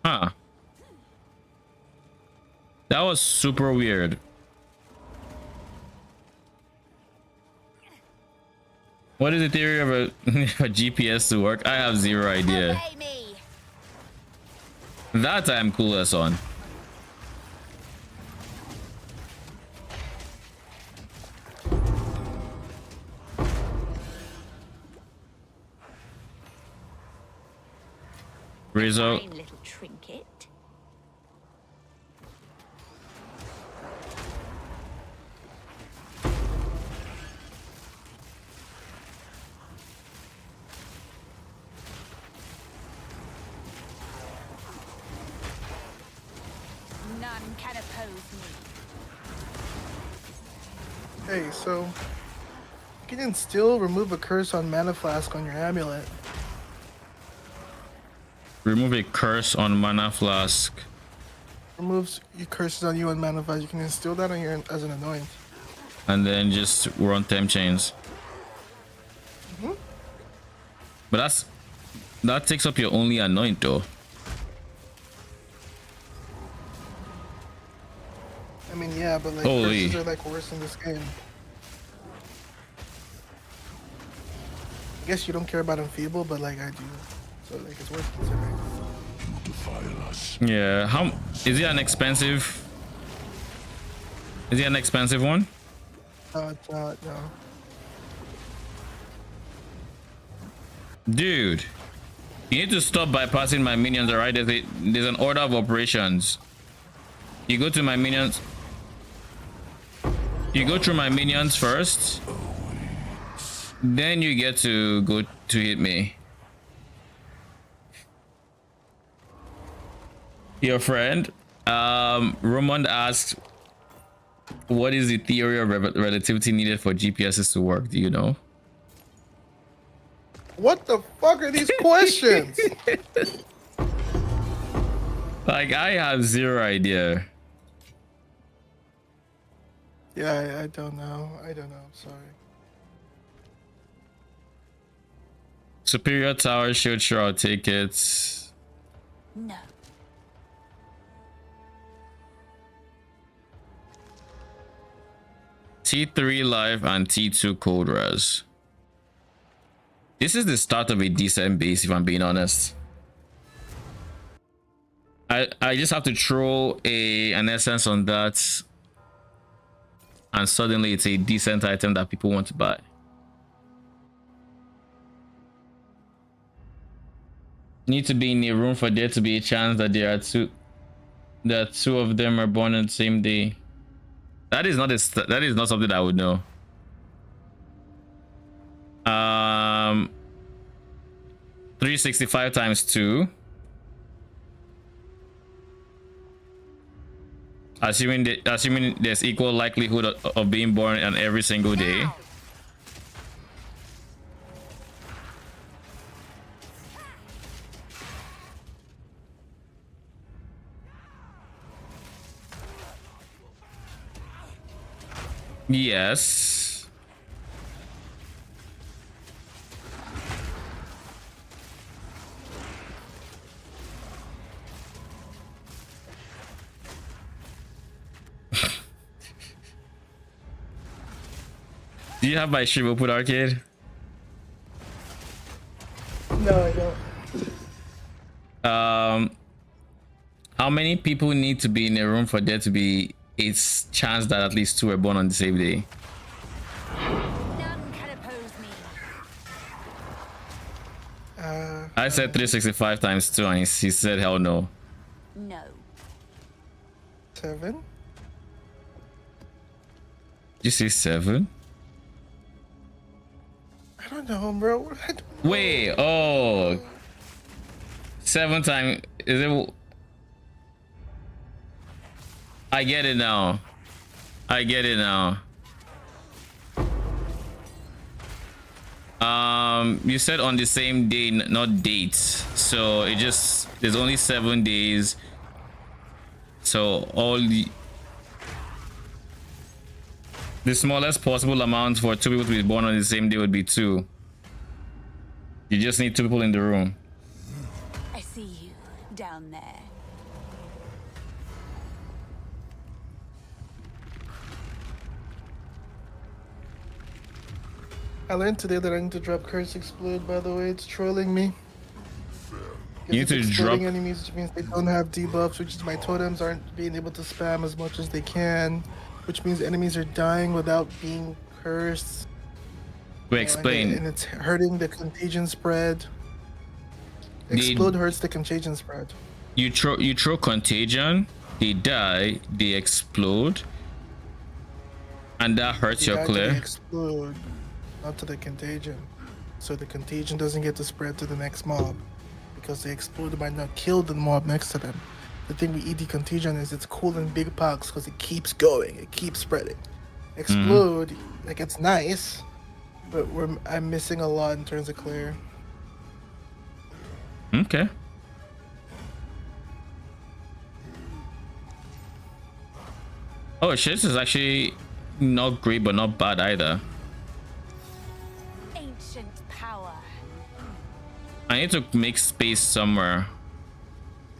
Huh. That was super weird. What is the theory of a GPS to work? I have zero idea. That I'm clueless on. Rizzo. Fine little trinket. None can oppose me. Hey, so you can still remove a curse on mana flask on your amulet. Remove a curse on mana flask. Removes your curses on you on mana flask. You can instill that on your as an anoint. And then just run temp chains. But that takes up your only anoint though. I mean, yeah, but like Holy. curses are like worse in this game. I guess you don't care about enfeeble, but like I do. So like it's worth considering. Yeah, how is it an expensive? Is it an expensive one? It's not, no. Dude, you need to stop bypassing my minions, alright? There's an order of operations. You go to my minions. You go through my minions first. Then you get to go to hit me. Your friend, Roman asked, what is the theory of relativity needed for GPSs to work? Do you know? What the fuck are these questions? Like, I have zero idea. Yeah, I don't know. I don't know. I'm sorry. Superior tower shield, sure, I'll take it. No. T3 life and T2 cold res. This is the start of a decent base, if I'm being honest. I just have to throw an essence on that, and suddenly it's a decent item that people want to buy. Need to be in a room for there to be a chance that two of them are born on the same day. That is not something I would know. 365 times 2. Assuming there's equal likelihood of being born on every single day. Now. Yes. Do you have my Shiva Put Arcade? No, I don't. How many people need to be in a room for there to be a chance that at least 2 were born on the same day? None can oppose me. I said 365 times 2 and he said hell no. No. 7. Did you say 7? I don't know, bro. I don't know. Wait, oh. 7 times, is it? I get it now. I get it now. You said on the same day, not dates. So it just, there's only 7 days. So all the smallest possible amount for 2 people to be born on the same day would be 2. You just need 2 people in the room. I see you down there. I learned today that I need to drop Curse Explode, by the way. It's trolling me. You need to It's drop exploding enemies, which means they don't have debuffs, which is my totems aren't being able to spam as much as they can, which means enemies are dying without being cursed. to explain. And it's hurting the contagion spread. Explode hurts the contagion spread. You throw contagion, they die, they explode, and that hurts They your die to the clear. explode, not to the contagion. So the contagion doesn't get to spread to the next mob, because the explode might not kill the mob next to them. The thing with ED contagion is it's cool in big packs because it keeps going, it keeps spreading. Explode, like it's nice, but I'm missing a lot in terms of clear. Okay. Oh shit, this is actually not great but not bad either. Ancient power. I need to make space somewhere.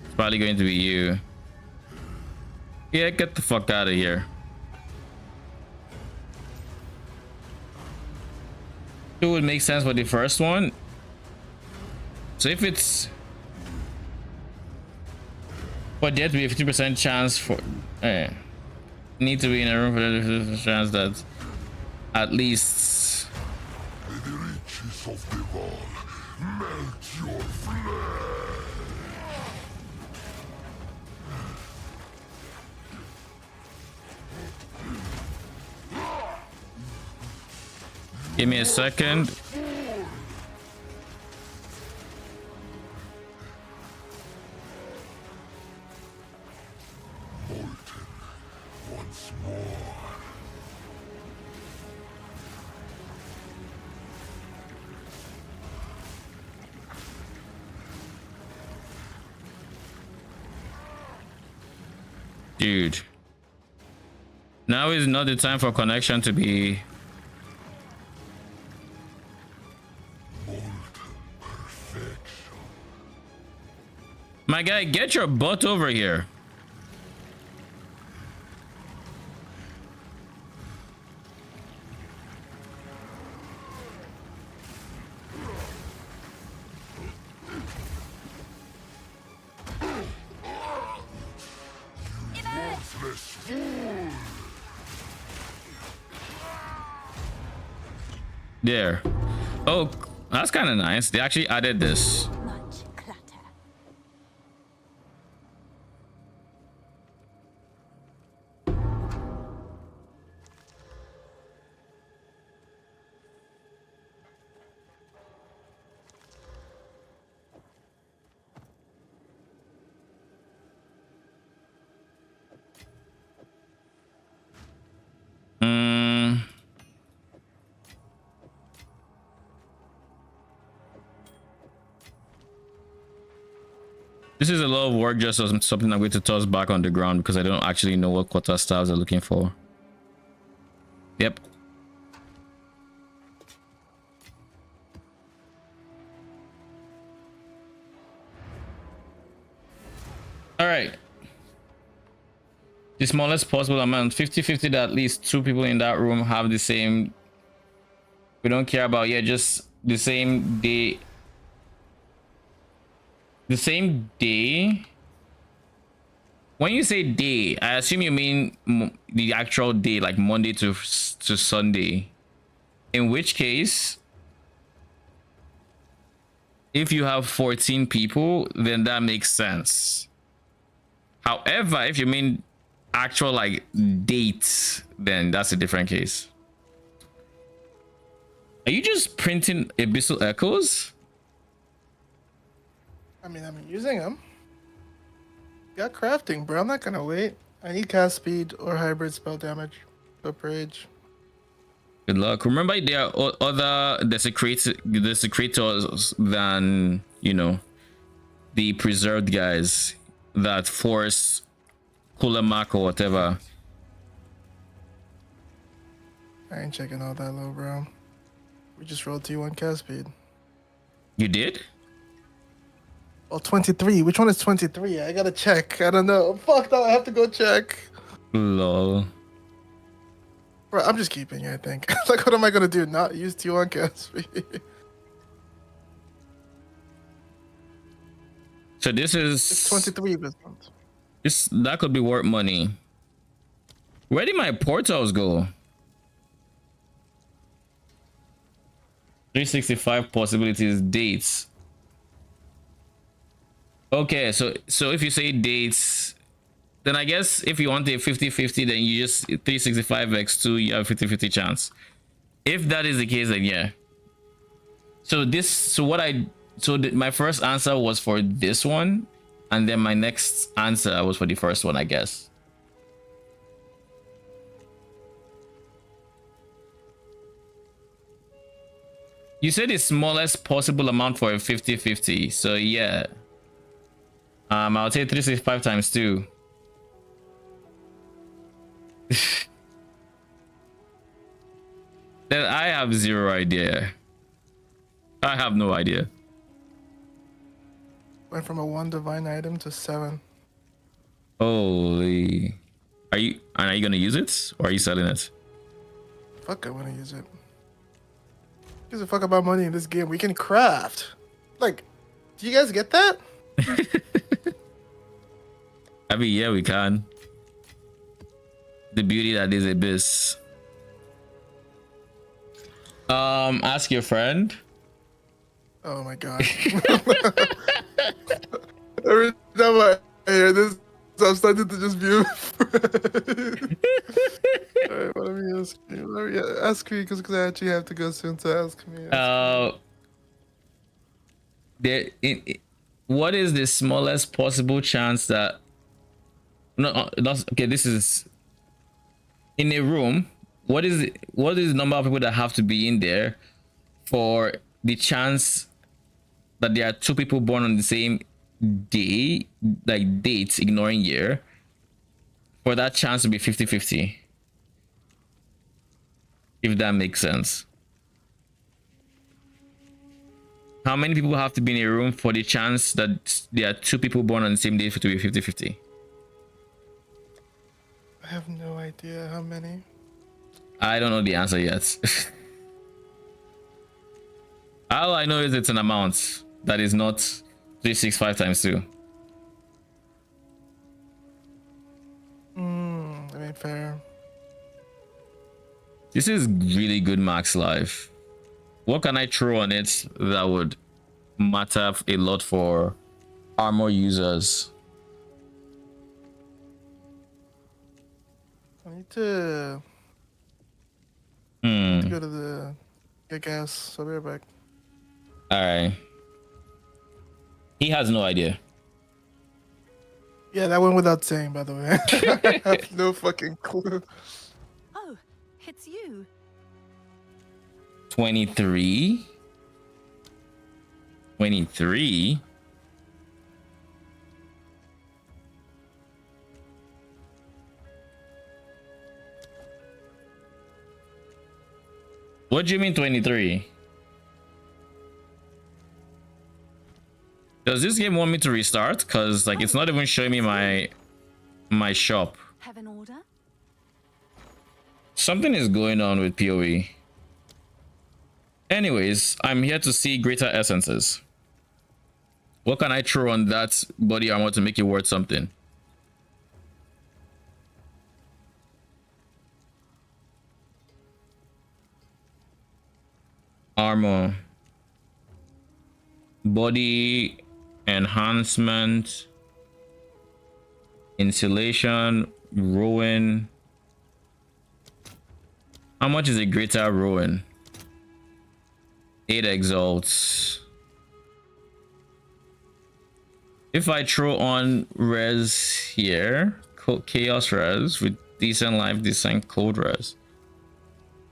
It's probably going to be you. Yeah, get the fuck out of here. It would make sense for the first one. So if it's for there to be a 50% chance for need to be in a room for the chance that at least The riches of the wall melt your flesh. give me a second. Once more. Dude. Now is not the time for connection to be my guy, get your butt over here. There. Oh, that's kind of nice. They actually added this. Much clatter. This is a lot of work just as something I'm going to toss back on the ground because I don't actually know what quarter stars are looking for. Yep. All right. The smallest possible amount, 50-50, that at least 2 people in that room have the same. We don't care about, yeah, just the same day. The same day. When you say day, I assume you mean the actual day, like Monday to Sunday. In which case, if you have 14 people, then that makes sense. However, if you mean actual like dates, then that's a different case. Are you just printing abyssal echoes? I mean, I'm using them. Got crafting, bro. I'm not gonna wait. I need cast speed or hybrid spell damage. Up rage. Good luck. Remember, there are other desecrators than, you know, the preserved guys that force Kulamak or whatever. I ain't checking all that low, bro. We just rolled T1 cast speed. You did? Oh, 23. Which one is 23? I gotta check. I don't know. Fuck no, I have to go check. Lol. Bro, I'm just keeping it, I think. Like, what am I gonna do? Not use T1 cast speed? So this is... It's 23 percent. That could be worth money. Where did my portals go? 365 possibilities, dates. Okay, so if you say dates, then I guess if you want a 50-50, then you just 365x2, you have 50-50 chance. If that is the case, then yeah. So my first answer was for this one, and then my next answer was for the first one, I guess. You said the smallest possible amount for a 50-50, so yeah. I'll take 365 times 2. Then I have zero idea. I have no idea. Went from a 1 divine item to 7. Holy. Are you gonna use it or are you selling it? Fuck, I wanna use it. Gives a fuck about money in this game. We can craft. Like, do you guys get that? I mean, yeah, we can. The beauty that is Abyss. Ask your friend. Oh my god. Every time I hear this, I'm starting to just view. Alright, let me ask you. Let me ask me because I actually have to go soon to ask me. What is the smallest possible chance that okay, this is in a room. What is the number of people that have to be in there for the chance that there are 2 people born on the same day, like dates, ignoring year, for that chance to be 50-50? If that makes sense. How many people have to be in a room for the chance that there are 2 people born on the same day for to be 50-50? I have no idea how many. I don't know the answer yet. All I know is it's an amount that is not 365 times 2. I mean, fair. This is really good max life. What can I throw on it that would matter a lot for armor users? I need to go to the get gas. So I'll be right back. All right. He has no idea. Yeah, that went without saying, by the way. I have no fucking clue. Oh, it's you. 23. 23. What do you mean 23? Does this game want me to restart? Because like it's not even showing me my shop. Have an order? Something is going on with PoE. Anyways, I'm here to see greater essences. What can I throw on that body armor to make it worth something? Armor. Body enhancement. Insulation. Ruin. How much is a greater ruin? 8 exalts. If I throw on res here, chaos res with decent life, decent cold res,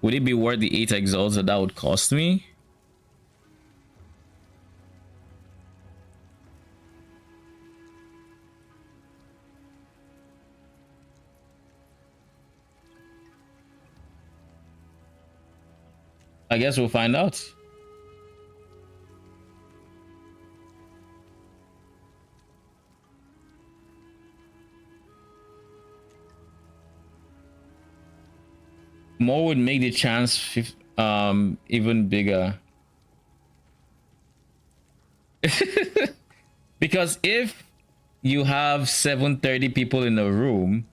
would it be worth the 8 exalts that would cost me? I guess we'll find out. More would make the chance even bigger. Because if you have 730 people in a room,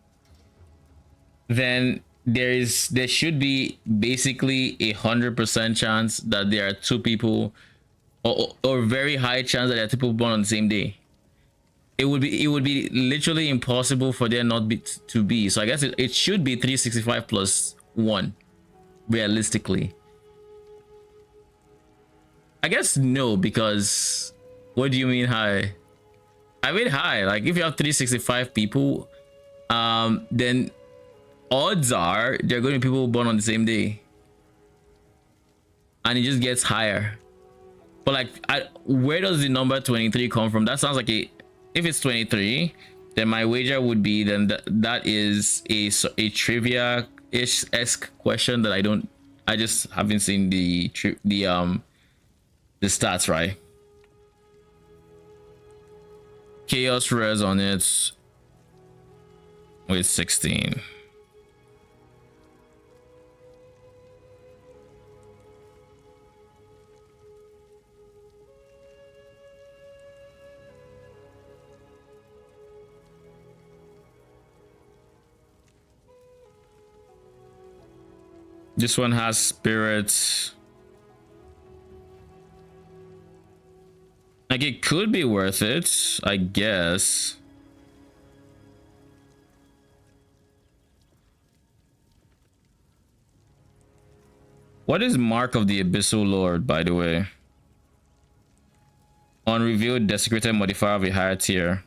then there should be basically 100% chance that there are 2 people, or very high chance that there are 2 people born on the same day. It would be literally impossible for there not to be. So I guess it should be 365 plus 1 realistically. I guess no, because what do you mean high? I mean high, like if you have 365 people, then odds are there are going to be people born on the same day, and it just gets higher. But like, where does the number 23 come from? That sounds like if it's 23, then my wager would be then that is a trivia-ish-esque question that I just haven't seen the stats right. Chaos res on it with 16. This one has spirits. Like, it could be worth it, I guess. What is Mark of the Abyssal Lord, by the way? Unrevealed desecrated modifier of a higher tier.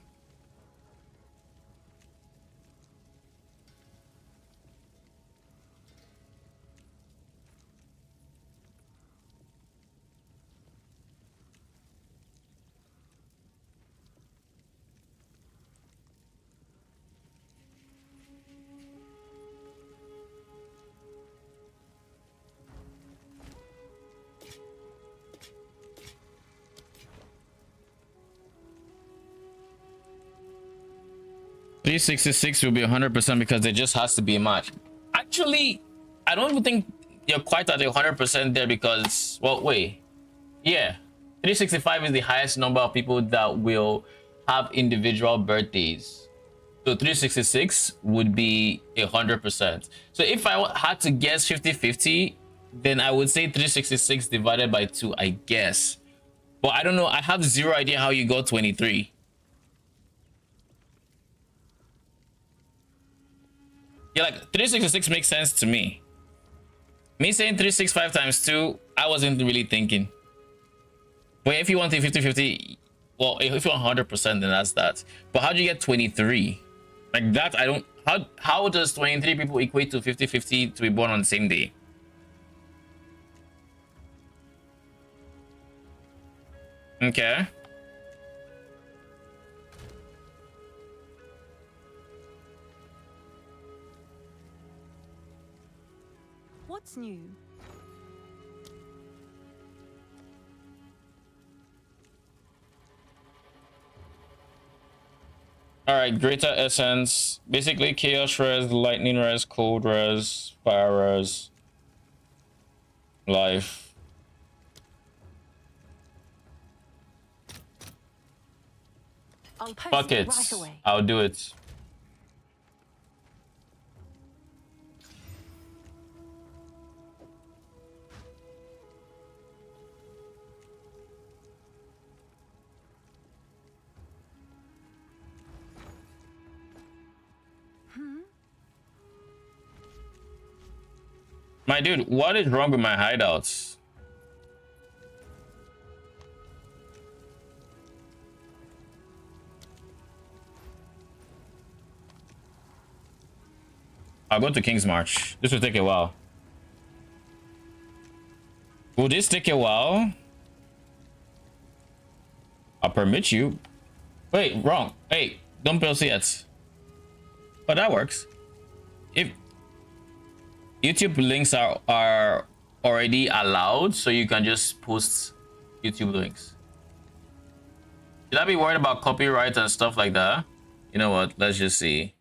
$366 will be 100% because there just has to be a match. Actually, I don't even think you're quite at 100% there because, well, wait. Yeah, 365 is the highest number of people that will have individual birthdays. So 366 would be 100%. So if I had to guess 50-50, then I would say 366 divided by 2, I guess. But I don't know. I have zero idea how you got 23. Yeah, like 366 makes sense to me. Me saying 365 times 2, I wasn't really thinking. But if you want a 50-50, well, if you want 100%, then that's that. But how do you get 23? Like that, I don't. How does 23 people equate to 50-50 to be born on the same day? Okay. What's new? All right, Greater Essence. Basically, Chaos Res, Lightning Res, Cold Res, Fire Res, Life. I'll post Fuck it it. right away. I'll do it. My dude, what is wrong with my hideouts? I'll go to King's March. This will take a while. Will this take a while? I'll permit you. Wait, wrong. Hey, don't post yet. But that works. If YouTube links are already allowed, so you can just post YouTube links. Should I be worried about copyright and stuff like that? You know what? Let's just see.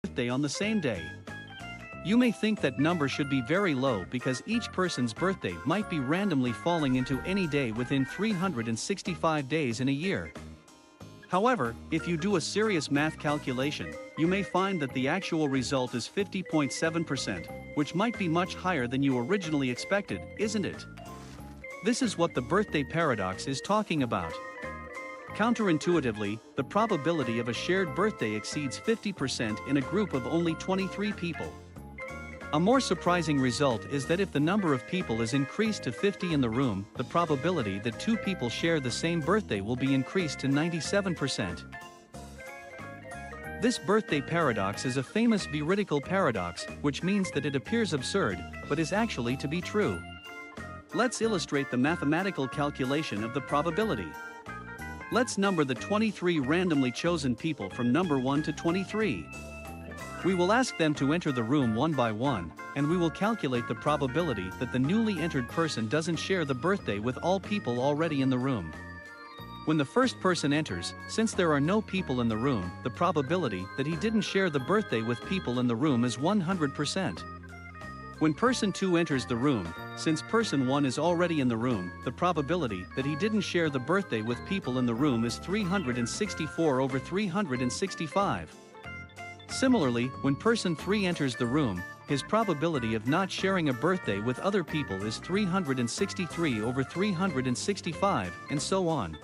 Birthday on the same day. You may think that number should be very low because each person's birthday might be randomly falling into any day within 365 days in a year. However, if you do a serious math calculation, you may find that the actual result is 50.7%, which might be much higher than you originally expected, isn't it? This is what the birthday paradox is talking about. Counterintuitively, the probability of a shared birthday exceeds 50% in a group of only 23 people. A more surprising result is that if the number of people is increased to 50 in the room, the probability that two people share the same birthday will be increased to 97%. This birthday paradox is a famous veridical paradox, which means that it appears absurd, but is actually to be true. Let's illustrate the mathematical calculation of the probability. Let's number the 23 randomly chosen people from number 1 to 23. We will ask them to enter the room one by one, and we will calculate the probability that the newly entered person doesn't share the birthday with all people already in the room. When the first person enters, since there are no people in the room, the probability that he didn't share the birthday with people in the room is 100%. When person 2 enters the room, since person 1 is already in the room, the probability that he didn't share the birthday with people in the room is 364 over 365. Similarly, when person 3 enters the room, his probability of not sharing a birthday with other people is 363 over 365, and so on.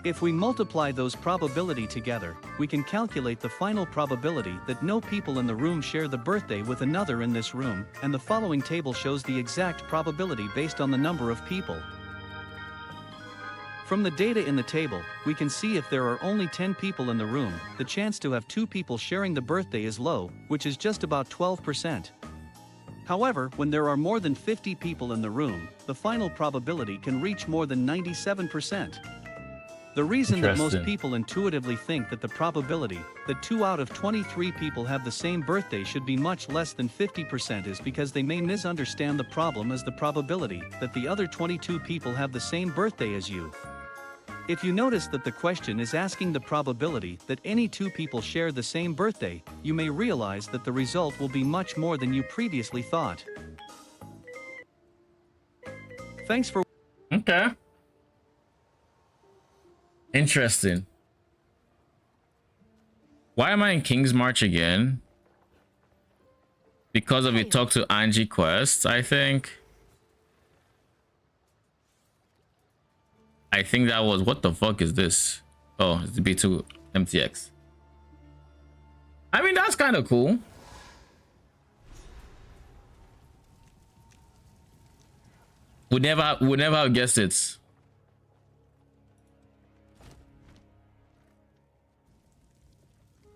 If we multiply those probability together, we can calculate the final probability that no people in the room share the birthday with another in this room, and the following table shows the exact probability based on the number of people. From the data in the table, we can see if there are only 10 people in the room, the chance to have 2 people sharing the birthday is low, which is just about 12%. However, when there are more than 50 people in the room, the final probability can reach more than 97%. The reason that most people intuitively think that the probability that 2 out of 23 people have the same birthday should be much less than 50% is because they may misunderstand the problem as the probability that the other 22 people have the same birthday as you. If you notice that the question is asking the probability that any 2 people share the same birthday, you may realize that the result will be much more than you previously thought. Thanks for... Okay. Interesting. Why am I in King's March again? Because of a talk to Angie quest, I think. I think that was, what the fuck is this? Oh, it's the B2 MTX. I mean, that's kind of cool. Would never have guessed it.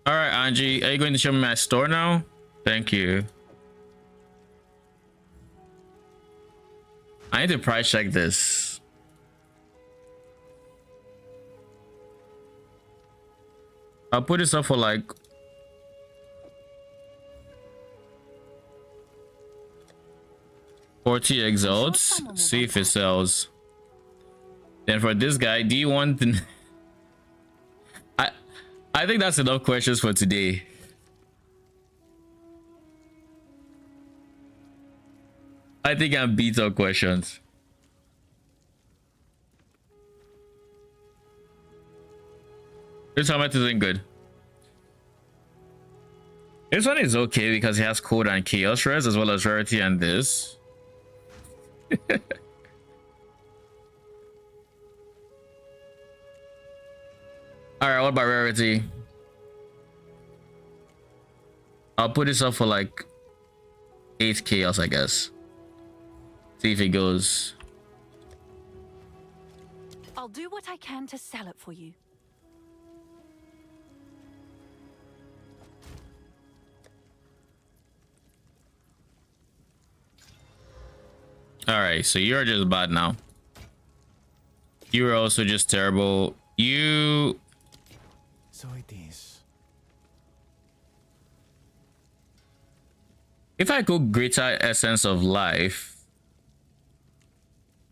All right, Angie, are you going to show me my store now? Thank you. I need to price check this. I'll put this up for like 40 exalts. See if it sells. Then for this guy, do you want the... I think that's enough questions for today. I think I'm beat on questions. This helmet isn't good. This one is okay because it has code and chaos res as well as rarity and this. Alright, what about rarity? I'll put this up for like 8 chaos, I guess. See if it goes. I'll do what I can to sell it for you. Alright, so you're just bad now. You're also just terrible. You... So it is. If I go greater essence of life,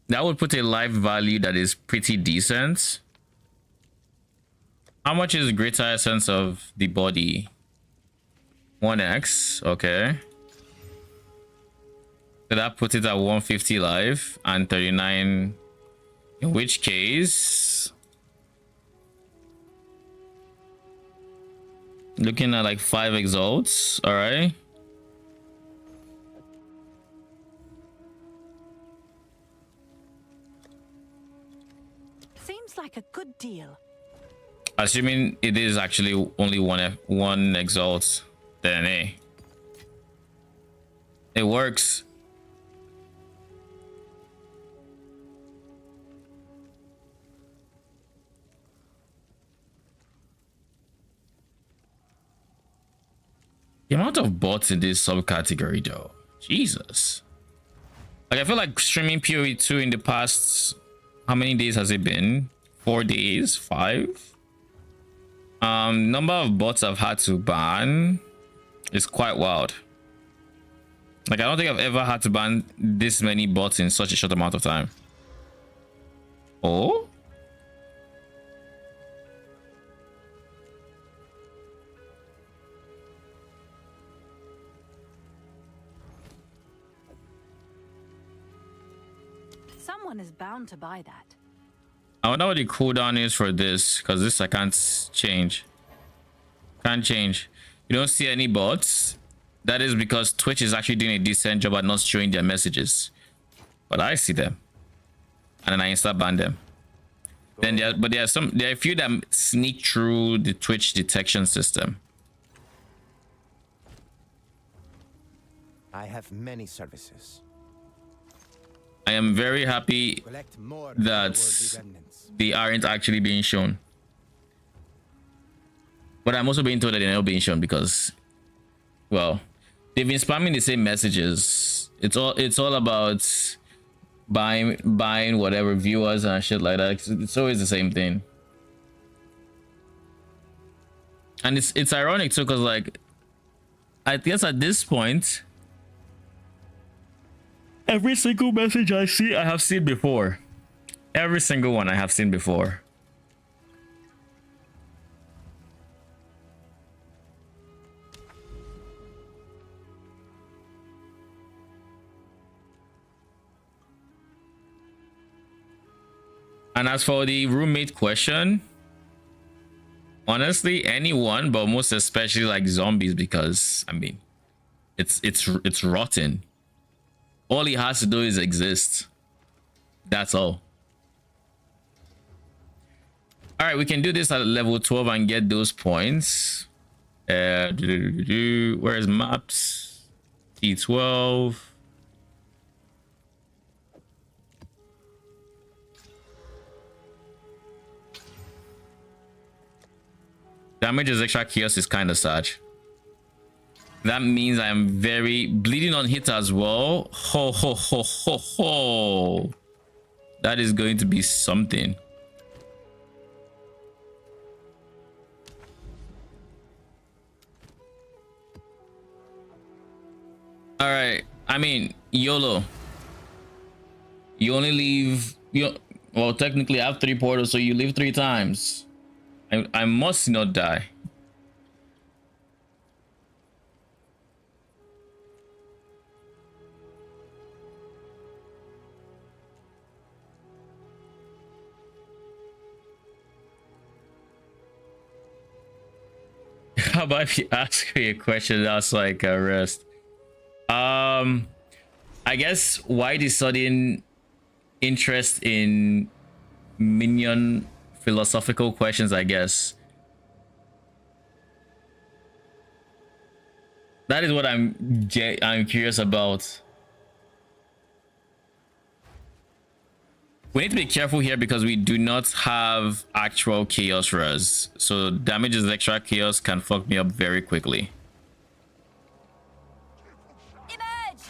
that would put a life value that is pretty decent. How much is greater essence of the body? 1x, okay. So that puts it at 150 life and 39. In which case, looking at like 5 exalts, all right. Seems like a good deal. Assuming it is actually only one exalt, then hey, it works. The amount of bots in this subcategory though, Jesus. Like I feel like streaming PoE 2 in the past, how many days has it been? 4 days? 5? Number of bots I've had to ban is quite wild. Like I don't think I've ever had to ban this many bots in such a short amount of time. Oh? Someone is bound to buy that. I wonder what the cooldown is for this, because this I can't change. Can't change. You don't see any bots. That is because Twitch is actually doing a decent job at not showing their messages. But I see them. And then I insta ban them. Then there are a few that sneak through the Twitch detection system. I have many services. I am very happy that they aren't actually being shown. But I'm also being told that they're not being shown because, well, they've been spamming the same messages. It's all about buying whatever viewers and shit like that. It's always the same thing. And it's ironic too, because like I guess at this point, every single message I see, I have seen before. Every single one I have seen before. And as for the roommate question, honestly, anyone, but most especially like zombies, because I mean, it's rotten. All he has to do is exist. That's all. All right, we can do this at level 12 and get those points. Where's maps? T12. Damage is extra chaos is kind of sad. That means I am very bleeding on hit as well. Ho ho ho ho ho. That is going to be something. All right. I mean, YOLO. You only leave. Well, technically, I have 3 portals, so you leave 3 times. I must not die. How about if you ask me a question that's like a rest? I guess why the sudden interest in minion philosophical questions? I guess that is what I'm curious about. We need to be careful here because we do not have actual chaos res, so damages extra chaos can fuck me up very quickly. Emerge!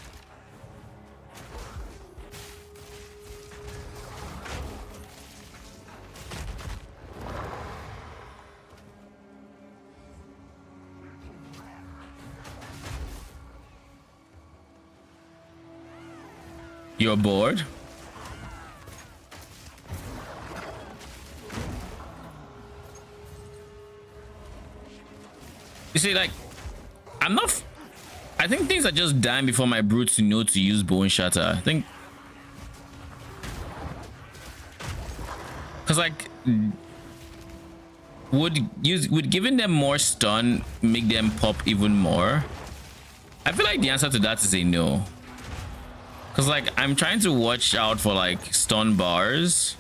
You're bored? You see, like, I'm not. I think things are just dying before my brutes know to use Bone Shatter. I think. Because, like, would giving them more stun make them pop even more? I feel like the answer to that is a no. Because, like, I'm trying to watch out for, like, stun bars.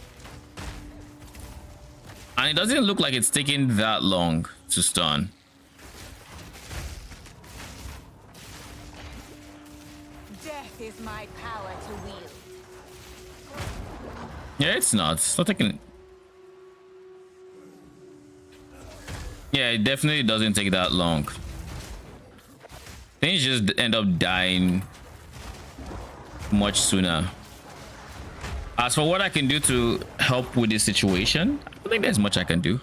And it doesn't look like it's taking that long to stun. Death is my power to wield. Yeah, it's not taking. Yeah, it definitely doesn't take that long. Things just end up dying much sooner. As for what I can do to help with this situation, I don't think there's much I can do.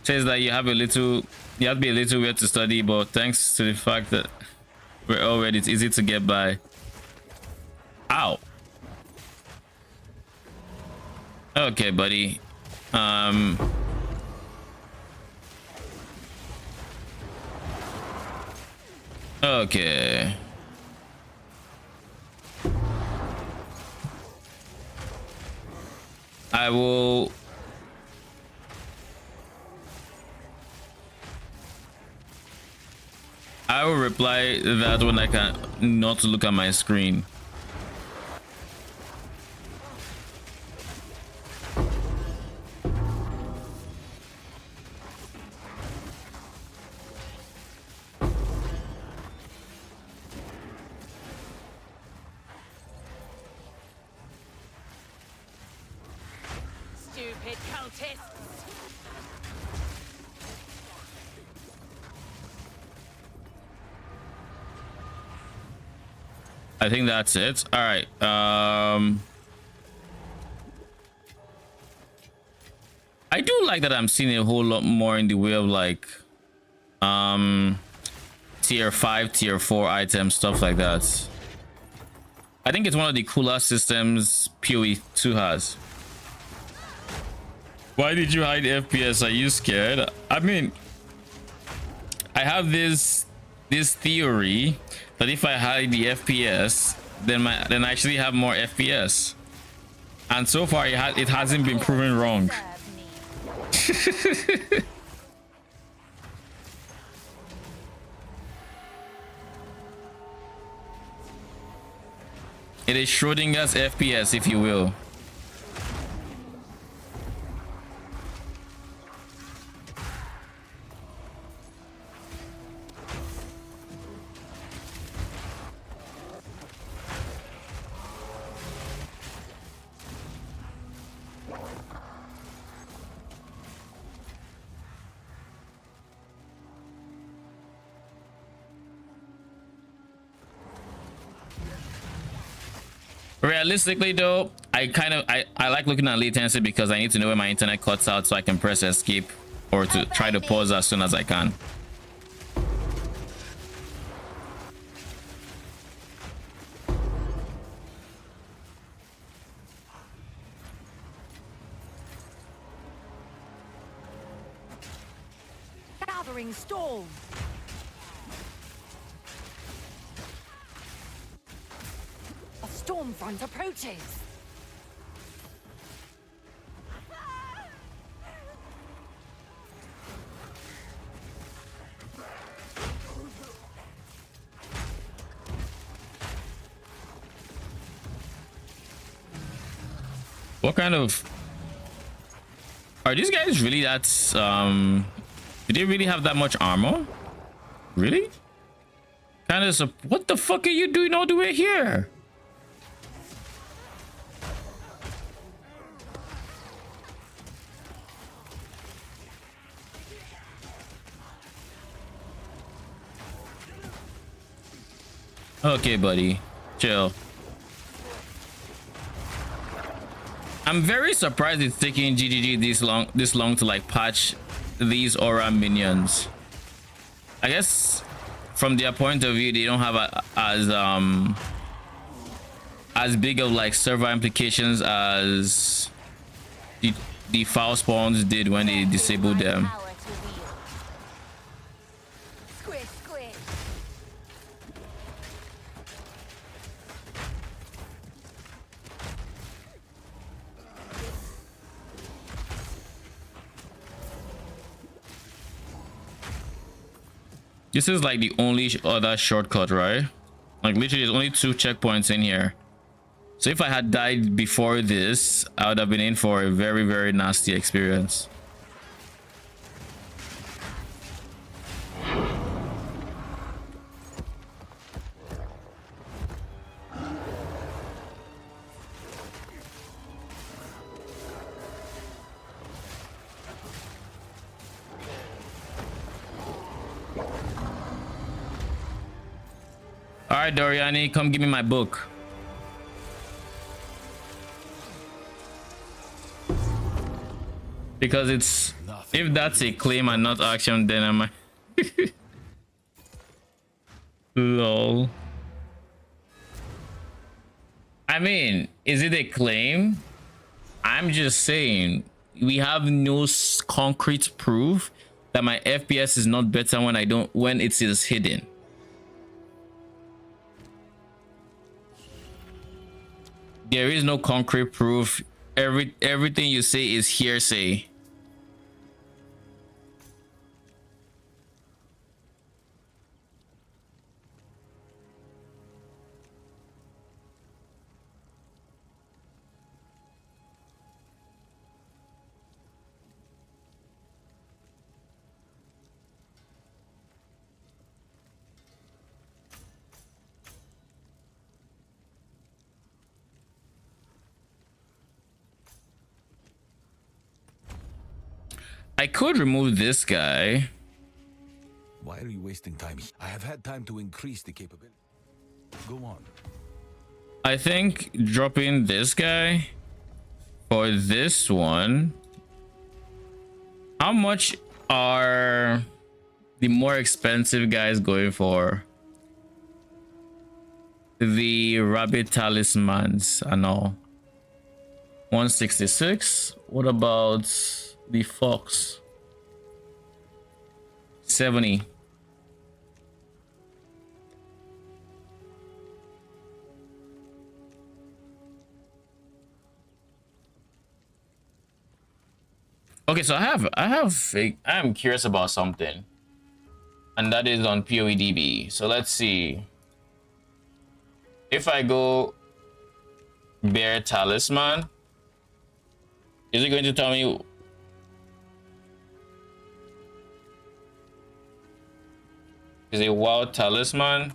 Says that you have to be a little weird to study, but thanks to the fact that we're already, it's easy to get by. Ow. Okay, buddy. Okay. I will reply that when I can not look at my screen. Stupid cultists! I think that's it. All right. I do like that I'm seeing a whole lot more in the way of like tier 5, tier 4 items, stuff like that. I think it's one of the cooler systems PoE 2 has. Why did you hide FPS? Are you scared? I mean, I have this theory that if I hide the FPS, then I actually have more FPS. And so far it hasn't been proven wrong. It is Schrodinger's FPS, if you will. Realistically though, I like looking at latency because I need to know where my internet cuts out so I can press escape or to try to pause as soon as I can. Gathering storm. A storm front approaches. What kind of are these guys really that do they really have that much armor? Really? Kind of what the fuck are you doing all the way here? Okay, buddy. Chill. I'm very surprised it's taking GGG this long to like patch these aura minions. I guess from their point of view, they don't have as big of like server implications as the foul spawns did when they disabled them. This is like the only other shortcut, right? Like literally there's only 2 checkpoints in here. So if I had died before this, I would have been in for a very, very nasty experience. All right, Doriani, come give me my book. Because it's if that's a claim and not action, then am I lol. I mean, is it a claim? I'm just saying we have no concrete proof that my FPS is not better when it is hidden. There is no concrete proof. Everything you say is hearsay. I could remove this guy. Why are you wasting time? I have had time to increase the capability. Go on. I think dropping this guy for this one. How much are the more expensive guys going for? The rabbit talismans and all. 166. What about the fox? 70. Okay, so I'm curious about something, and that is on PoEDB. So let's see. If I go bear talisman, is it going to tell me? Is a wild talisman?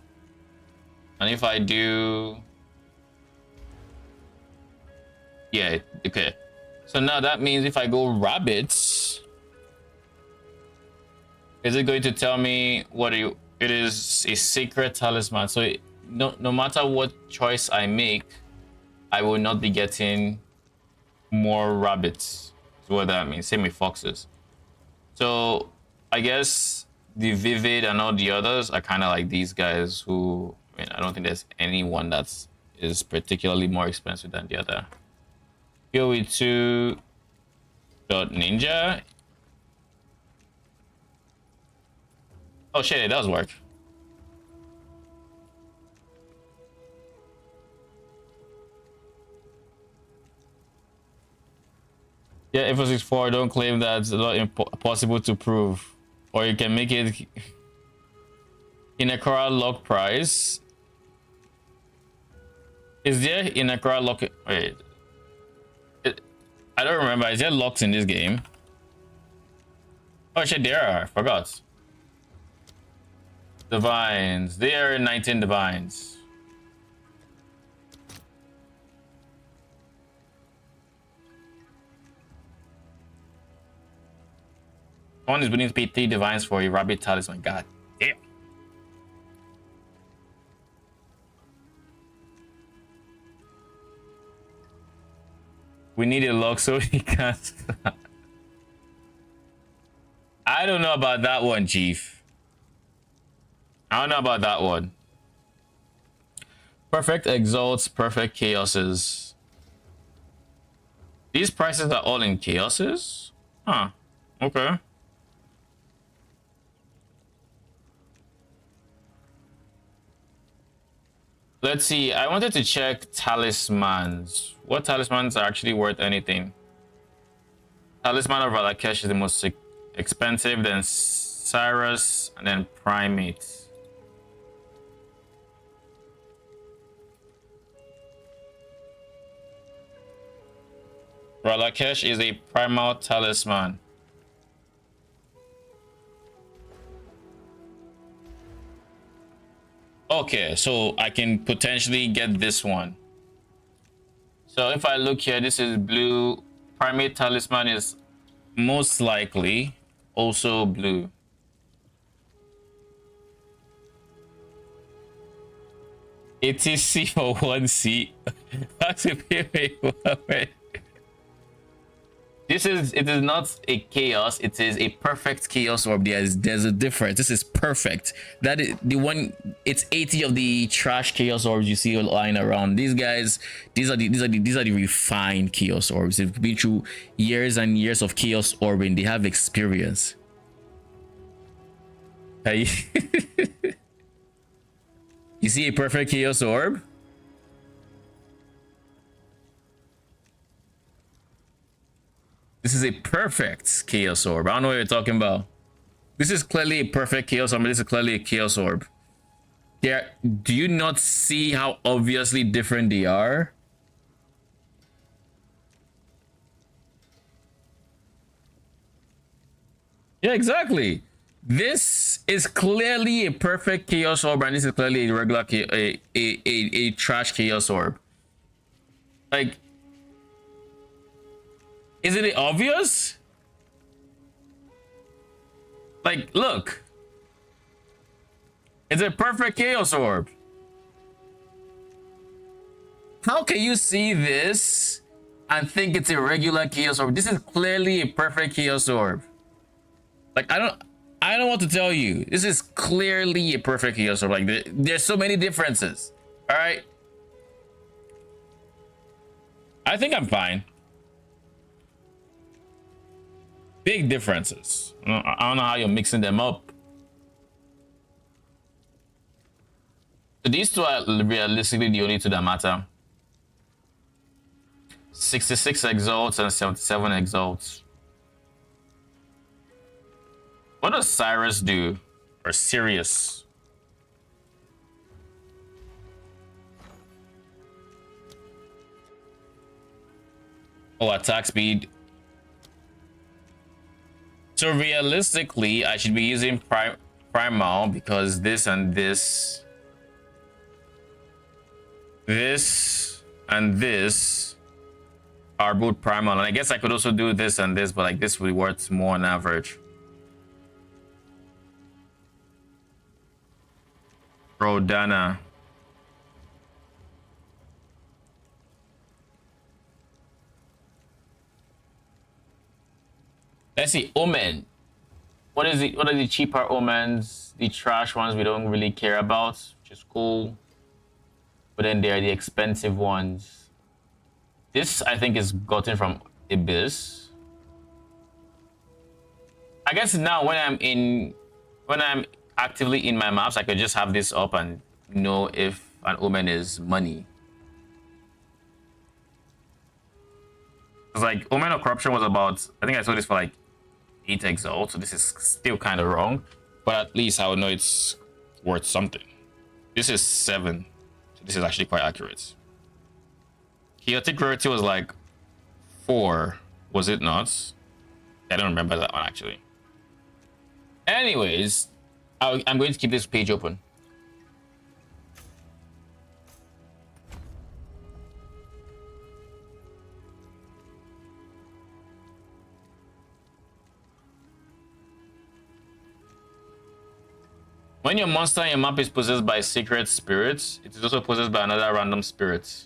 And if I do, yeah, okay. So now that means if I go rabbits, is it going to tell me it is a sacred talisman? So no matter what choice I make, I will not be getting more rabbits. Is what that means. Same with foxes. So I guess the Vivid and all the others are kind of like these guys who, I mean, I don't think there's anyone that's is particularly more expensive than the other. PoE2 Ninja. Oh shit, it does work. Yeah, Info64, don't claim that it's not impossible to prove. Or you can make it in a Korra lock price. Is there in a Korra lock? Wait. I don't remember. Is there locks in this game? Oh shit, there are. Forgot. Divines. There are 19 divines. One is willing to pay 3 divines for a rabbit talisman. God damn. We need a lock so he can't. I don't know about that one, Chief. I don't know about that one. Perfect exalts, perfect chaoses. These prices are all in chaoses? Huh. Okay. Let's see. I wanted to check talismans. What talismans are actually worth anything? Talisman of Valakesh is the most expensive, then Cyrus, and then Primate. Valakesh is a primal talisman. Okay, so I can potentially get this one. So if I look here, this is blue. Primate talisman is most likely also blue. ATC for 1C. It is not a chaos, it is a perfect chaos orb. There's a difference. This is perfect. That is the one. It's 80 of the trash chaos orbs you see lying around. These guys, these are the refined chaos orbs. They've been through years and years of chaos orbing. They have experience. Hey. You see a perfect chaos orb? This is a perfect chaos orb. I don't know what you're talking about. This is clearly a perfect chaos orb. This is clearly a chaos orb. There, do you not see how obviously different they are? Yeah, exactly. This is clearly a perfect chaos orb, and this is clearly a regular a trash chaos orb. Like, isn't it obvious? Like, look. It's a perfect chaos orb. How can you see this and think it's a regular chaos orb? This is clearly a perfect chaos orb. Like, I don't know what to tell you. This is clearly a perfect chaos orb. Like, there's so many differences. All right. I think I'm fine. Big differences. I don't know how you're mixing them up. So these two are realistically the only two that matter. 66 exalts and 77 exalts. What does Cyrus do? Or Sirius? Oh, attack speed. So realistically, I should be using primal because this and this, and this are both primal. And I guess I could also do this and this, but like this would worth more on average. Rodana. Let's see, Omen. What is it? What are the cheaper omens? The trash ones we don't really care about, which is cool. But then there are the expensive ones. This I think is gotten from Abyss. I guess now when I'm actively in my maps, I could just have this up and know if an omen is money. It's like Omen of Corruption was about, I think I sold this for like 8 Exile, so this is still kind of wrong, but at least I would know it's worth something. This is 7, so this is actually quite accurate. Chaotic Rarity was like 4, was it not? I don't remember that one actually. Anyways, I'm going to keep this page open. When your monster in your map is possessed by secret spirits, it is also possessed by another random spirit.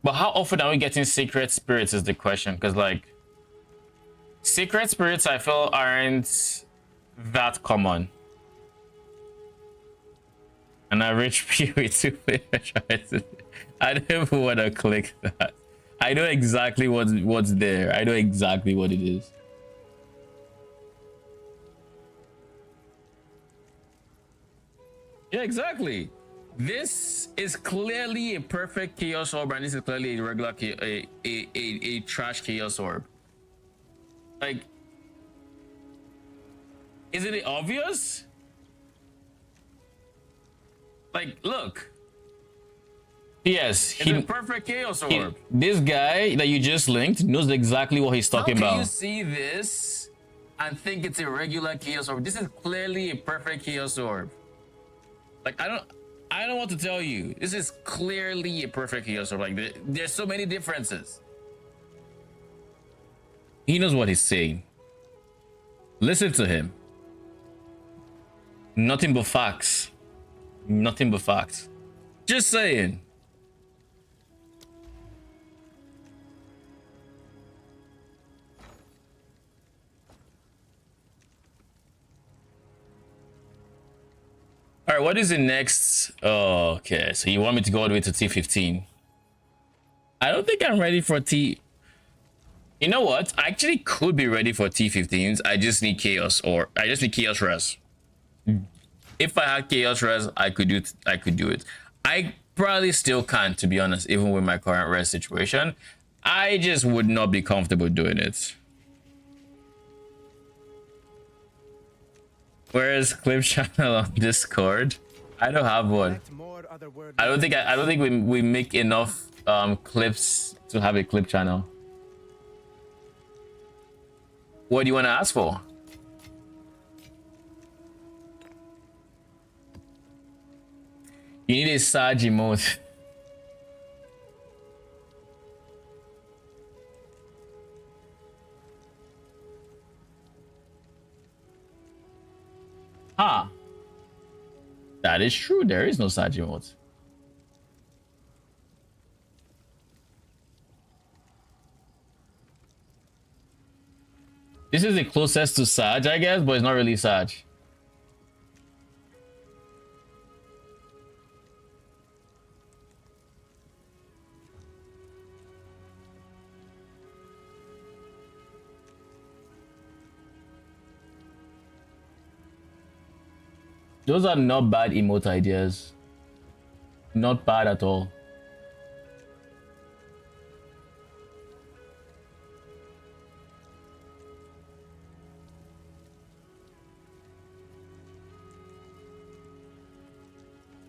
But how often are we getting secret spirits is the question, because like secret spirits I feel aren't that common. And I reach P with 2 players. I don't even want to click that. I know exactly what's there. I know exactly what it is. Yeah, exactly. This is clearly a perfect chaos orb, and this is clearly a regular a trash chaos orb. Like, isn't it obvious? Like, look. Yes, it's a perfect chaos orb. This guy that you just linked knows exactly what he's talking about. How can you see this and think it's a regular chaos orb? This is clearly a perfect chaos orb. Like, I don't know what to tell you. This is clearly a perfect chaos orb. Like, there's so many differences. He knows what he's saying. Listen to him. Nothing but facts. Nothing but facts. Just saying. All right, what is the next? Oh, okay, so you want me to go all the way to T15? I don't think I'm ready for T. You know what? I actually could be ready for T15s. I just need chaos, or I just need chaos res. If I had chaos res, I could do it. I probably still can't, to be honest, even with my current res situation. I just would not be comfortable doing it. Where's clip channel on Discord? I don't have one. I don't think we make enough clips to have a clip channel. What do you want to ask for? You need a Saj emote. Ah, that is true. There is no Saj emote. This is the closest to Saj, I guess, but it's not really Saj. Those are not bad emote ideas. Not bad at all.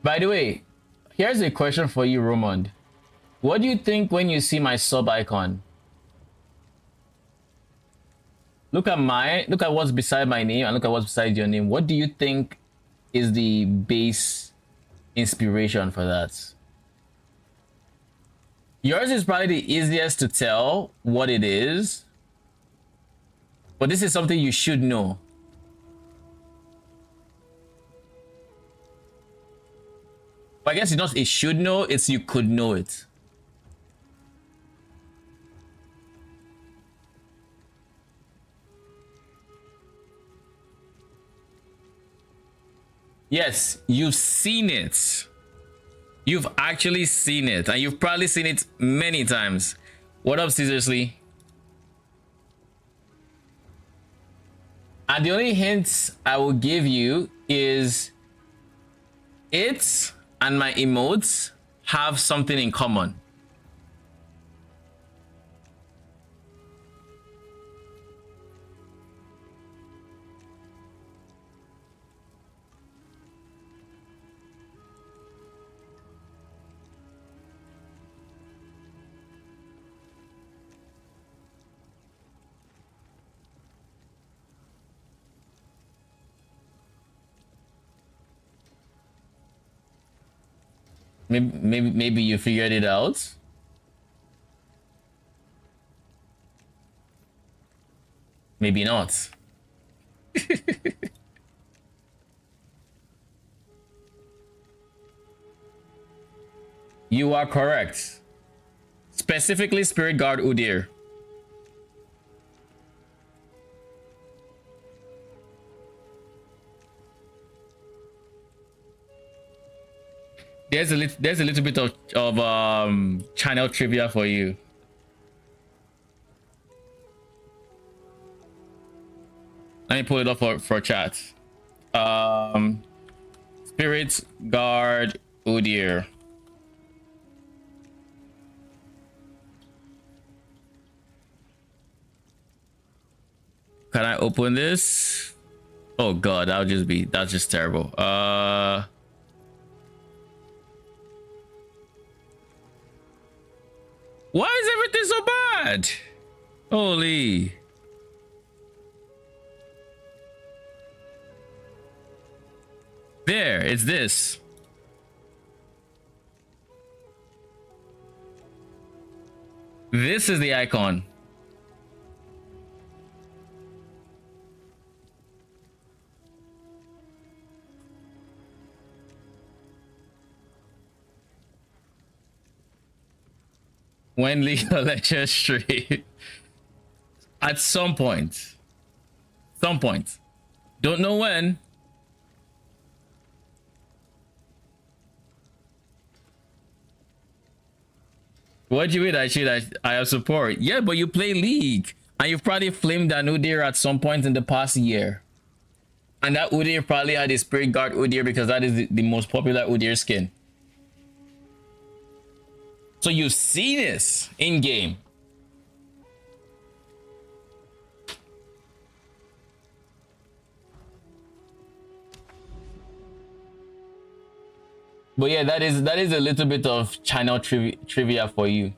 By the way, here's a question for you, Romond. What do you think when you see my sub icon? Look at what's beside my name and look at what's beside your name. What do you think is the base inspiration for that? Yours is probably the easiest to tell what it is, but this is something you should know. But I guess it's not it should know, it's you could know it. Yes, you've seen it. You've actually seen it, and you've probably seen it many times. What up, seriously? And the only hint I will give you is it and my emotes have something in common. Maybe you figured it out. Maybe not. You are correct. Specifically, Spirit Guard Udyr. There's a little bit of channel trivia for you. Let me pull it up for chat. Spirit Guard Udyr. Can I open this? Oh god, that's just terrible. Why is everything so bad? Holy. There, it's this. This is the icon. When League of Legends stream. At some point. Don't know when. What do you mean I have support? Yeah, but you play League. And you've probably flamed an Udyr at some point in the past year. And that Udyr probably had a Spirit Guard Udyr because that is the most popular Udyr skin. So you see this in game. But yeah, that is a little bit of channel trivia for you.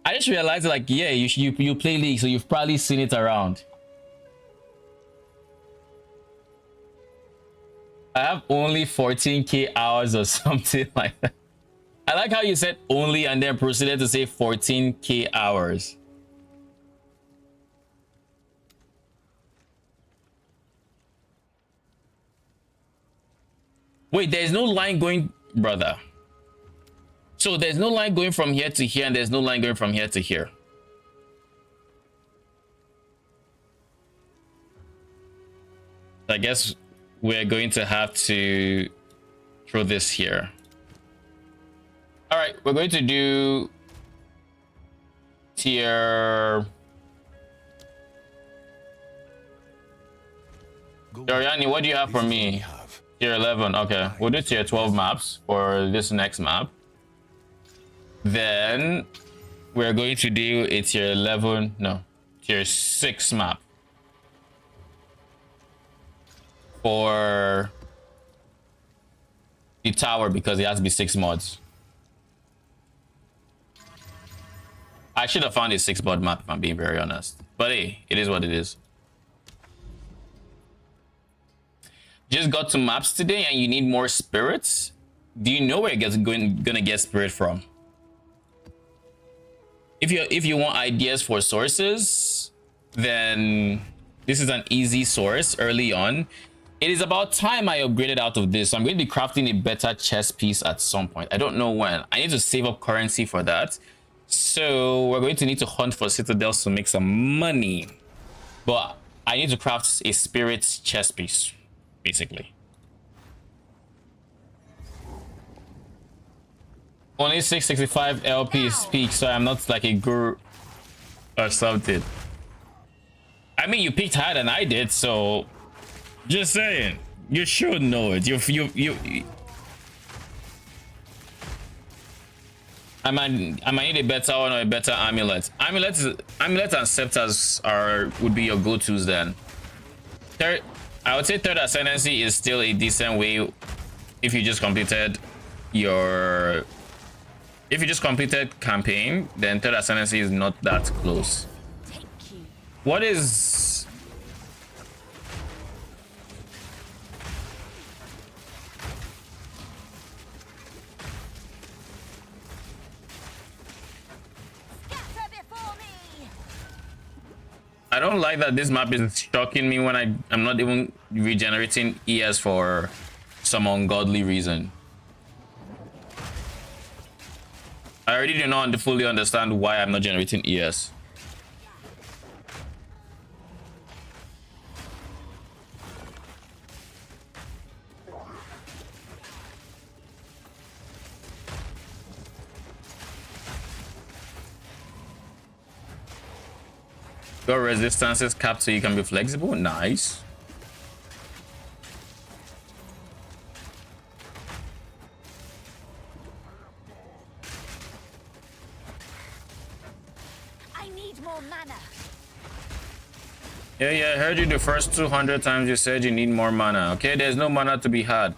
I just realized, like, yeah, you play League, so you've probably seen it around. I have only 14k hours or something like that. I like how you said only and then proceeded to say 14k hours. Wait, there's no line going, brother. So there's no line going from here to here and there's no line going from here to here. I guess we're going to have to throw this here. All right, we're going to do tier. Doriani, what do you have for me? Tier 11. Okay, we'll do tier 12 maps for this next map. Then we're going to do a tier 11, no, tier 6 map for the tower because it has to be 6 mods. I should have found a 6 mod map if I'm being very honest, but hey, it is what it is. Just got to maps today and you need more spirits. do you know where it gonna get spirit from? If you want ideas for sources, then this is an easy source early on. It is about time I upgraded out of this. So I'm going to be crafting a better chess piece at some point. I don't know when. I need to save up currency for that. So we're going to need to hunt for citadels to make some money. But I need to craft a spirit chess piece, basically. Only 665 LP speak, so I'm not like a guru or something. I mean, you peaked higher than I did, so just saying. You should know it. I might need a better one or a better amulet. Amulet and scepters would be your go-tos then. I would say third ascendancy is still a decent way if you just completed your. If you just completed campaign, then third ascendancy is not that close. What is... I don't like that this map is shocking me when I'm not even regenerating ES for some ungodly reason. I already do not fully understand why I'm not generating ES. Your resistance is capped so you can be flexible. Nice. Yeah, I heard you the first 200 times you said you need more mana. Okay, there's no mana to be had.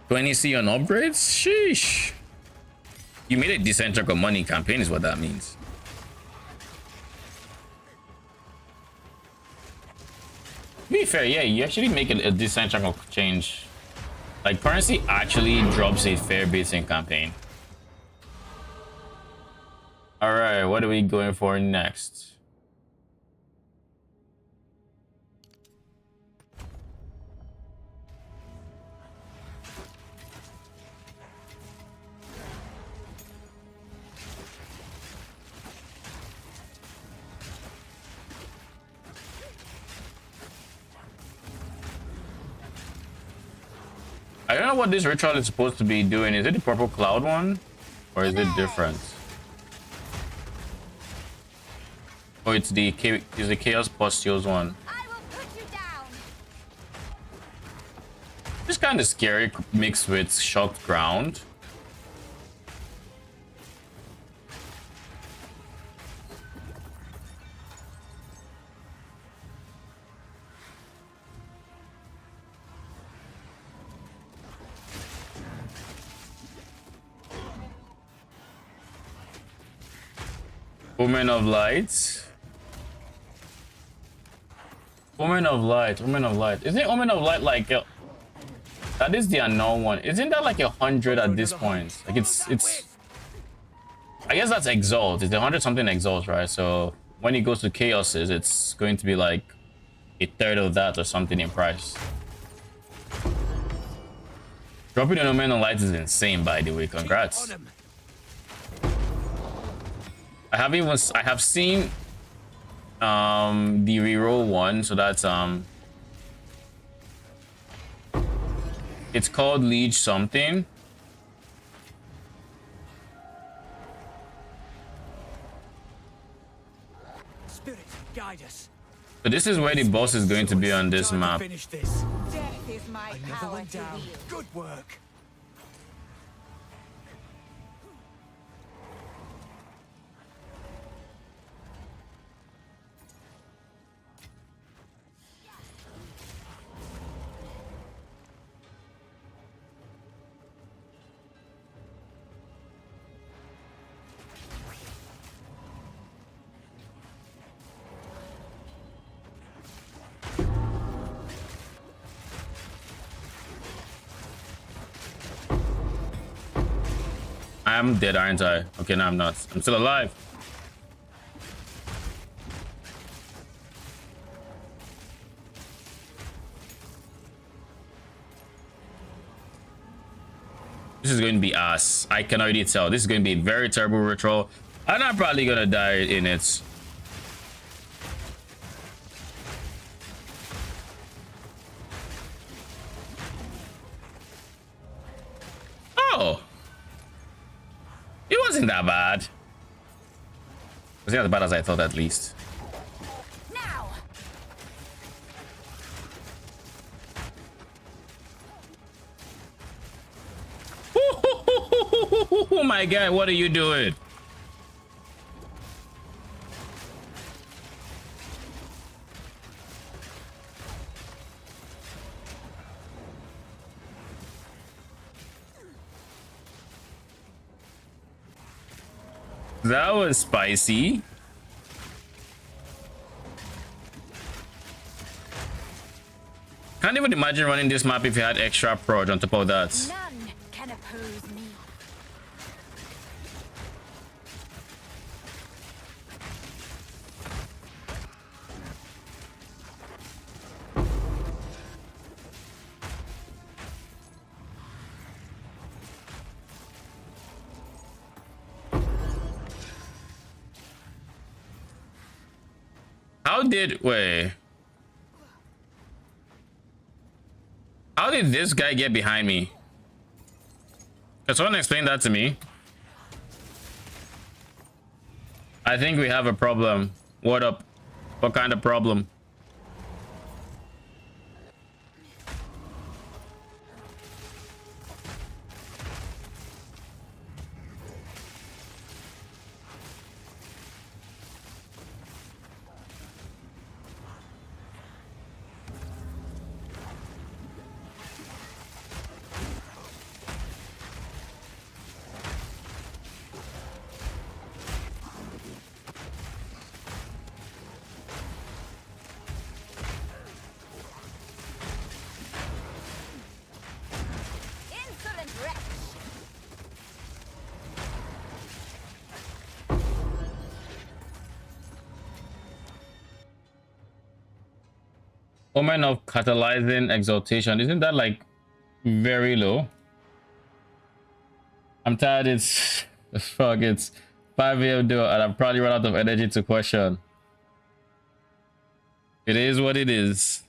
$20C on upgrades? Sheesh. You made a decent chunk of money campaign is what that means. To be fair, yeah, you actually make a decent chunk of change. Like, currency actually drops a fair bit in campaign. Alright, what are we going for next? I don't know what this ritual is supposed to be doing. Is it the purple cloud one? Or is it different? Oh, it's the chaos pustules one. It's kind of scary mixed with shocked ground. Woman of Light. Woman of Light. Woman of Light. Isn't Woman of Light like that is the unknown one? Isn't that like 100 at this point? Like it's I guess that's Exalt. It's the 100 something Exalt, right? So when it goes to Chaoses, it's going to be like a third of that or something in price. Dropping an Woman of Light is insane, by the way. Congrats. I have seen the reroll one, so that's it's called Liege something. Spirit, guide us. So this is where the boss is going to be on this map. Death is my power to wield. Good work. I'm dead, aren't I? Okay, no, I'm not. I'm still alive. This is going to be ass. I can already tell. This is going to be a very terrible ritual. And I'm probably going to die in it. Oh. It wasn't that bad. It wasn't as bad as I thought, at least. Now. Oh my god, what are you doing? That was spicy. Can't even imagine running this map if you had extra proj on top of that. None can oppose me. How did How did this guy get behind me? Can someone explain that to me? I think we have a problem. What up? What kind of problem? Moment of catalyzing exaltation. Isn't that like very low? I'm tired. It's fuck. It's 5 a.m. and I've probably run out of energy to question. It is what it is.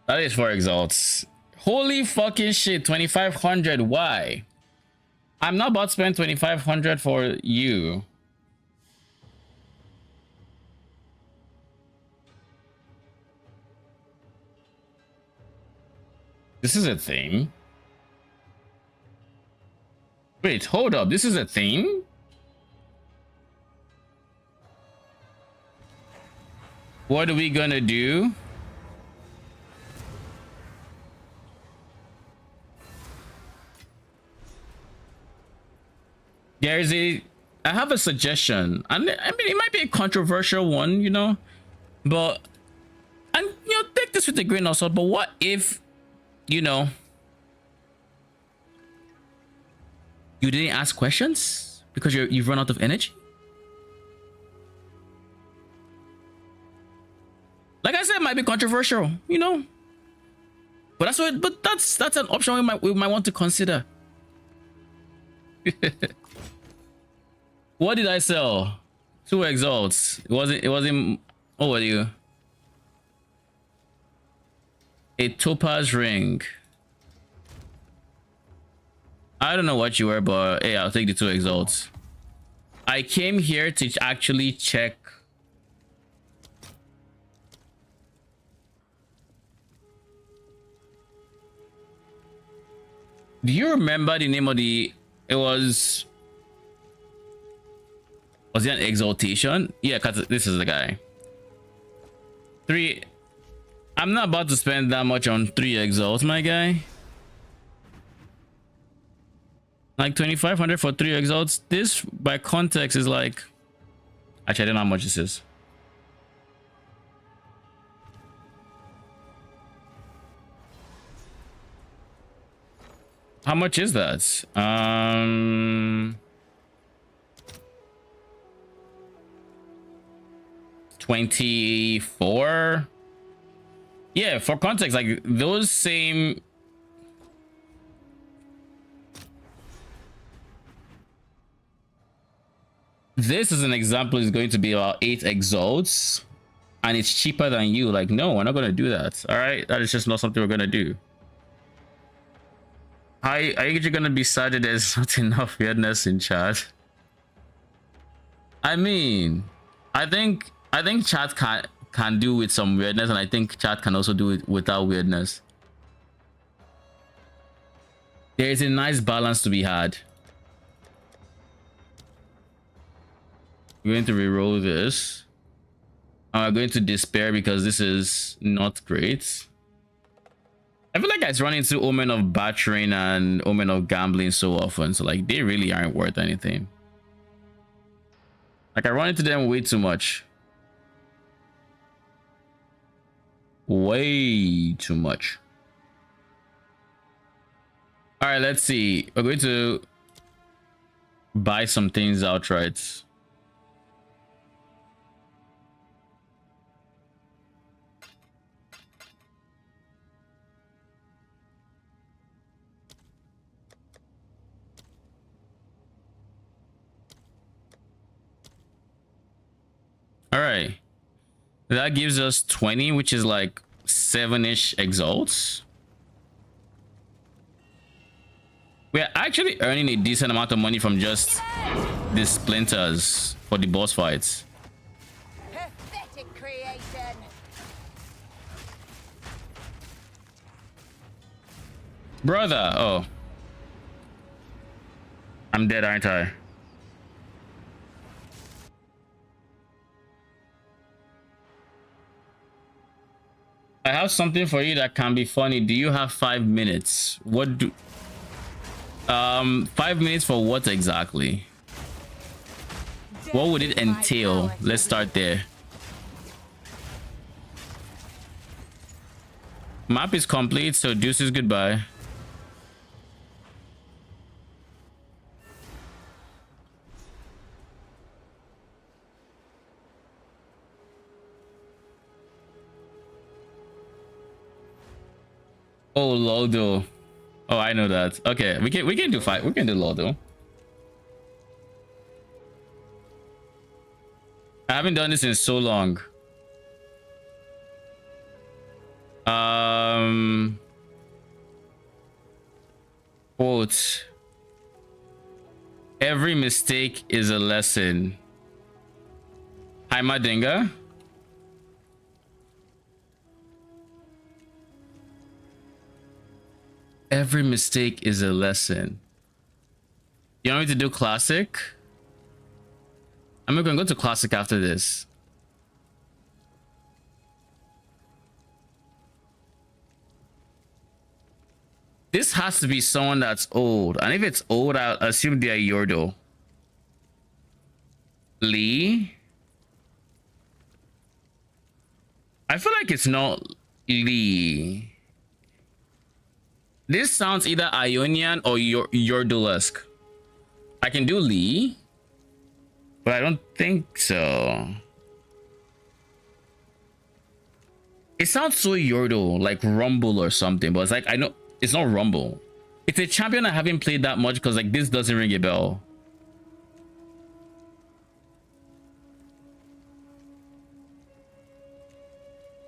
That is for exalts. Holy fucking shit. 2,500. Why? I'm not about to spend 2,500 for you. This is a thing. Wait, hold up. This is a thing? What are we gonna do? I have a suggestion. And I mean, it might be a controversial one, you know, but, and you know, take this with a grain of salt, but what if, you know, you didn't ask questions because you've run out of energy? Like I said, it might be controversial, you know, but that's an option we might want to consider. What did I sell? 2 exalts. It wasn't. Oh, what are you? A topaz ring. I don't know what you were, but hey, I'll take the 2 exalts. I came here to actually check. Do you remember the name of the? It was it an exaltation? Yeah, because this is the guy. 3. I'm not about to spend that much on 3 exalts, my guy. Like 2,500 for 3 exalts. This, by context, is like. Actually, I don't know how much this is. How much is that? 24. Yeah, for context, like those same. This is an example is going to be about 8 exalts, and it's cheaper than you. Like, no, we're not going to do that. All right, that is just not something we're going to do. Are you going to be sad that there's not enough weirdness in chat? I mean, I think chat can do with some weirdness, and I think chat can also do it without weirdness. There is a nice balance to be had. We're going to re-roll this. I'm going to despair because this is not great. I feel like I run into Omen of Battering and Omen of Gambling so often, so like they really aren't worth anything. Like I run into them way too much. Way too much. All right, let's see. We're going to buy some things outright. All right, that gives us 20, which is like 7-ish exalts. We're actually earning a decent amount of money from just the splinters for the boss fights. Pathetic creation. Brother, oh. I'm dead, aren't I? I have something for you that can be funny. Do you have 5 minutes? What do 5 minutes for what exactly? What would it entail? Let's start there. Map is complete, so deuces goodbye. Oh, Lodo. Oh, I know that. Okay, we can do 5. We can do Lodo. I haven't done this in so long. Quote. Every mistake is a lesson. Hi, Madinga. Every mistake is a lesson. You want me to do classic? I'm gonna go to classic after this. This has to be someone that's old. And if it's old, I'll assume they are Yordo. Lee? I feel like it's not Lee. This sounds either Ionian or Yordulesque. I can do Lee, but I don't think so. It sounds so Yordo, like Rumble or something, but it's like, I know it's not Rumble. It's a champion I haven't played that much because like this doesn't ring a bell.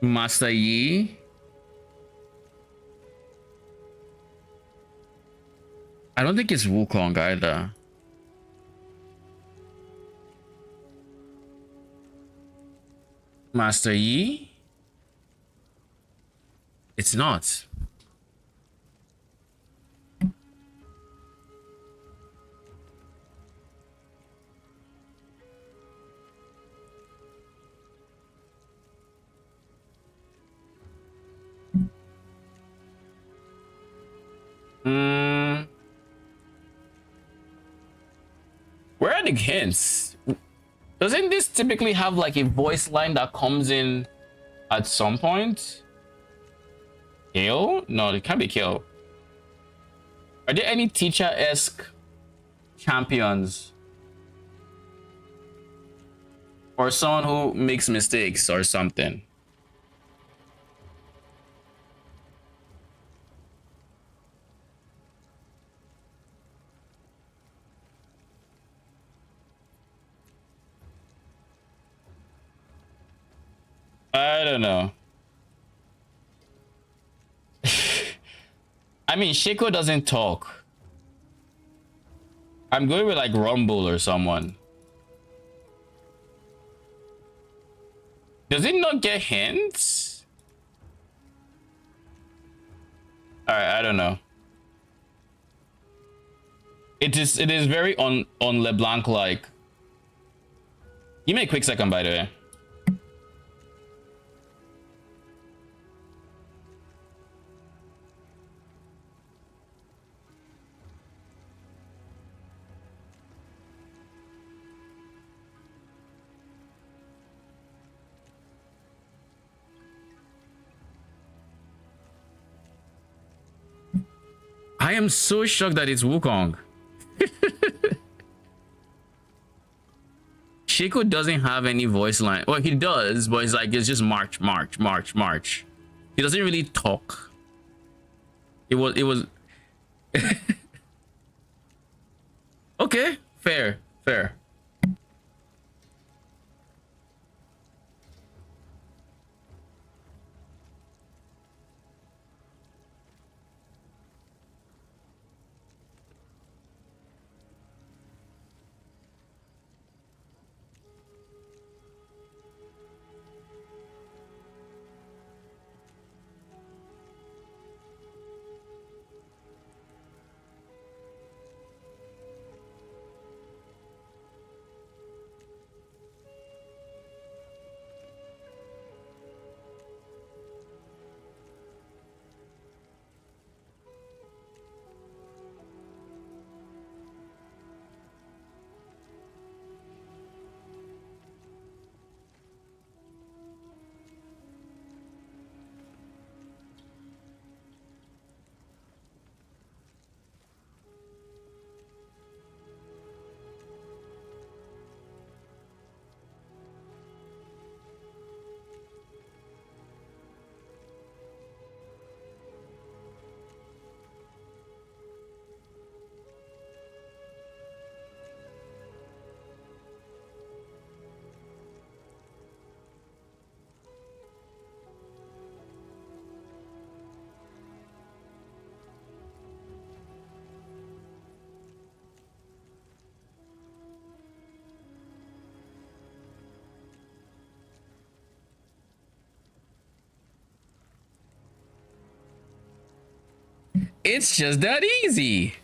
Master Yi. I don't think it's Wukong either. Master Yi? It's not. Where are the hints? Doesn't this typically have like a voice line that comes in at some point? Kill? No, it can't be kill. Are there any teacher-esque champions? Or someone who makes mistakes or something? I don't know. I mean, Shiko doesn't talk. I'm going with like Rumble or someone. Does it not get hints? Alright, I don't know. It is very on LeBlanc like. Give me a quick second, by the way. I am so shocked that it's Wukong. Shiko doesn't have any voice line. Well, he does, but it's like it's just march, march, march, march. He doesn't really talk. It was okay, fair. It's just that easy.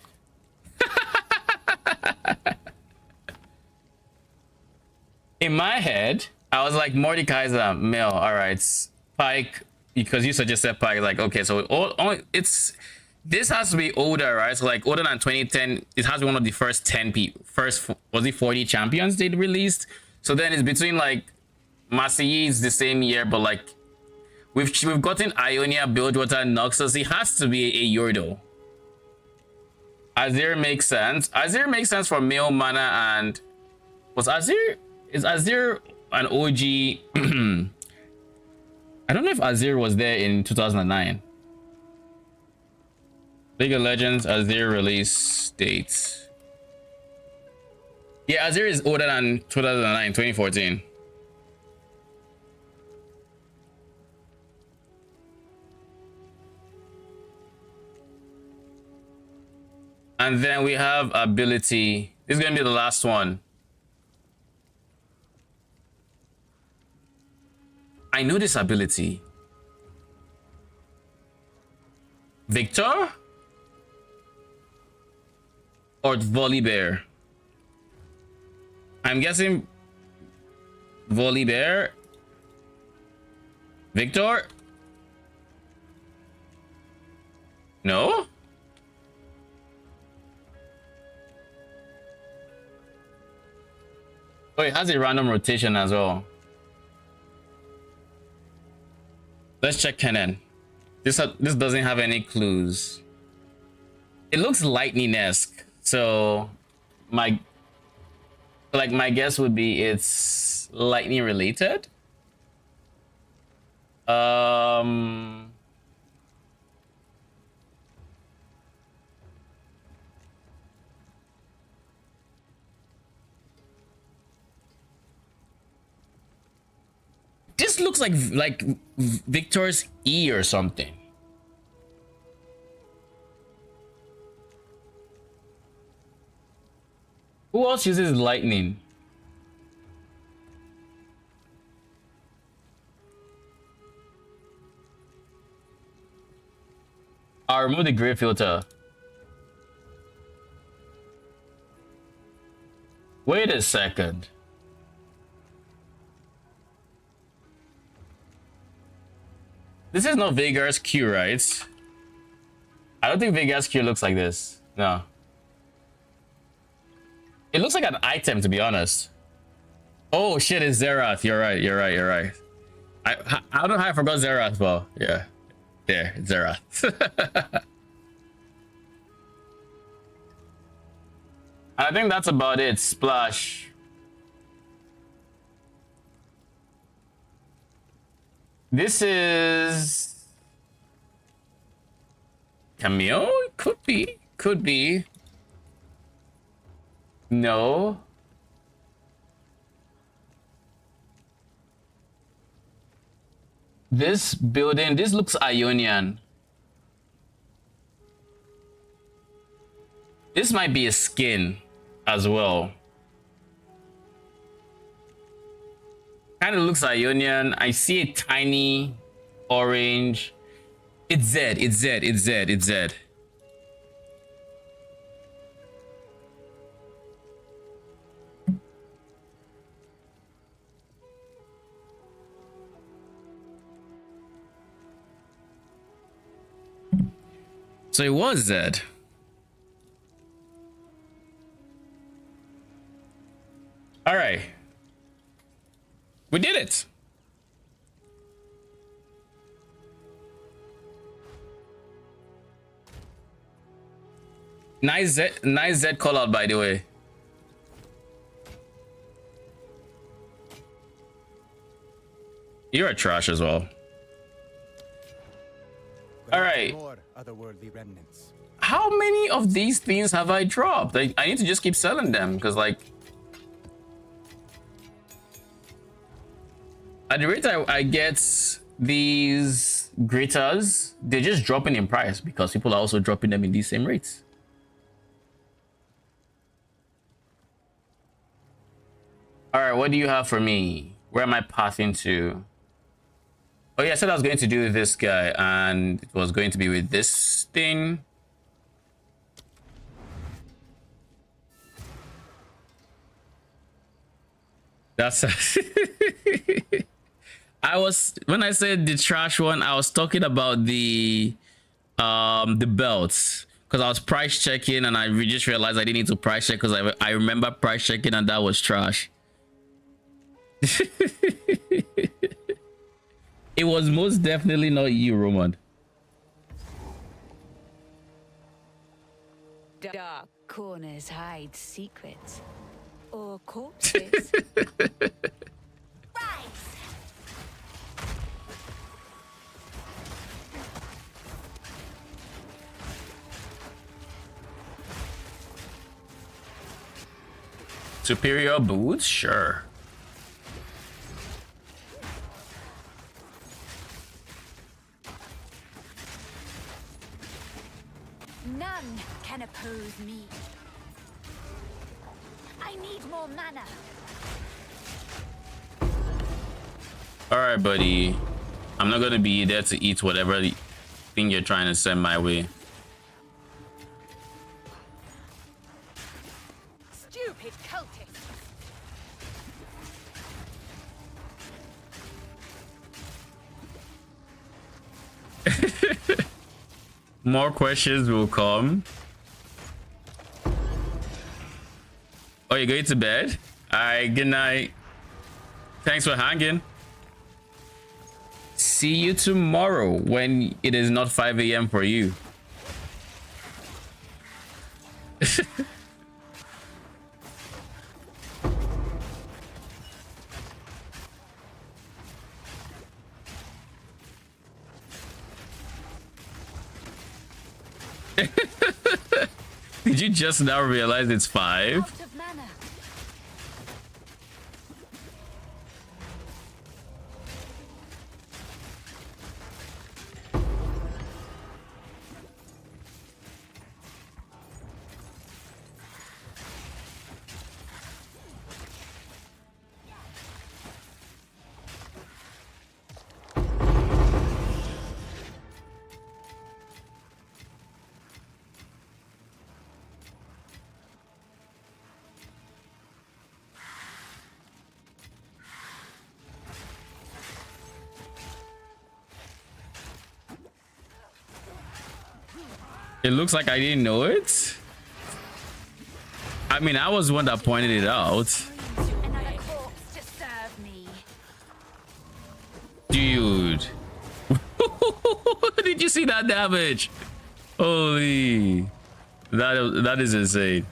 In my head, I was like, Mordecai's a male. All right, Pike, because you suggested Pike. Like, okay, so this has to be older, right? So like older than 2010. It has to be one of the first 10 people. First, was it 40 champions they released? So then it's between like Masayi's the same year, but like we've gotten Ionia, Bilgewater, Noxus. It has to be a Yordle. Azir makes sense. Azir makes sense for male mana, and is Azir an OG? I don't know if Azir was there in 2009. League of Legends Azir release dates. Yeah, Azir is older than 2009, 2014. And then we have ability. This is gonna be the last one. I know this ability. Victor? Or Volibear? I'm guessing Volibear. Victor? No? Oh, it has a random rotation as well. Let's check Kennen. This doesn't have any clues. It looks lightning-esque. So my guess would be it's lightning related. This looks like Victor's E or something. Who else uses lightning? I'll remove the gray filter. Wait a second. This is not Vegar's Q, right? I don't think Vegar's Q looks like this. No. It looks like an item, to be honest. Oh shit, it's Zerath. You're right. I don't know how I forgot Zerath, but yeah. There, it's Zerath. I think that's about it. Splash. This is Camille? Could be. No. This building, this looks Ionian. This might be a skin as well. Kind of looks Ionian. I see a tiny orange. It's Z. So it was Z. All right. We did it. Nice Z call out, by the way. You're a trash as well. All right. More otherworldly remnants. How many of these things have I dropped? I need to just keep selling them because, like, at the rate I get these graters, they're just dropping in price because people are also dropping them in these same rates. All right, what do you have for me? Where am I pathing to? Oh yeah, I said I was going to do this guy, and it was going to be with this thing. That's when I said the trash one, I was talking about the belts, because I was price checking and I just realized I didn't need to price check because I remember price checking and that was trash. It was most definitely not you, Roman. Dark corners hide secrets. Or corpses. Superior boots? Sure. None can oppose me. I need more mana. All right, buddy. I'm not gonna be there to eat whatever thing you're trying to send my way. Stupid cultists. More questions will come. Oh, you're going to bed? All right, good night. Thanks for hanging. See you tomorrow when it is not 5 a.m. for you. Did you just now realize it's 5? Out of mana. It looks like I didn't know it. I mean, I was the one that pointed it out. Another corpse to serve me. Dude. Did you see that damage? Holy. That is insane.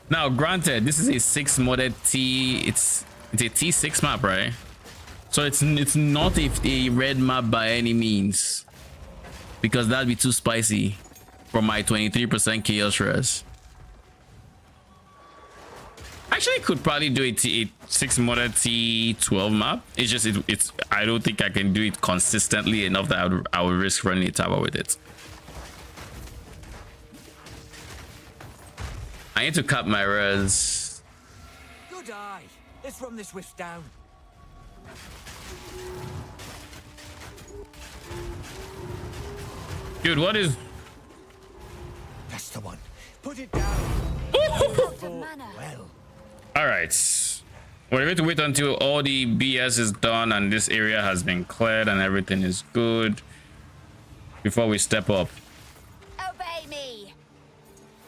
Now, granted, this is a 6 modded T. It's a T6 map, right? So it's not a red map by any means, because that'd be too spicy for my 23% chaos stress. Actually, could probably do a 6 modded T12 map. It's just it's I don't think I can do it consistently enough that I would risk running a tower with it. I need to cut my res. Good eye. Let's run this whiff down. Dude, what is... That's the one. Put it down. Well. All right. We're going to wait until all the BS is done and this area has been cleared and everything is good before we step up. Obey me.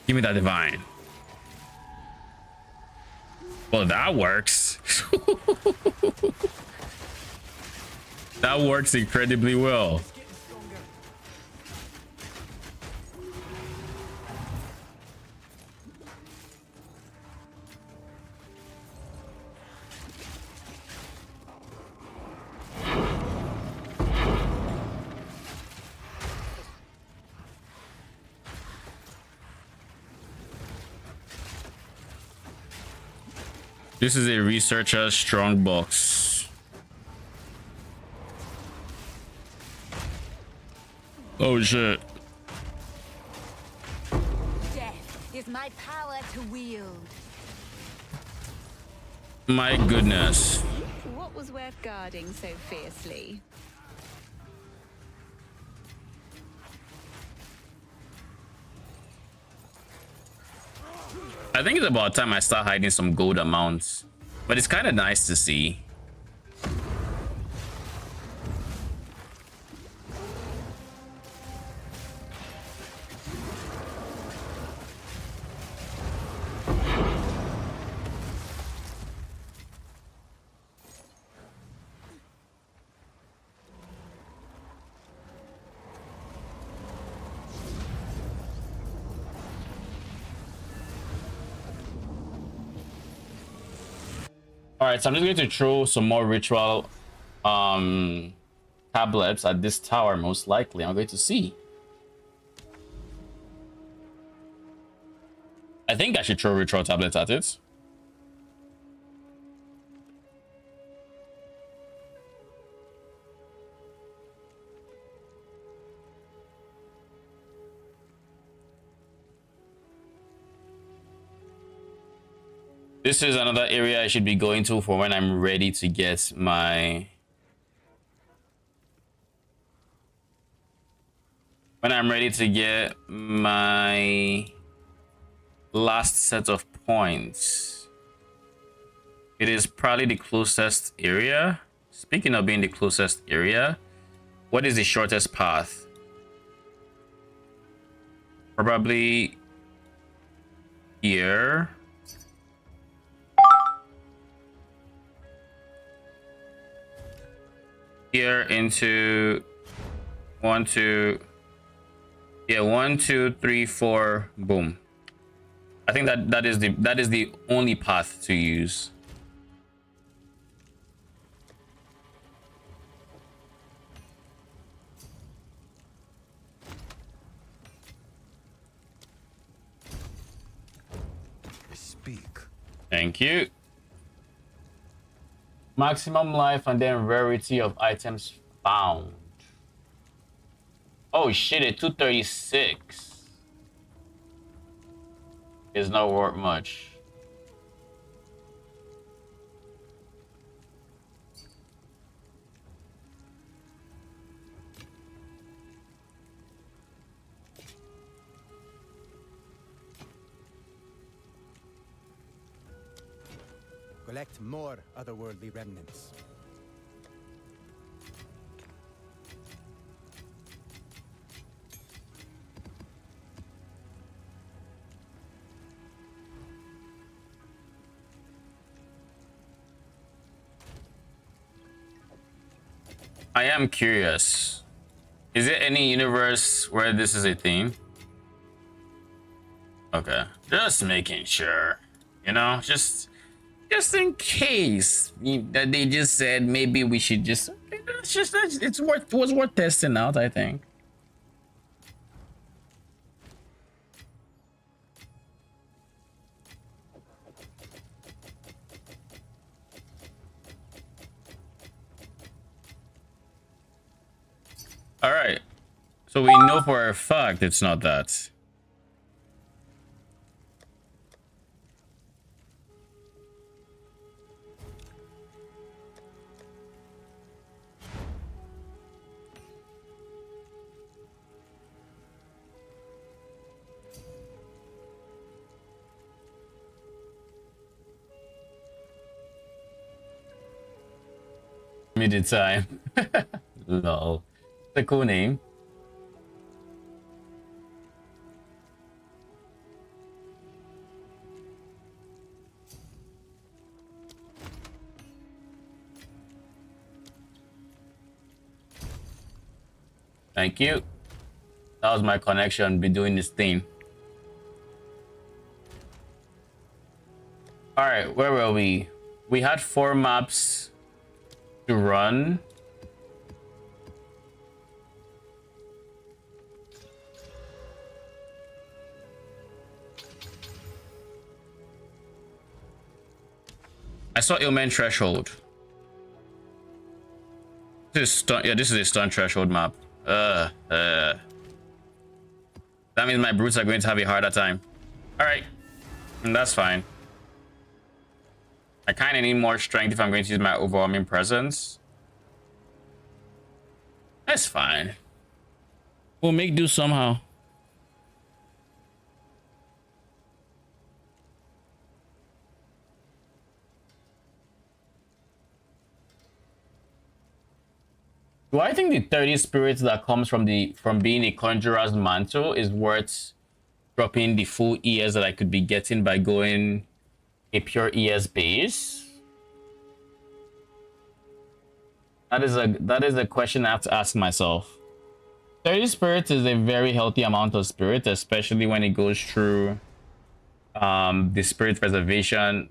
Give me that divine. Well, that works. That works incredibly well. This is a researcher strong box. Oh shit. Death is my power to wield. My goodness. What was worth guarding so fiercely? I think it's about time I start hiding some gold amounts, but it's kind of nice to see. All right, so I'm just going to throw some more ritual tablets at this tower, most likely. I'm going to see. I think I should throw ritual tablets at it. This is another area I should be going to for when I'm ready to get my... When I'm ready to get my last set of points. It is probably the closest area. Speaking of being the closest area, what is the shortest path? Probably here. Here into 1, 2, yeah, 1, 2, 3, 4, boom. I think that is the only path to use. speak. Thank you. Maximum life and then rarity of items found. Oh shit, a 236 is not worth much. Collect more otherworldly remnants. I am curious. Is there any universe where this is a thing? Okay, just making sure. You know, just in case that they just said maybe we should just. It was worth testing out, I think. All right, so we know for a fact it's not that. Mid time. Lol. It's a cool name. Thank you. That was my connection be doing this thing. All right, where were we? We had 4 maps to run. I saw Ilmen Threshold. This is stun, yeah, this is a stun threshold map. That means my brutes are going to have a harder time. All right, that's fine. I kind of need more strength if I'm going to use my overwhelming presence. That's fine. We'll make do somehow. Do I think the 30 spirits that comes from being a conjurer's mantle is worth dropping the full ES that I could be getting by going a pure ES base? That is a question I have to ask myself. 30 spirits is a very healthy amount of spirit, especially when it goes through the spirit preservation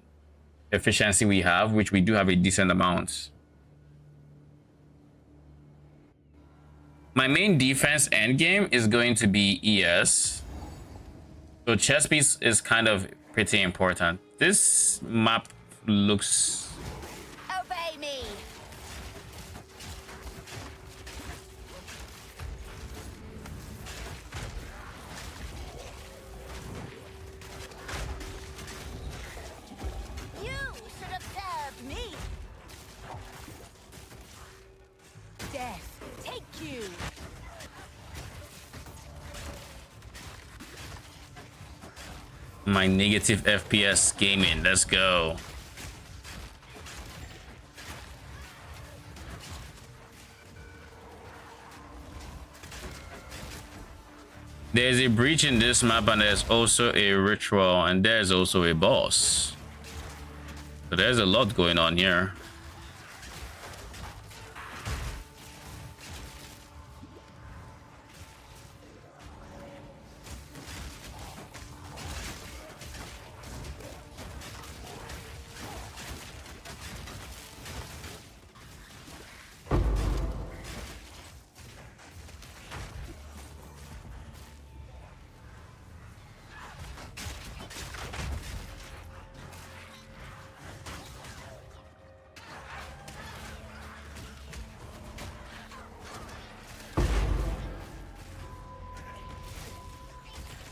efficiency we have, which we do have a decent amount. My main defense endgame is going to be ES. So chess piece is kind of pretty important. This map looks... Obey me. You should have served me. Death, take you. My negative FPS gaming. Let's go. There's a breach in this map, and there's also a ritual, and there's also a boss. So there's a lot going on here.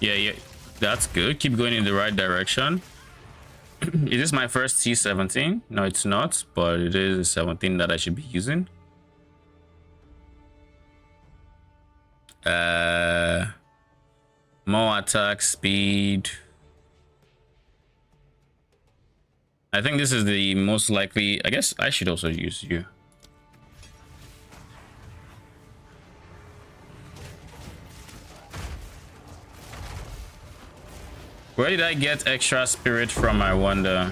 Yeah, that's good. Keep going in the right direction. Is this my first C17? No, it's not, but it is a 17 that I should be using. More attack speed. I think this is the most likely. I guess I should also use you. Where did I get extra spirit from, I wonder?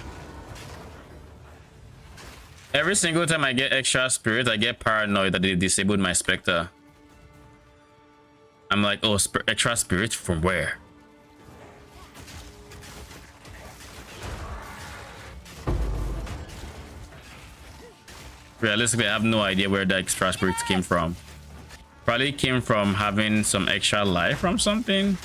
Every single time I get extra spirit, I get paranoid that they disabled my Spectre. I'm like, oh, extra spirit from where? Realistically, I have no idea where the extra spirits came from. Probably came from having some extra life from something.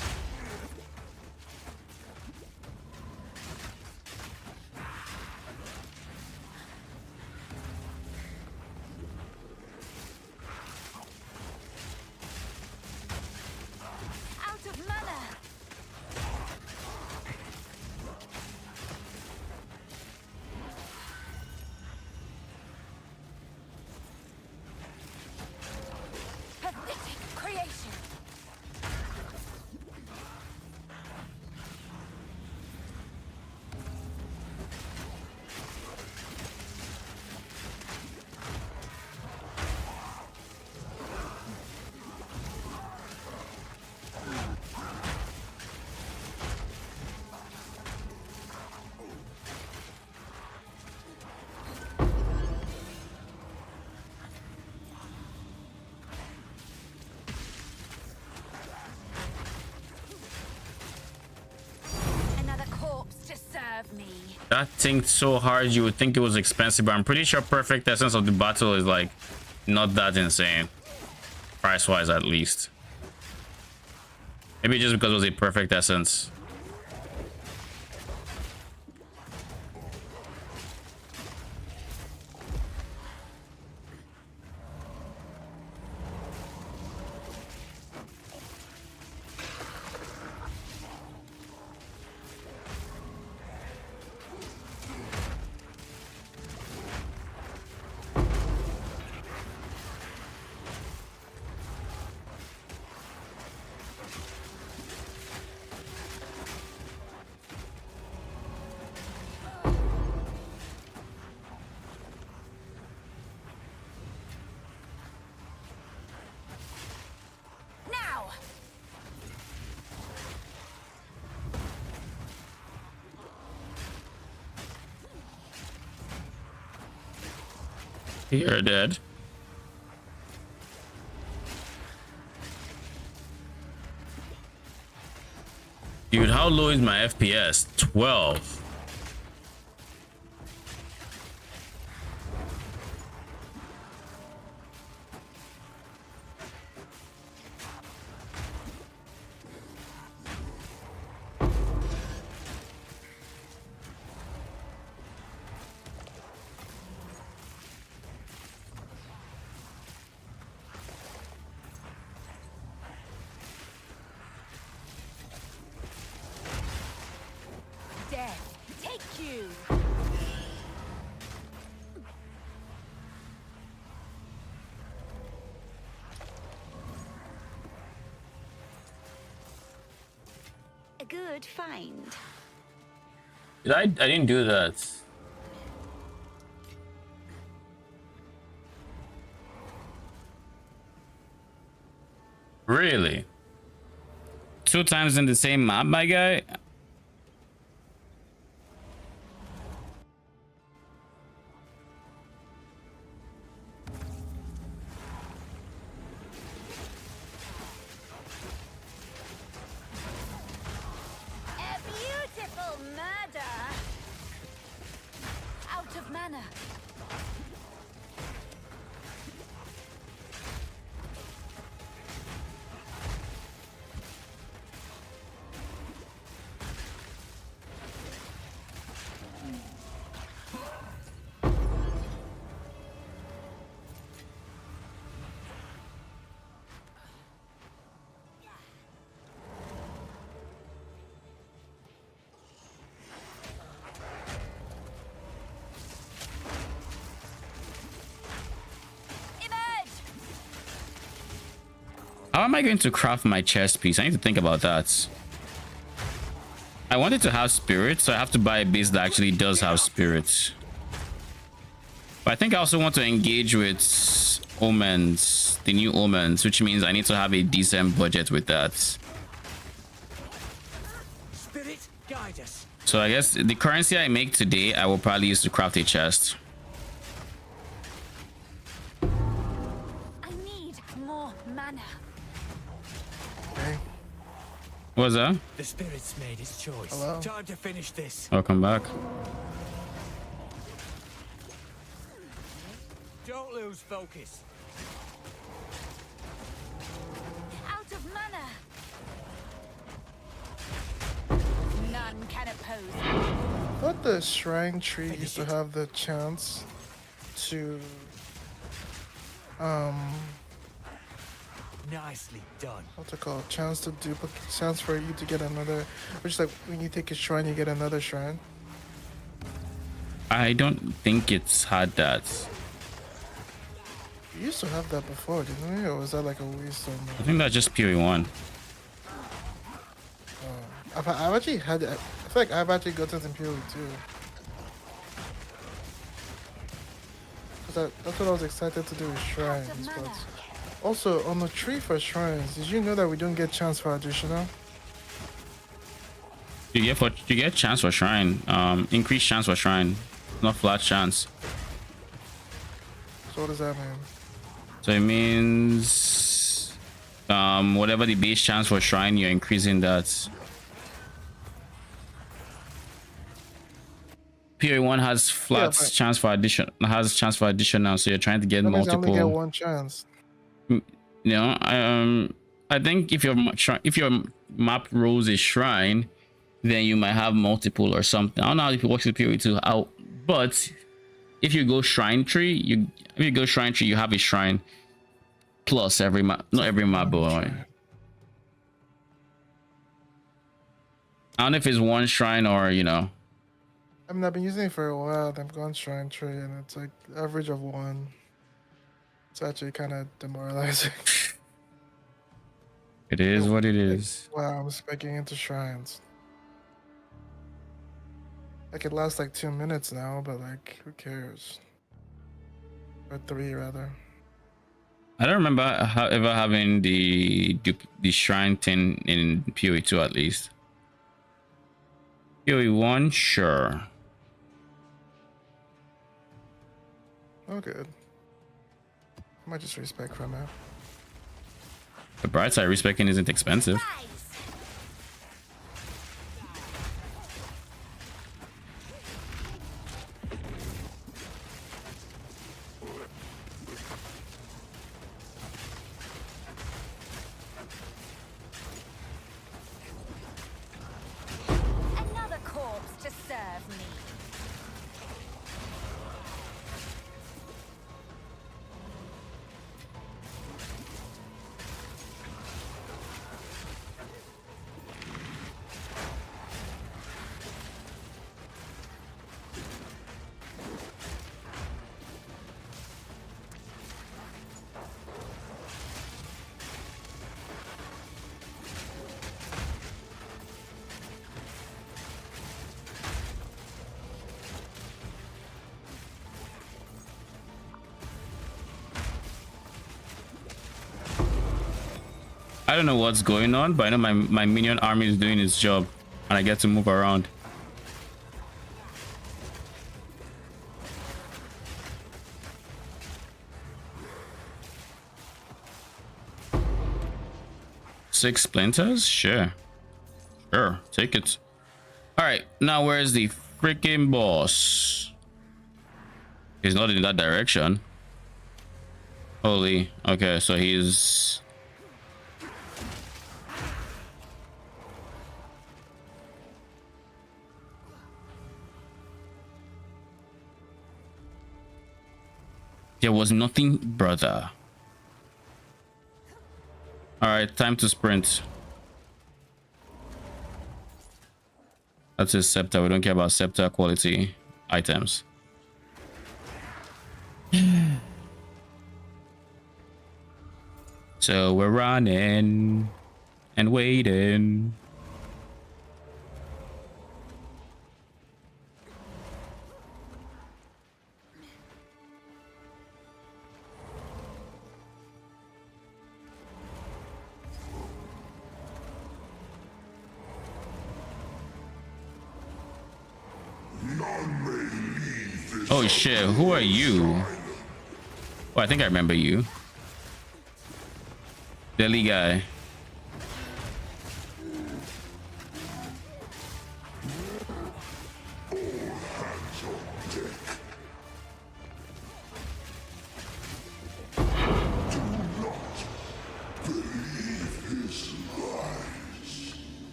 That thing so hard you would think it was expensive, but I'm pretty sure perfect essence of the battle is like not that insane, price wise at least. Maybe just because it was a perfect essence. You're dead. Dude, how low is my FPS? 12. Good find. I didn't do that. Really? 2 times in the same map, my guy? am I going to craft my chest piece? I need to think about that. I wanted to have spirits, so I have to buy a base that actually does have spirits. But I think I also want to engage with omens, the new omens, which means I need to have a decent budget with that. Spirit, guide us. So I guess the currency I make today, I will probably use to craft a chest. I need more mana. Okay. What was that? The spirit's made its choice. Hello? Time to finish this. Welcome back. Don't lose focus. Out of mana. None can oppose. I thought the shrine tree used to have the chance to Nicely done. what's it called? Chance to duplicate, chance for you to get another, which is like when you take a shrine, you get another shrine. I don't think it's had that. You used to have that before, didn't we? Or was that like a waste of I think that's just PoE1. I've actually had it. I feel like I've actually gotten some PoE too. That's what I was excited to do with shrines. But also on the tree for shrines, did you know that we don't get chance for additional? You get chance for shrine, increased chance for shrine, not flat chance. So what does that mean? So it means whatever the base chance for shrine, you're increasing that. PoE1 has flat chance for addition, has chance for additional, so you're trying to get that means multiple. I only get one chance. You know, I think if your map rolls a shrine, then you might have multiple or something. I don't know if it works with PoE2, but if you go shrine tree, you have a shrine plus every map, not every map, but I don't know if it's one shrine or, you know. I mean, I've been using it for a while. I've gone shrine tree, and it's like average of one. It's actually kind of demoralizing. It is what it is. Wow, I'm speccing into shrines. I could last like 2 minutes now, but like, who cares? Or 3 rather. I don't remember ever having the shrine thing in PoE2 at least. PoE1, sure. Oh, good. I might just respec from now. The bright side, respecing isn't expensive. Another corpse to serve me. I don't know what's going on, but I know my minion army is doing its job and I get to move around. Six splinters? Sure. Sure, take it. Alright, now where's the freaking boss? He's not in that direction. Holy. Okay, so he's... There was nothing, brother. All right, time to sprint. That's his scepter. We don't care about scepter quality items. So we're running and waiting. Oh shit, who are you? Oh, I think I remember you. Delhi guy.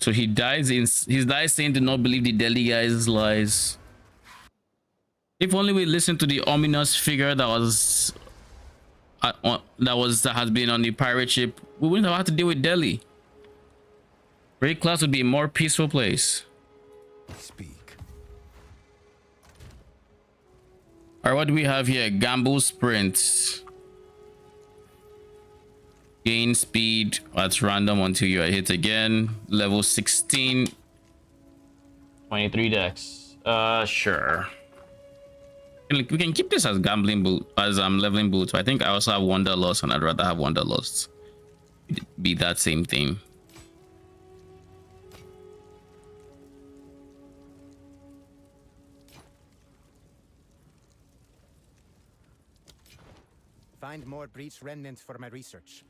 So he dies saying to not believe the Delhi guy's lies. If only we listened to the ominous figure that has been on the pirate ship, we wouldn't have had to deal with Delhi. Raid class would be a more peaceful place. Speak. Alright, what do we have here? Gamble sprint. Gain speed at random until you are hit again. Level 16. 23 dex. Sure. We can keep this as gambling boot, as leveling boots. I think I also have Wanderlust, and I'd rather have Wanderlust be that same thing. Find more breach remnants for my research.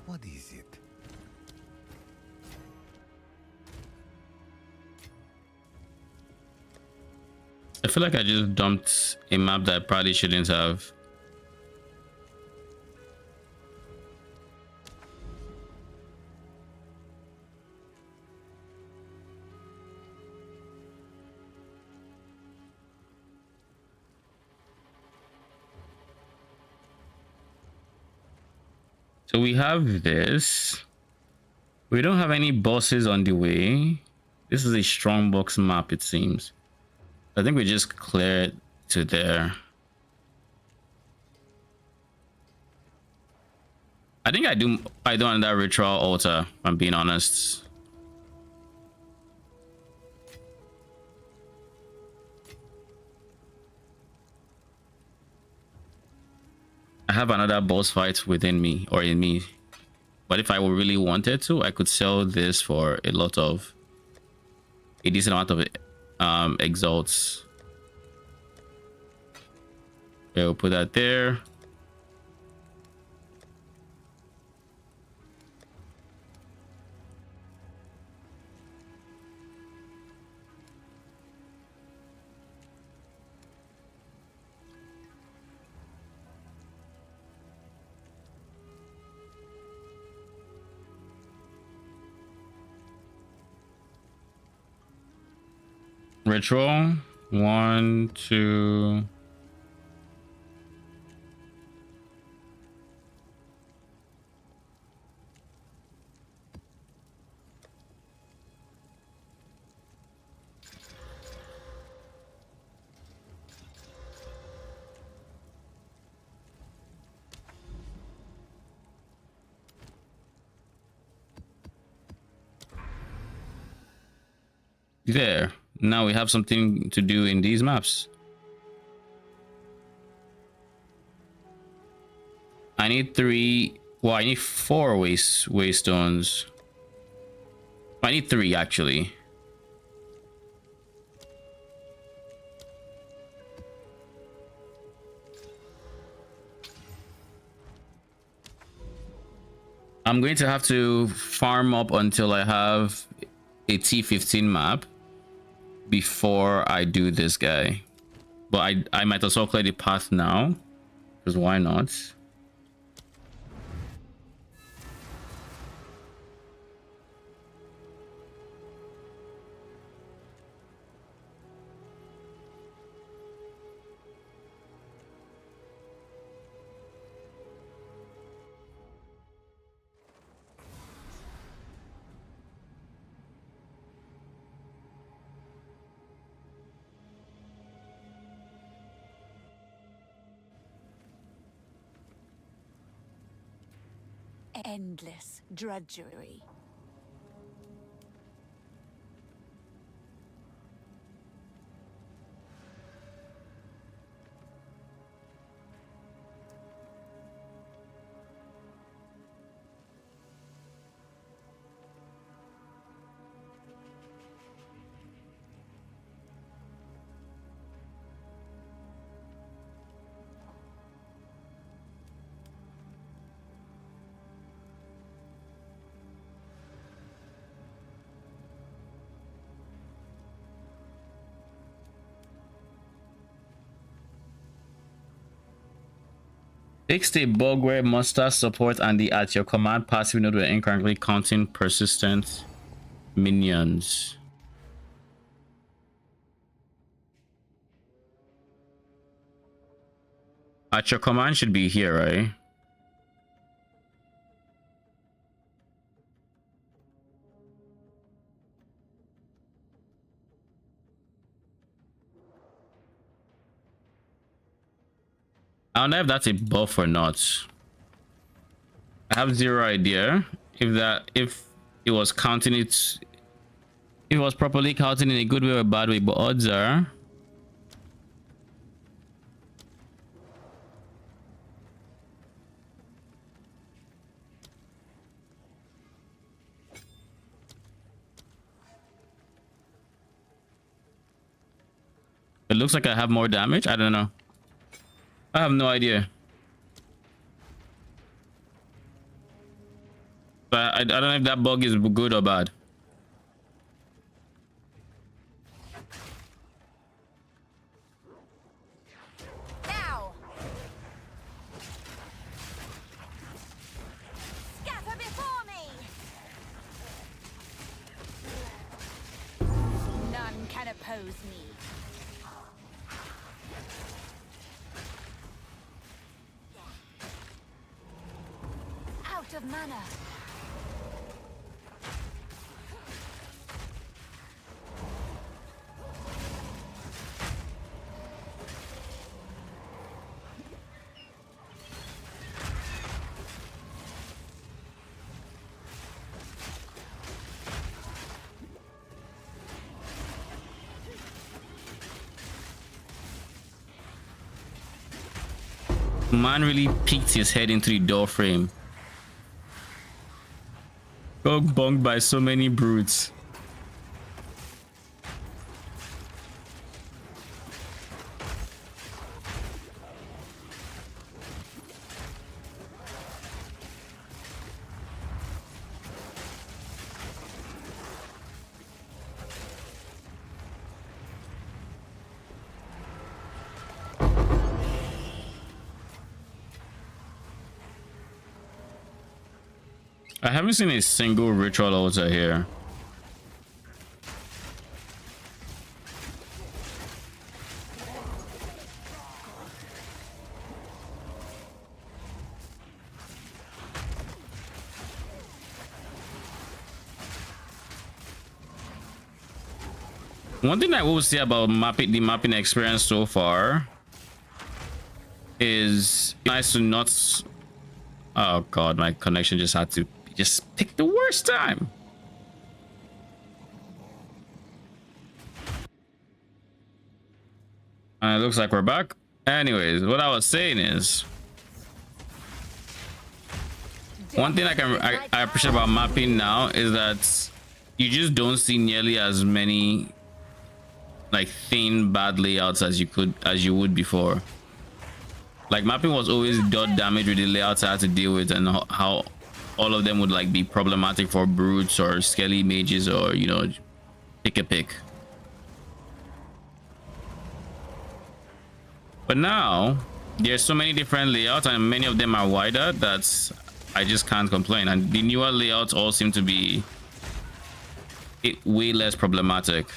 What is it? I feel like I just dumped a map that I probably shouldn't have. So we have this. We don't have any bosses on the way. This is a strong box map, it seems. I think we just clear it to there. I think I do on that ritual altar, if I'm being honest. I have another boss fight within me or in me. But if I really wanted to, I could sell this for a decent amount of exalts. Okay, we'll put that there. Ritual 1, 2. There. Now we have something to do in these maps. I need 3. Well, I need 4 waystones. I need 3 actually. I'm going to have to farm up until I have a T15 map before I do this guy. But I might as well clear the path now, because why not? endless drudgery. Fixed a bug where monster support and the at your command passive node were incorrectly counting persistent minions. At your command should be here, right? I don't know if that's a buff or not. I have zero idea if it was counting it, if it was properly counting in a good way or a bad way, but odds are it looks like I have more damage. I don't know. I have no idea. But I don't know if that bug is good or bad. Now. Scatter before me. None can oppose me. Out of mana. Man really peeked his head into the door frame. Got bonked by so many brutes. I haven't seen a single ritual altar here. One thing I will say about the mapping experience so far is nice to not. Oh god, my connection just had to pick the worst time. And it looks like we're back. Anyways, what I was saying is, one thing I appreciate about mapping now is that you just don't see nearly as many like thin bad layouts as you would before. Like mapping was always dot damage with the layouts I had to deal with, and how all of them would like be problematic for brutes or skelly mages, or you know, pick a pick. But now there's so many different layouts and many of them are wider that I just can't complain, and the newer layouts all seem to be way less problematic,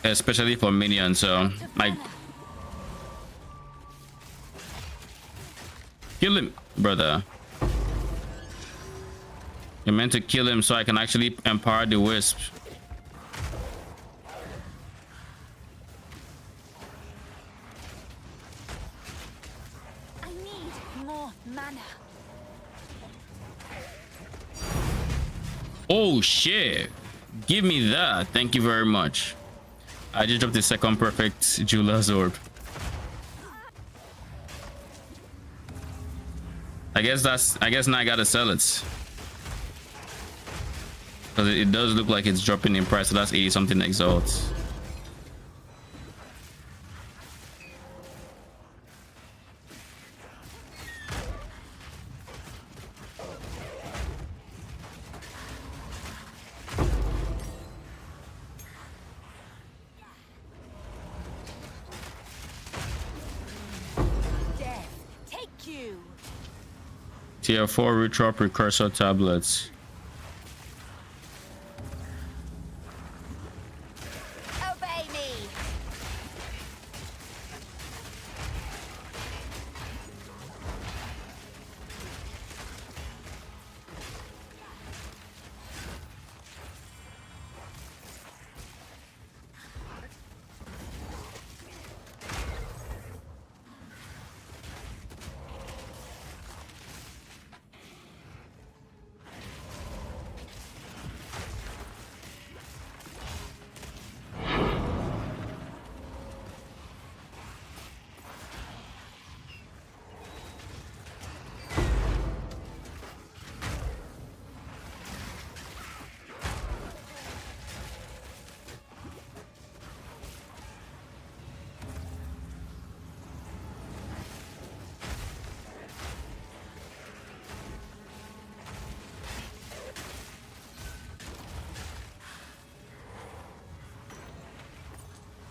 especially for minions. So like, kill him, brother. You're meant to kill him so I can actually empower the wisp. I need Mana. Oh shit! Give me that. Thank you very much. I just dropped the second perfect Jula's orb. I guess now I gotta sell it. Because it does look like it's dropping in price, so that's 80 something exalts. Tier 4 Retro Precursor tablets. Obey me.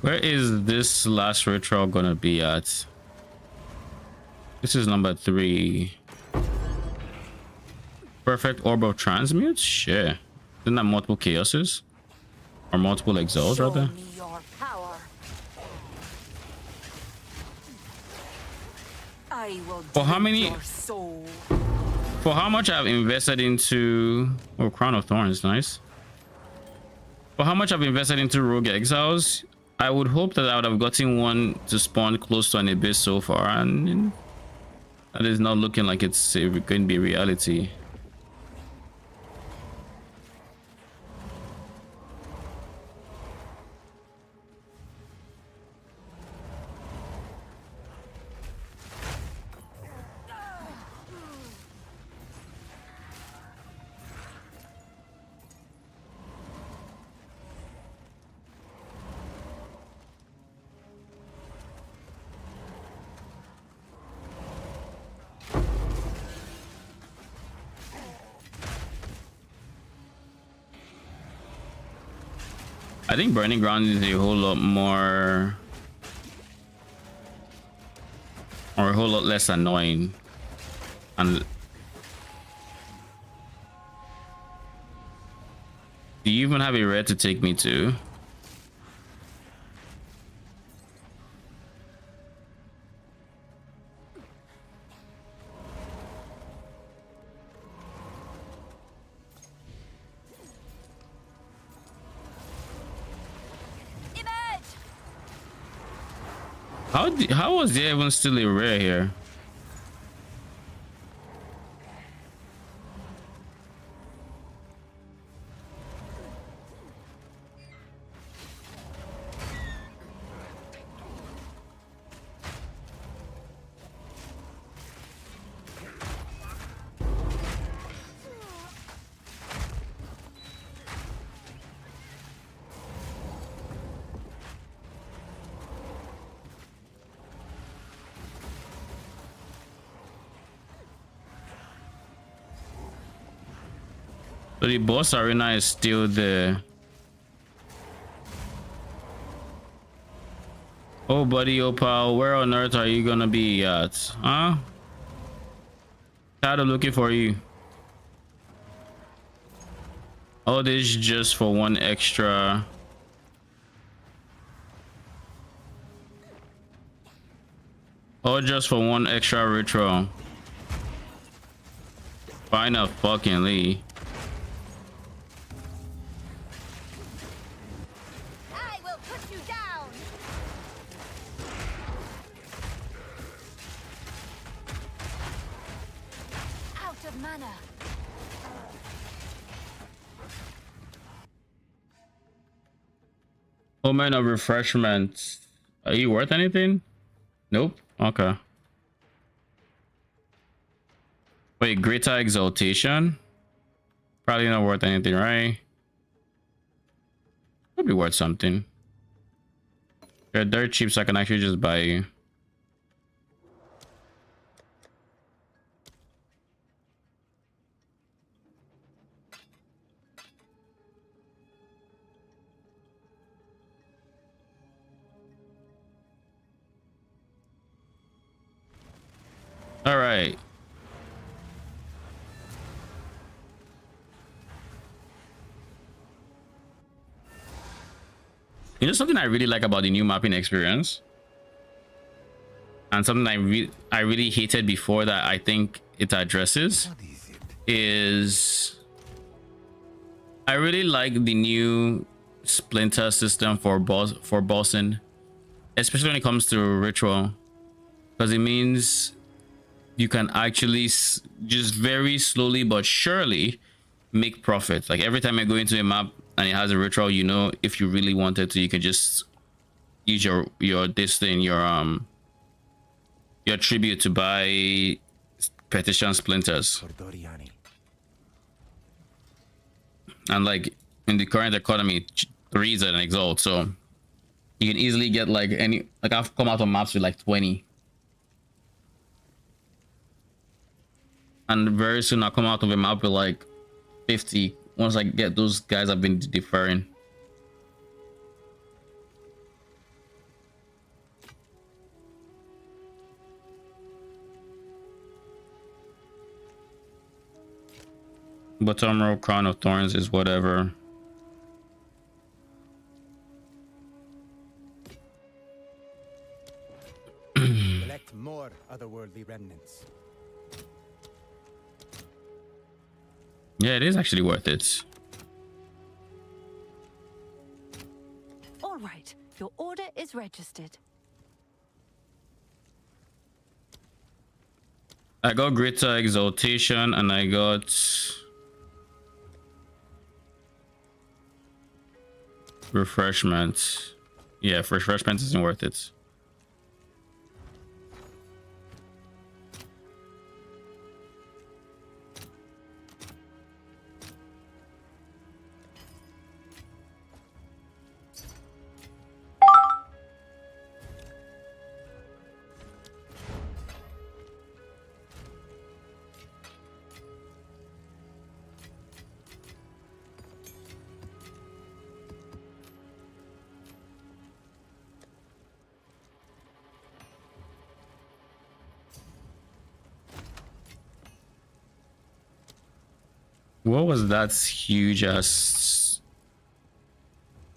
Where is this last retro gonna be at? This is number 3. Perfect Orb of Transmute? Shit. Isn't that multiple chaoses? Or multiple exalts rather? Your power. I will For how many? your soul. For how much I've invested into... Oh, Crown of Thorns, nice. For how much I've invested into Rogue Exiles, I would hope that I would have gotten one to spawn close to an abyss so far, and that is not looking like it's going to be reality. I think Burning Ground is a whole lot more, or a whole lot less annoying. And do you even have a red to take me to? How was there even still a rare here? So the boss arena is still there. Oh buddy, oh pal, where on earth are you gonna be at? Huh? Tired of looking for you. All this just for one extra. All just for one extra ritual. Find a fucking Lee. mana. Omen of refreshment. Are you worth anything? Nope. Okay. Wait, greater exaltation? Probably not worth anything, right? Could be worth something. They're dirt cheap, so I can actually just buy you. All right. You know something I really like about the new mapping experience, and something I really hated before that I think it addresses is I really like the new splinter system for bossing, especially when it comes to ritual, because it means you can actually just very slowly but surely make profit. Like every time I go into a map and it has a ritual, you know, if you really wanted to, you can just use your this thing, your tribute to buy petition splinters. And like in the current economy, 3 is an exalt, so you can easily get like I've come out on maps with like 20. And very soon I'll come out of a map with like 50 once I get those guys I've been deferring. Bottom row crown of thorns is whatever. Collect more otherworldly remnants. Yeah, it is actually worth it. All right, your order is registered. I got greater exaltation and I got refreshment. Yeah, refreshment isn't worth it. What was that huge ass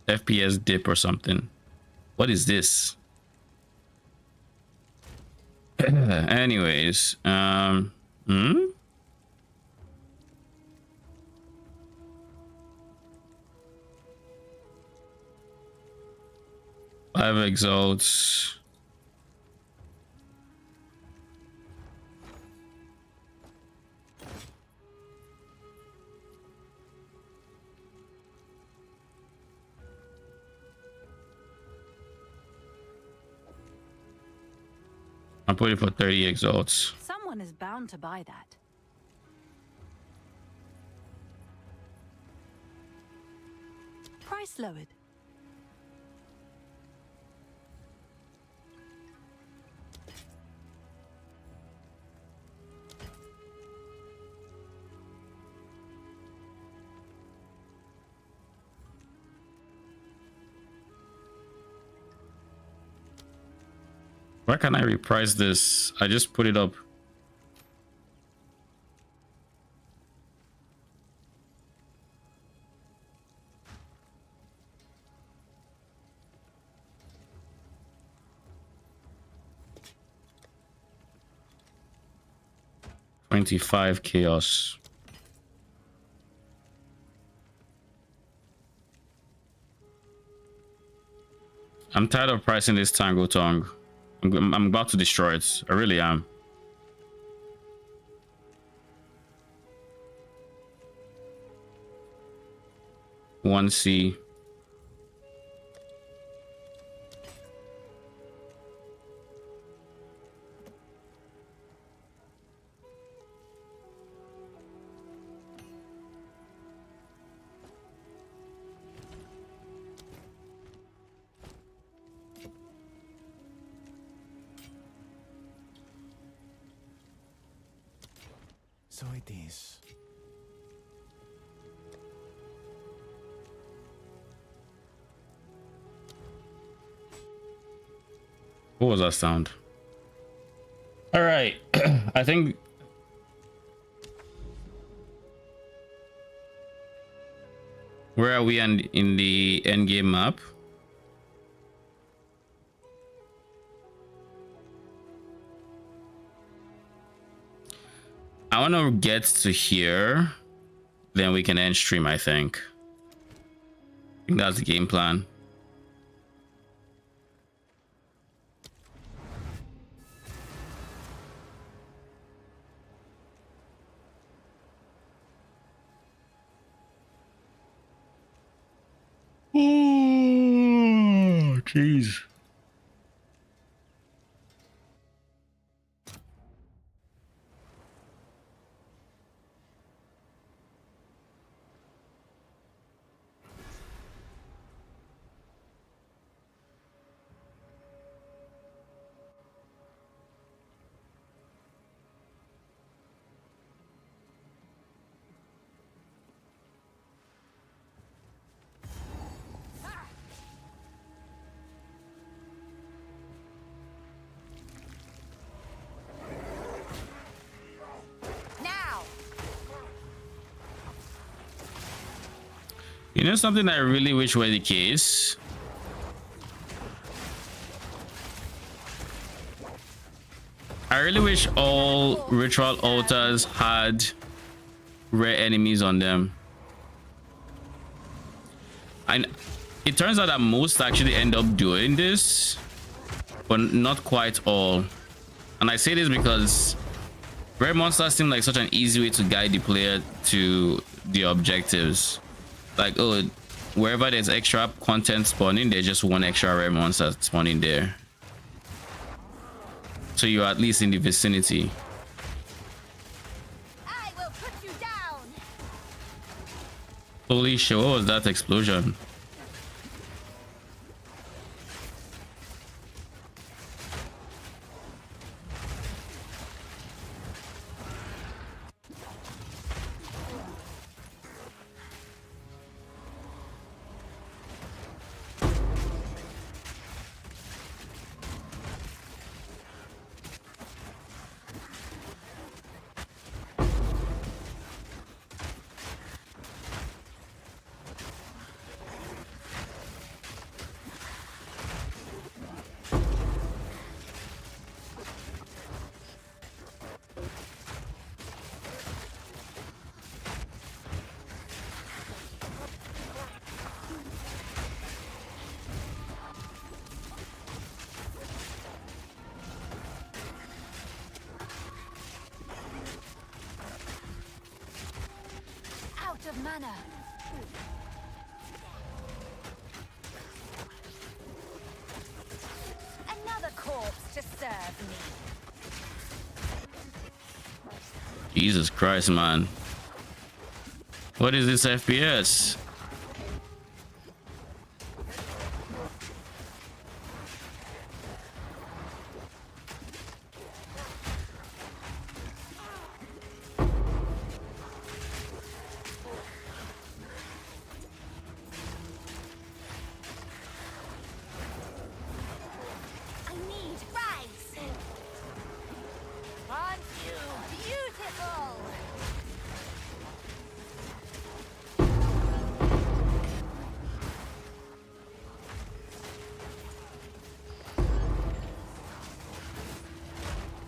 FPS dip or something? What is this? Anyways, 5 exalts. I'll put it for 30 exalts. Someone is bound to buy that. Price lowered. Why can't I reprice this? I just put it up. $25 chaos. I'm tired of pricing this Tango Tongue. I'm about to destroy it. I really am. 1C. So it is. What was that sound? All right. I think where are we in the end game map? I want to get to here, then we can end stream. I think that's the game plan. Oh, jeez. You know something I really wish were the case? I really wish all ritual altars had rare enemies on them. And it turns out that most actually end up doing this, but not quite all. And I say this because rare monsters seem like such an easy way to guide the player to the objectives. Like, oh, wherever there's extra content spawning, there's just one extra rare monster spawning there, so you're at least in the vicinity. I will put you down. Holy shit, what was that explosion? Of mana. Another corpse to serve me. Jesus Christ, man. What is this FPS?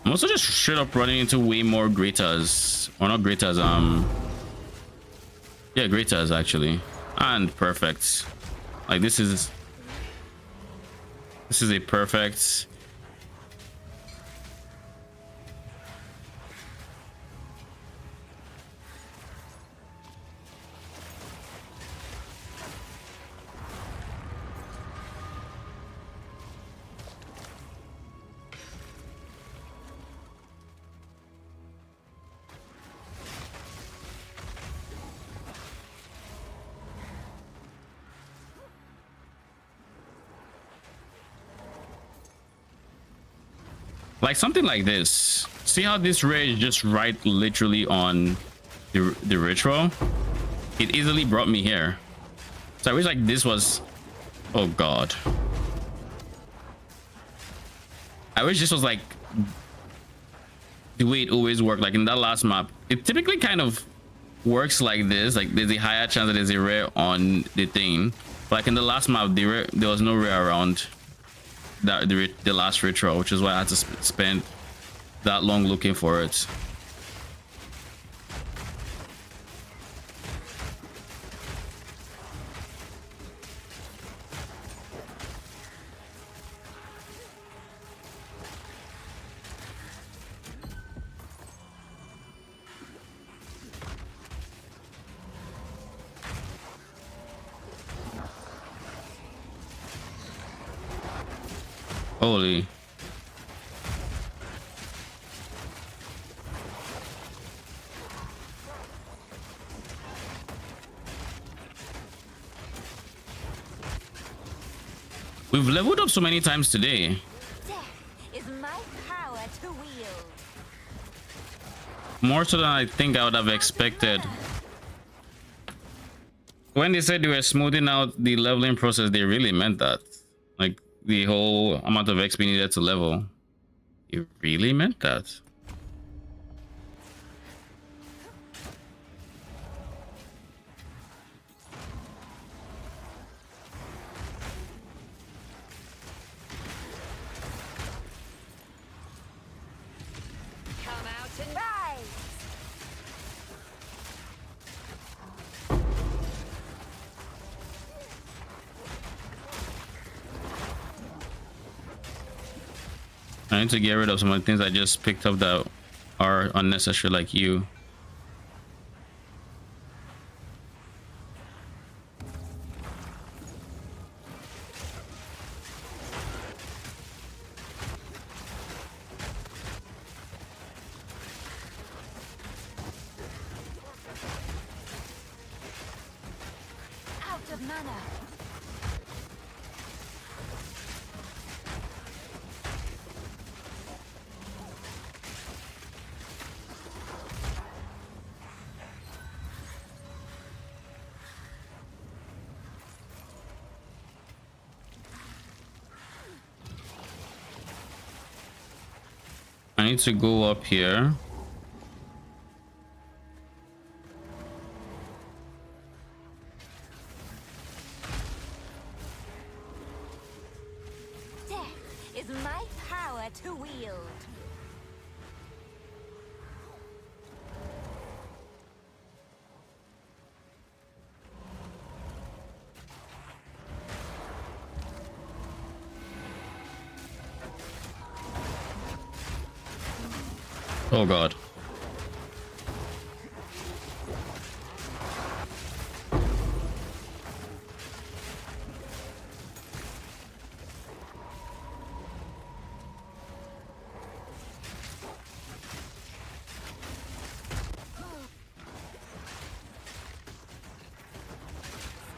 I'm also just straight up running into way more greaters, or not greaters, yeah, greaters actually, and perfect. Like this is a perfect. Like something like this. See how this ray is just right literally on the ritual? It easily brought me here. So I wish like this was... Oh god. I wish this was like the way it always worked. Like in that last map, it typically kind of works like this. Like there's a higher chance that there's a rare on the thing. Like in the last map, there was no rare around that the last ritual, which is why I had to spend that long looking for it. Holy. We've leveled up so many times today. Death is my power to wield. More so than I think I would have expected. When they said they were smoothing out the leveling process, they really meant that. Like the whole amount of XP needed to level. It really meant that. Come out and rise. I need to get rid of some of the things I just picked up that are unnecessary, like you. Out of mana. I need to go up here. Death is my power to wield. Oh god.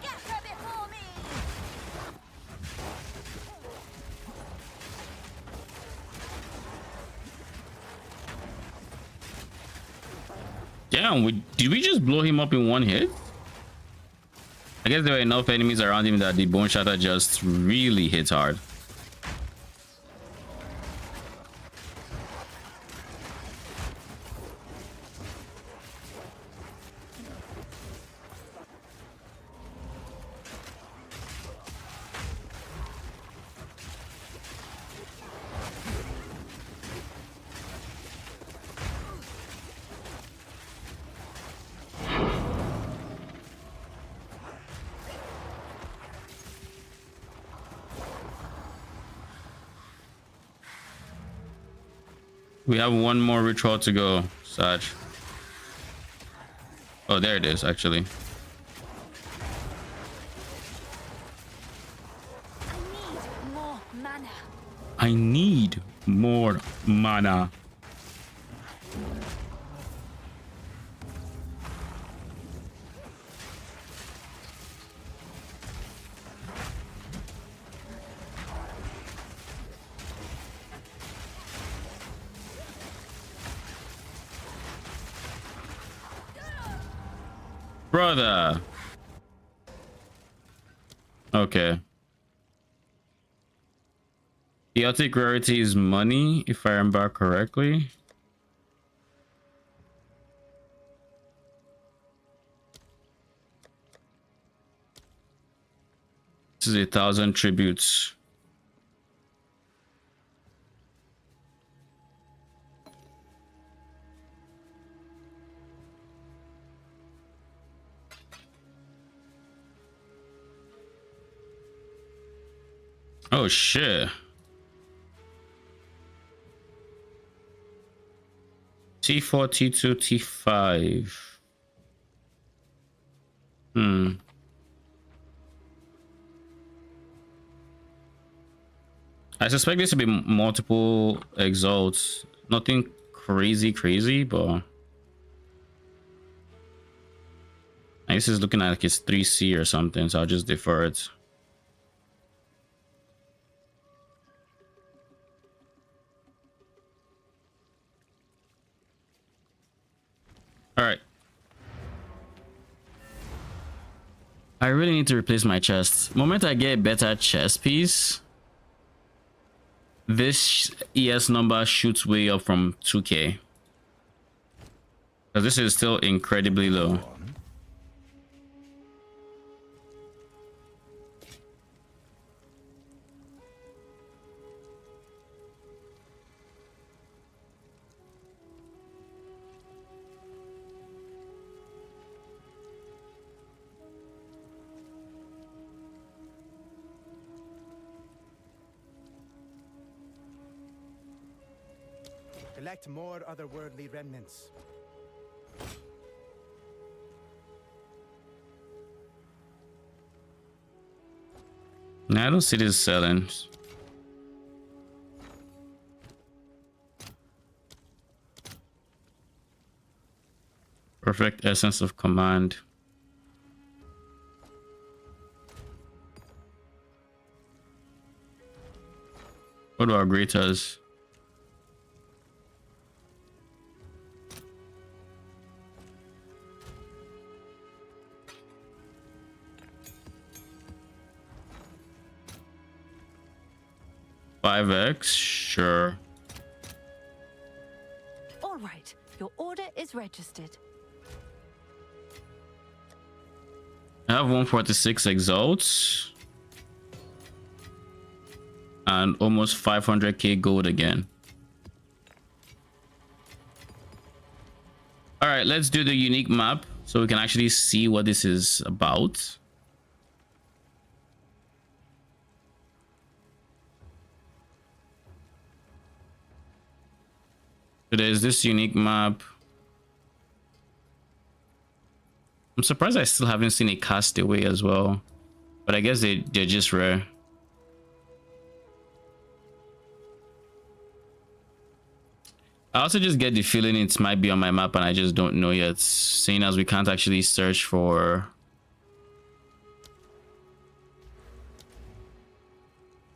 Scatter before me. Damn, did we just blow him up in one hit? I guess there were enough enemies around him that the bone shatter just really hits hard. We have one more ritual to go, Saj. Oh, there it is, actually. More mana. I need more mana. Brother. Okay. Chaotic rarity is money, if I remember correctly. This is 1,000 tributes. Oh shit. T4, T2, T5. I suspect this to be multiple exalts. Nothing crazy, but I guess it's looking like it's 3C or something, so I'll just defer it. All right. I really need to replace my chest. Moment I get a better chest piece, this ES number shoots way up from 2K. Because this is still incredibly low. Collect more otherworldly remnants. No, I don't see this selling. Perfect essence of command. What about greaters? $5X, sure. All right, your order is registered. I have 146 exalts and almost 500k gold again. All right, let's do the unique map so we can actually see what this is about. So there's this unique map. I'm surprised I still haven't seen a castaway as well, but I guess they're just rare. I also just get the feeling it might be on my map and I just don't know yet, seeing as we can't actually search for...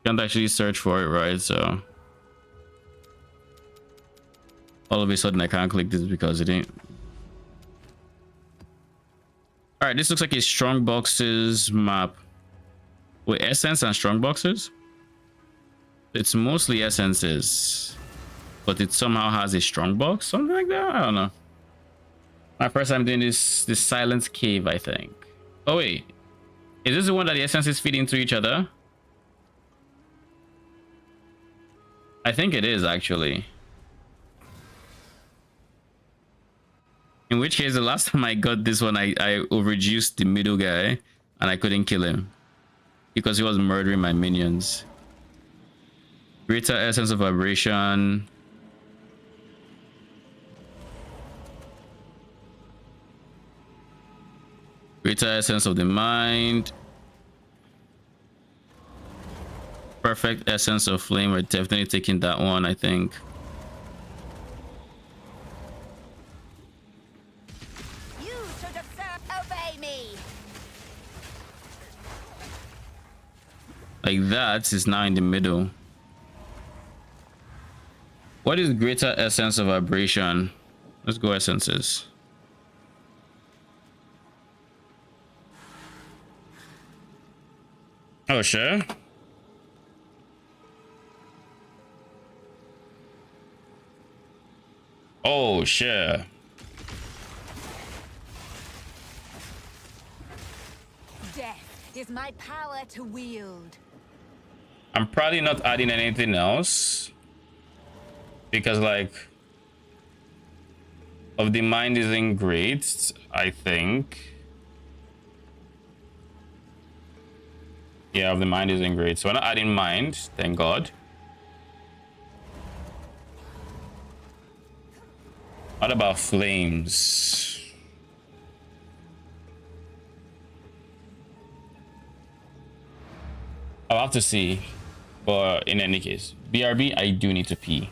Can't actually search for it, right? So all of a sudden I can't click this because it ain't. All right, this looks like a strong boxes map with essence and strong boxes. It's mostly essences, but it somehow has a strong box, something like that. I don't know. My first time doing this silent cave, I think. Oh wait, is this the one that the essences feed into each other? I think it is actually. In which case, the last time I got this one, I overjuiced the middle guy and I couldn't kill him because he was murdering my minions. Greater essence of vibration. Greater essence of the mind. Perfect essence of flame. We're definitely taking that one, I think. Like that is now in the middle. What is greater essence of vibration? Let's go essences. Oh, sure. Oh, sure. Death is my power to wield. I'm probably not adding anything else because, like, of the mind isn't great, I think. Yeah, of the mind isn't great. So we're not adding mind, thank God. What about flames? I'll have to see. But in any case, BRB, I do need to pee.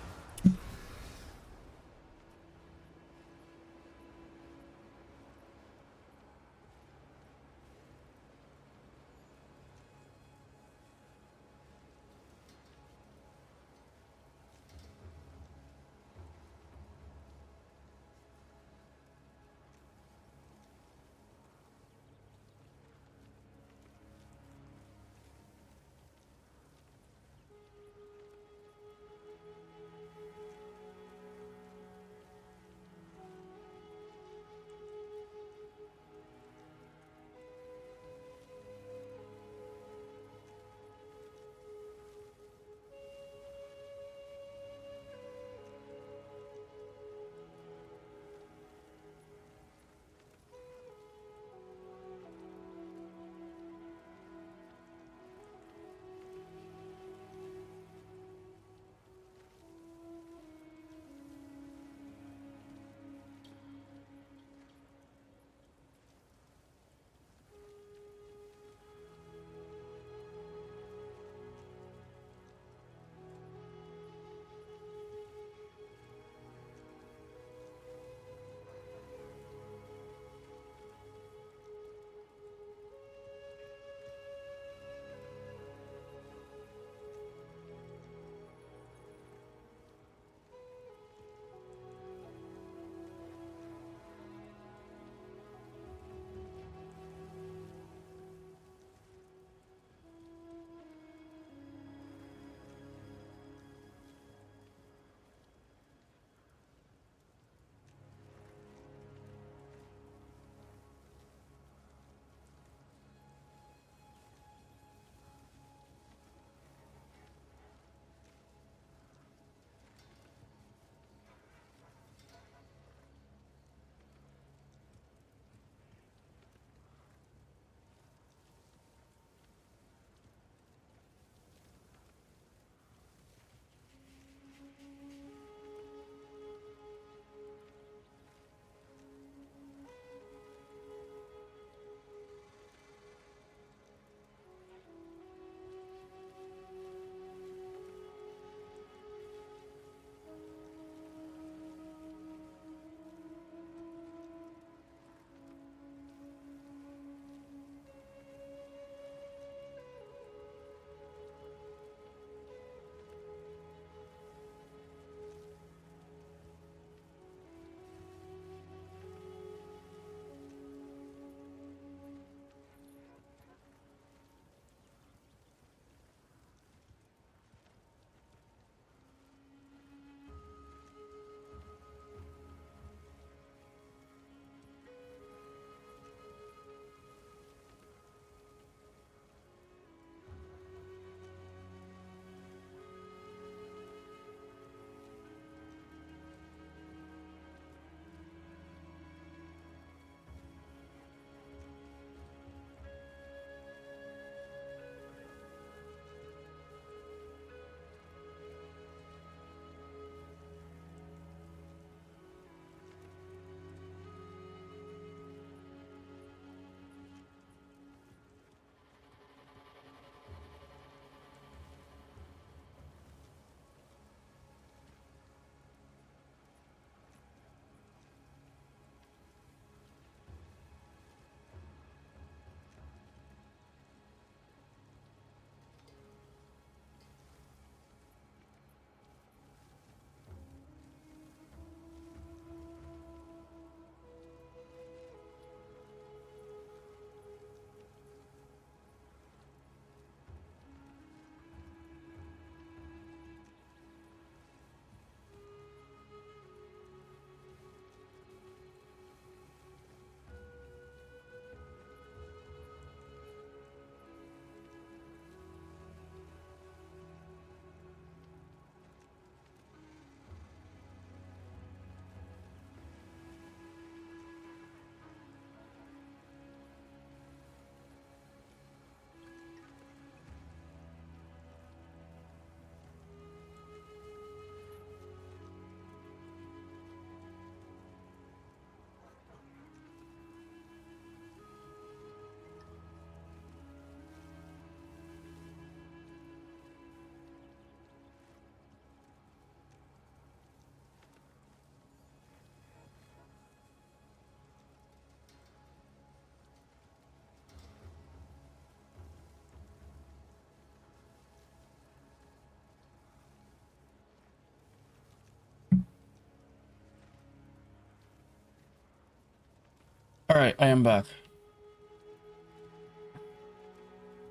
All right, I am back.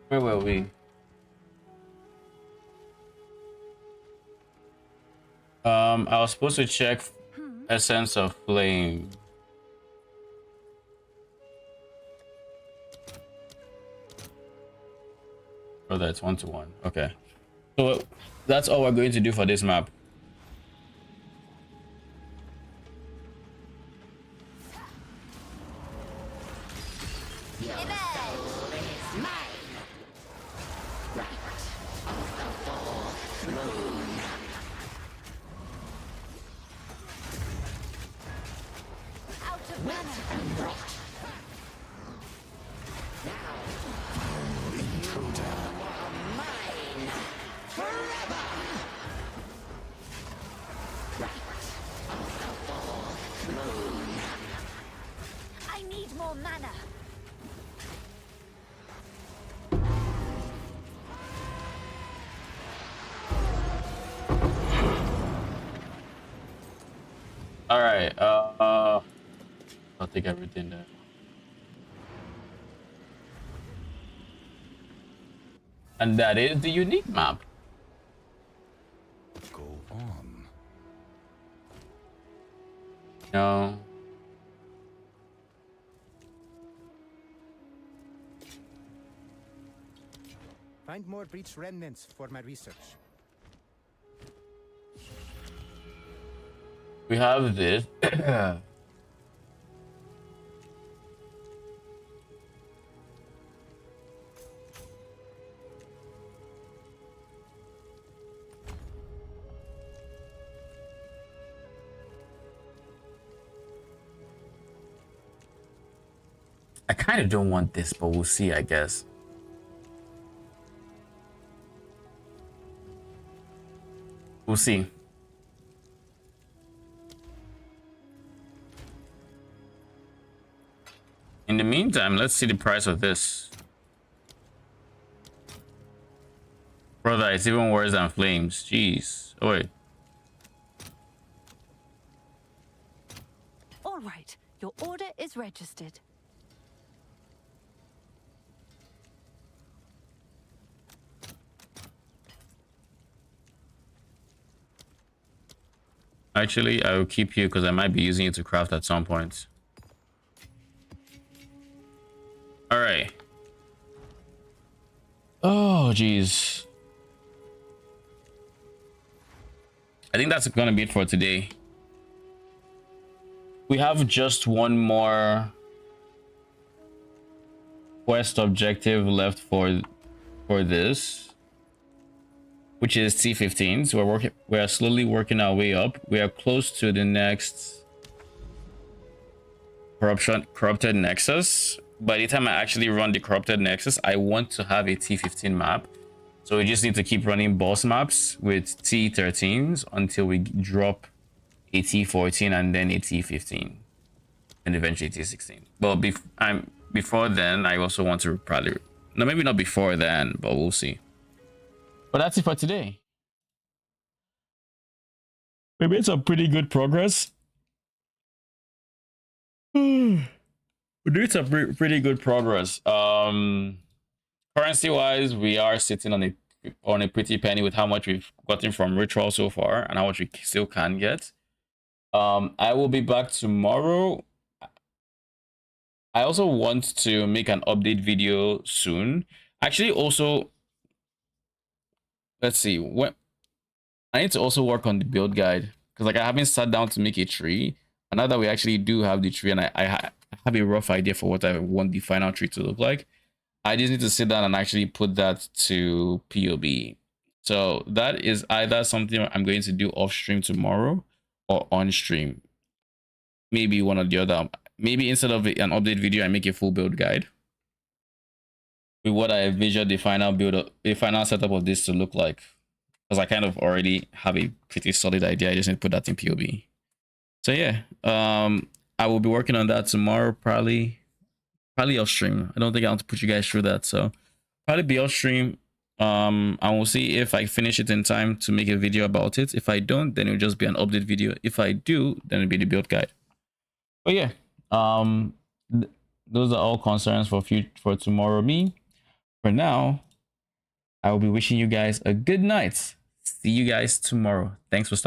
Where were we? I was supposed to check Essence of Flame. Oh, that's 1-to-1. Okay. So that's all we're going to do for this map. I need more mana. All right. I'll take everything there. And that is the unique map. Go on. No. Find more breach remnants for my research. We have this. I kind of don't want this, but we'll see, I guess. We'll see. In the meantime, let's see the price of this. Brother, it's even worse than Flames. Jeez. Oh, wait. All right, your order is registered. Actually, I will keep you because I might be using it to craft at some point. All right. Oh, geez. I think that's gonna be it for today. We have just one more quest objective left for this, which is T15. So we are slowly working our way up. We are close to the next corrupted nexus. By the time I actually run the corrupted nexus, I want to have a T15 map. So we just need to keep running boss maps with T13s until we drop a T14 and then a T15 and eventually T16. But before then, I also want to probably, no, maybe not before then, but we'll see. But that's it for today. We made some pretty good progress. We're doing some pretty good progress. Currency wise, we are sitting on a pretty penny with how much we've gotten from ritual so far and how much we still can get. I will be back tomorrow. I also want to make an update video soon. Actually, also, let's see, when I need to also work on the build guide because like I haven't sat down to make a tree. And now that we actually do have the tree and I have a rough idea for what I want the final tree to look like, I just need to sit down and actually put that to POB. So that is either something I'm going to do off stream tomorrow or on stream. Maybe one or the other. Maybe instead of an update video, I make a full build guide with what I envision the final setup of this to look like. Because I kind of already have a pretty solid idea. I just need to put that in POB. So yeah, I will be working on that tomorrow, probably off stream. I don't think I want to put you guys through that, so probably be off stream. And we'll see if I finish it in time to make a video about it. If I don't, then it'll just be an update video. If I do, then it'll be the build guide. But yeah, those are all concerns for tomorrow. Me, for now, I will be wishing you guys a good night. See you guys tomorrow. Thanks for stopping.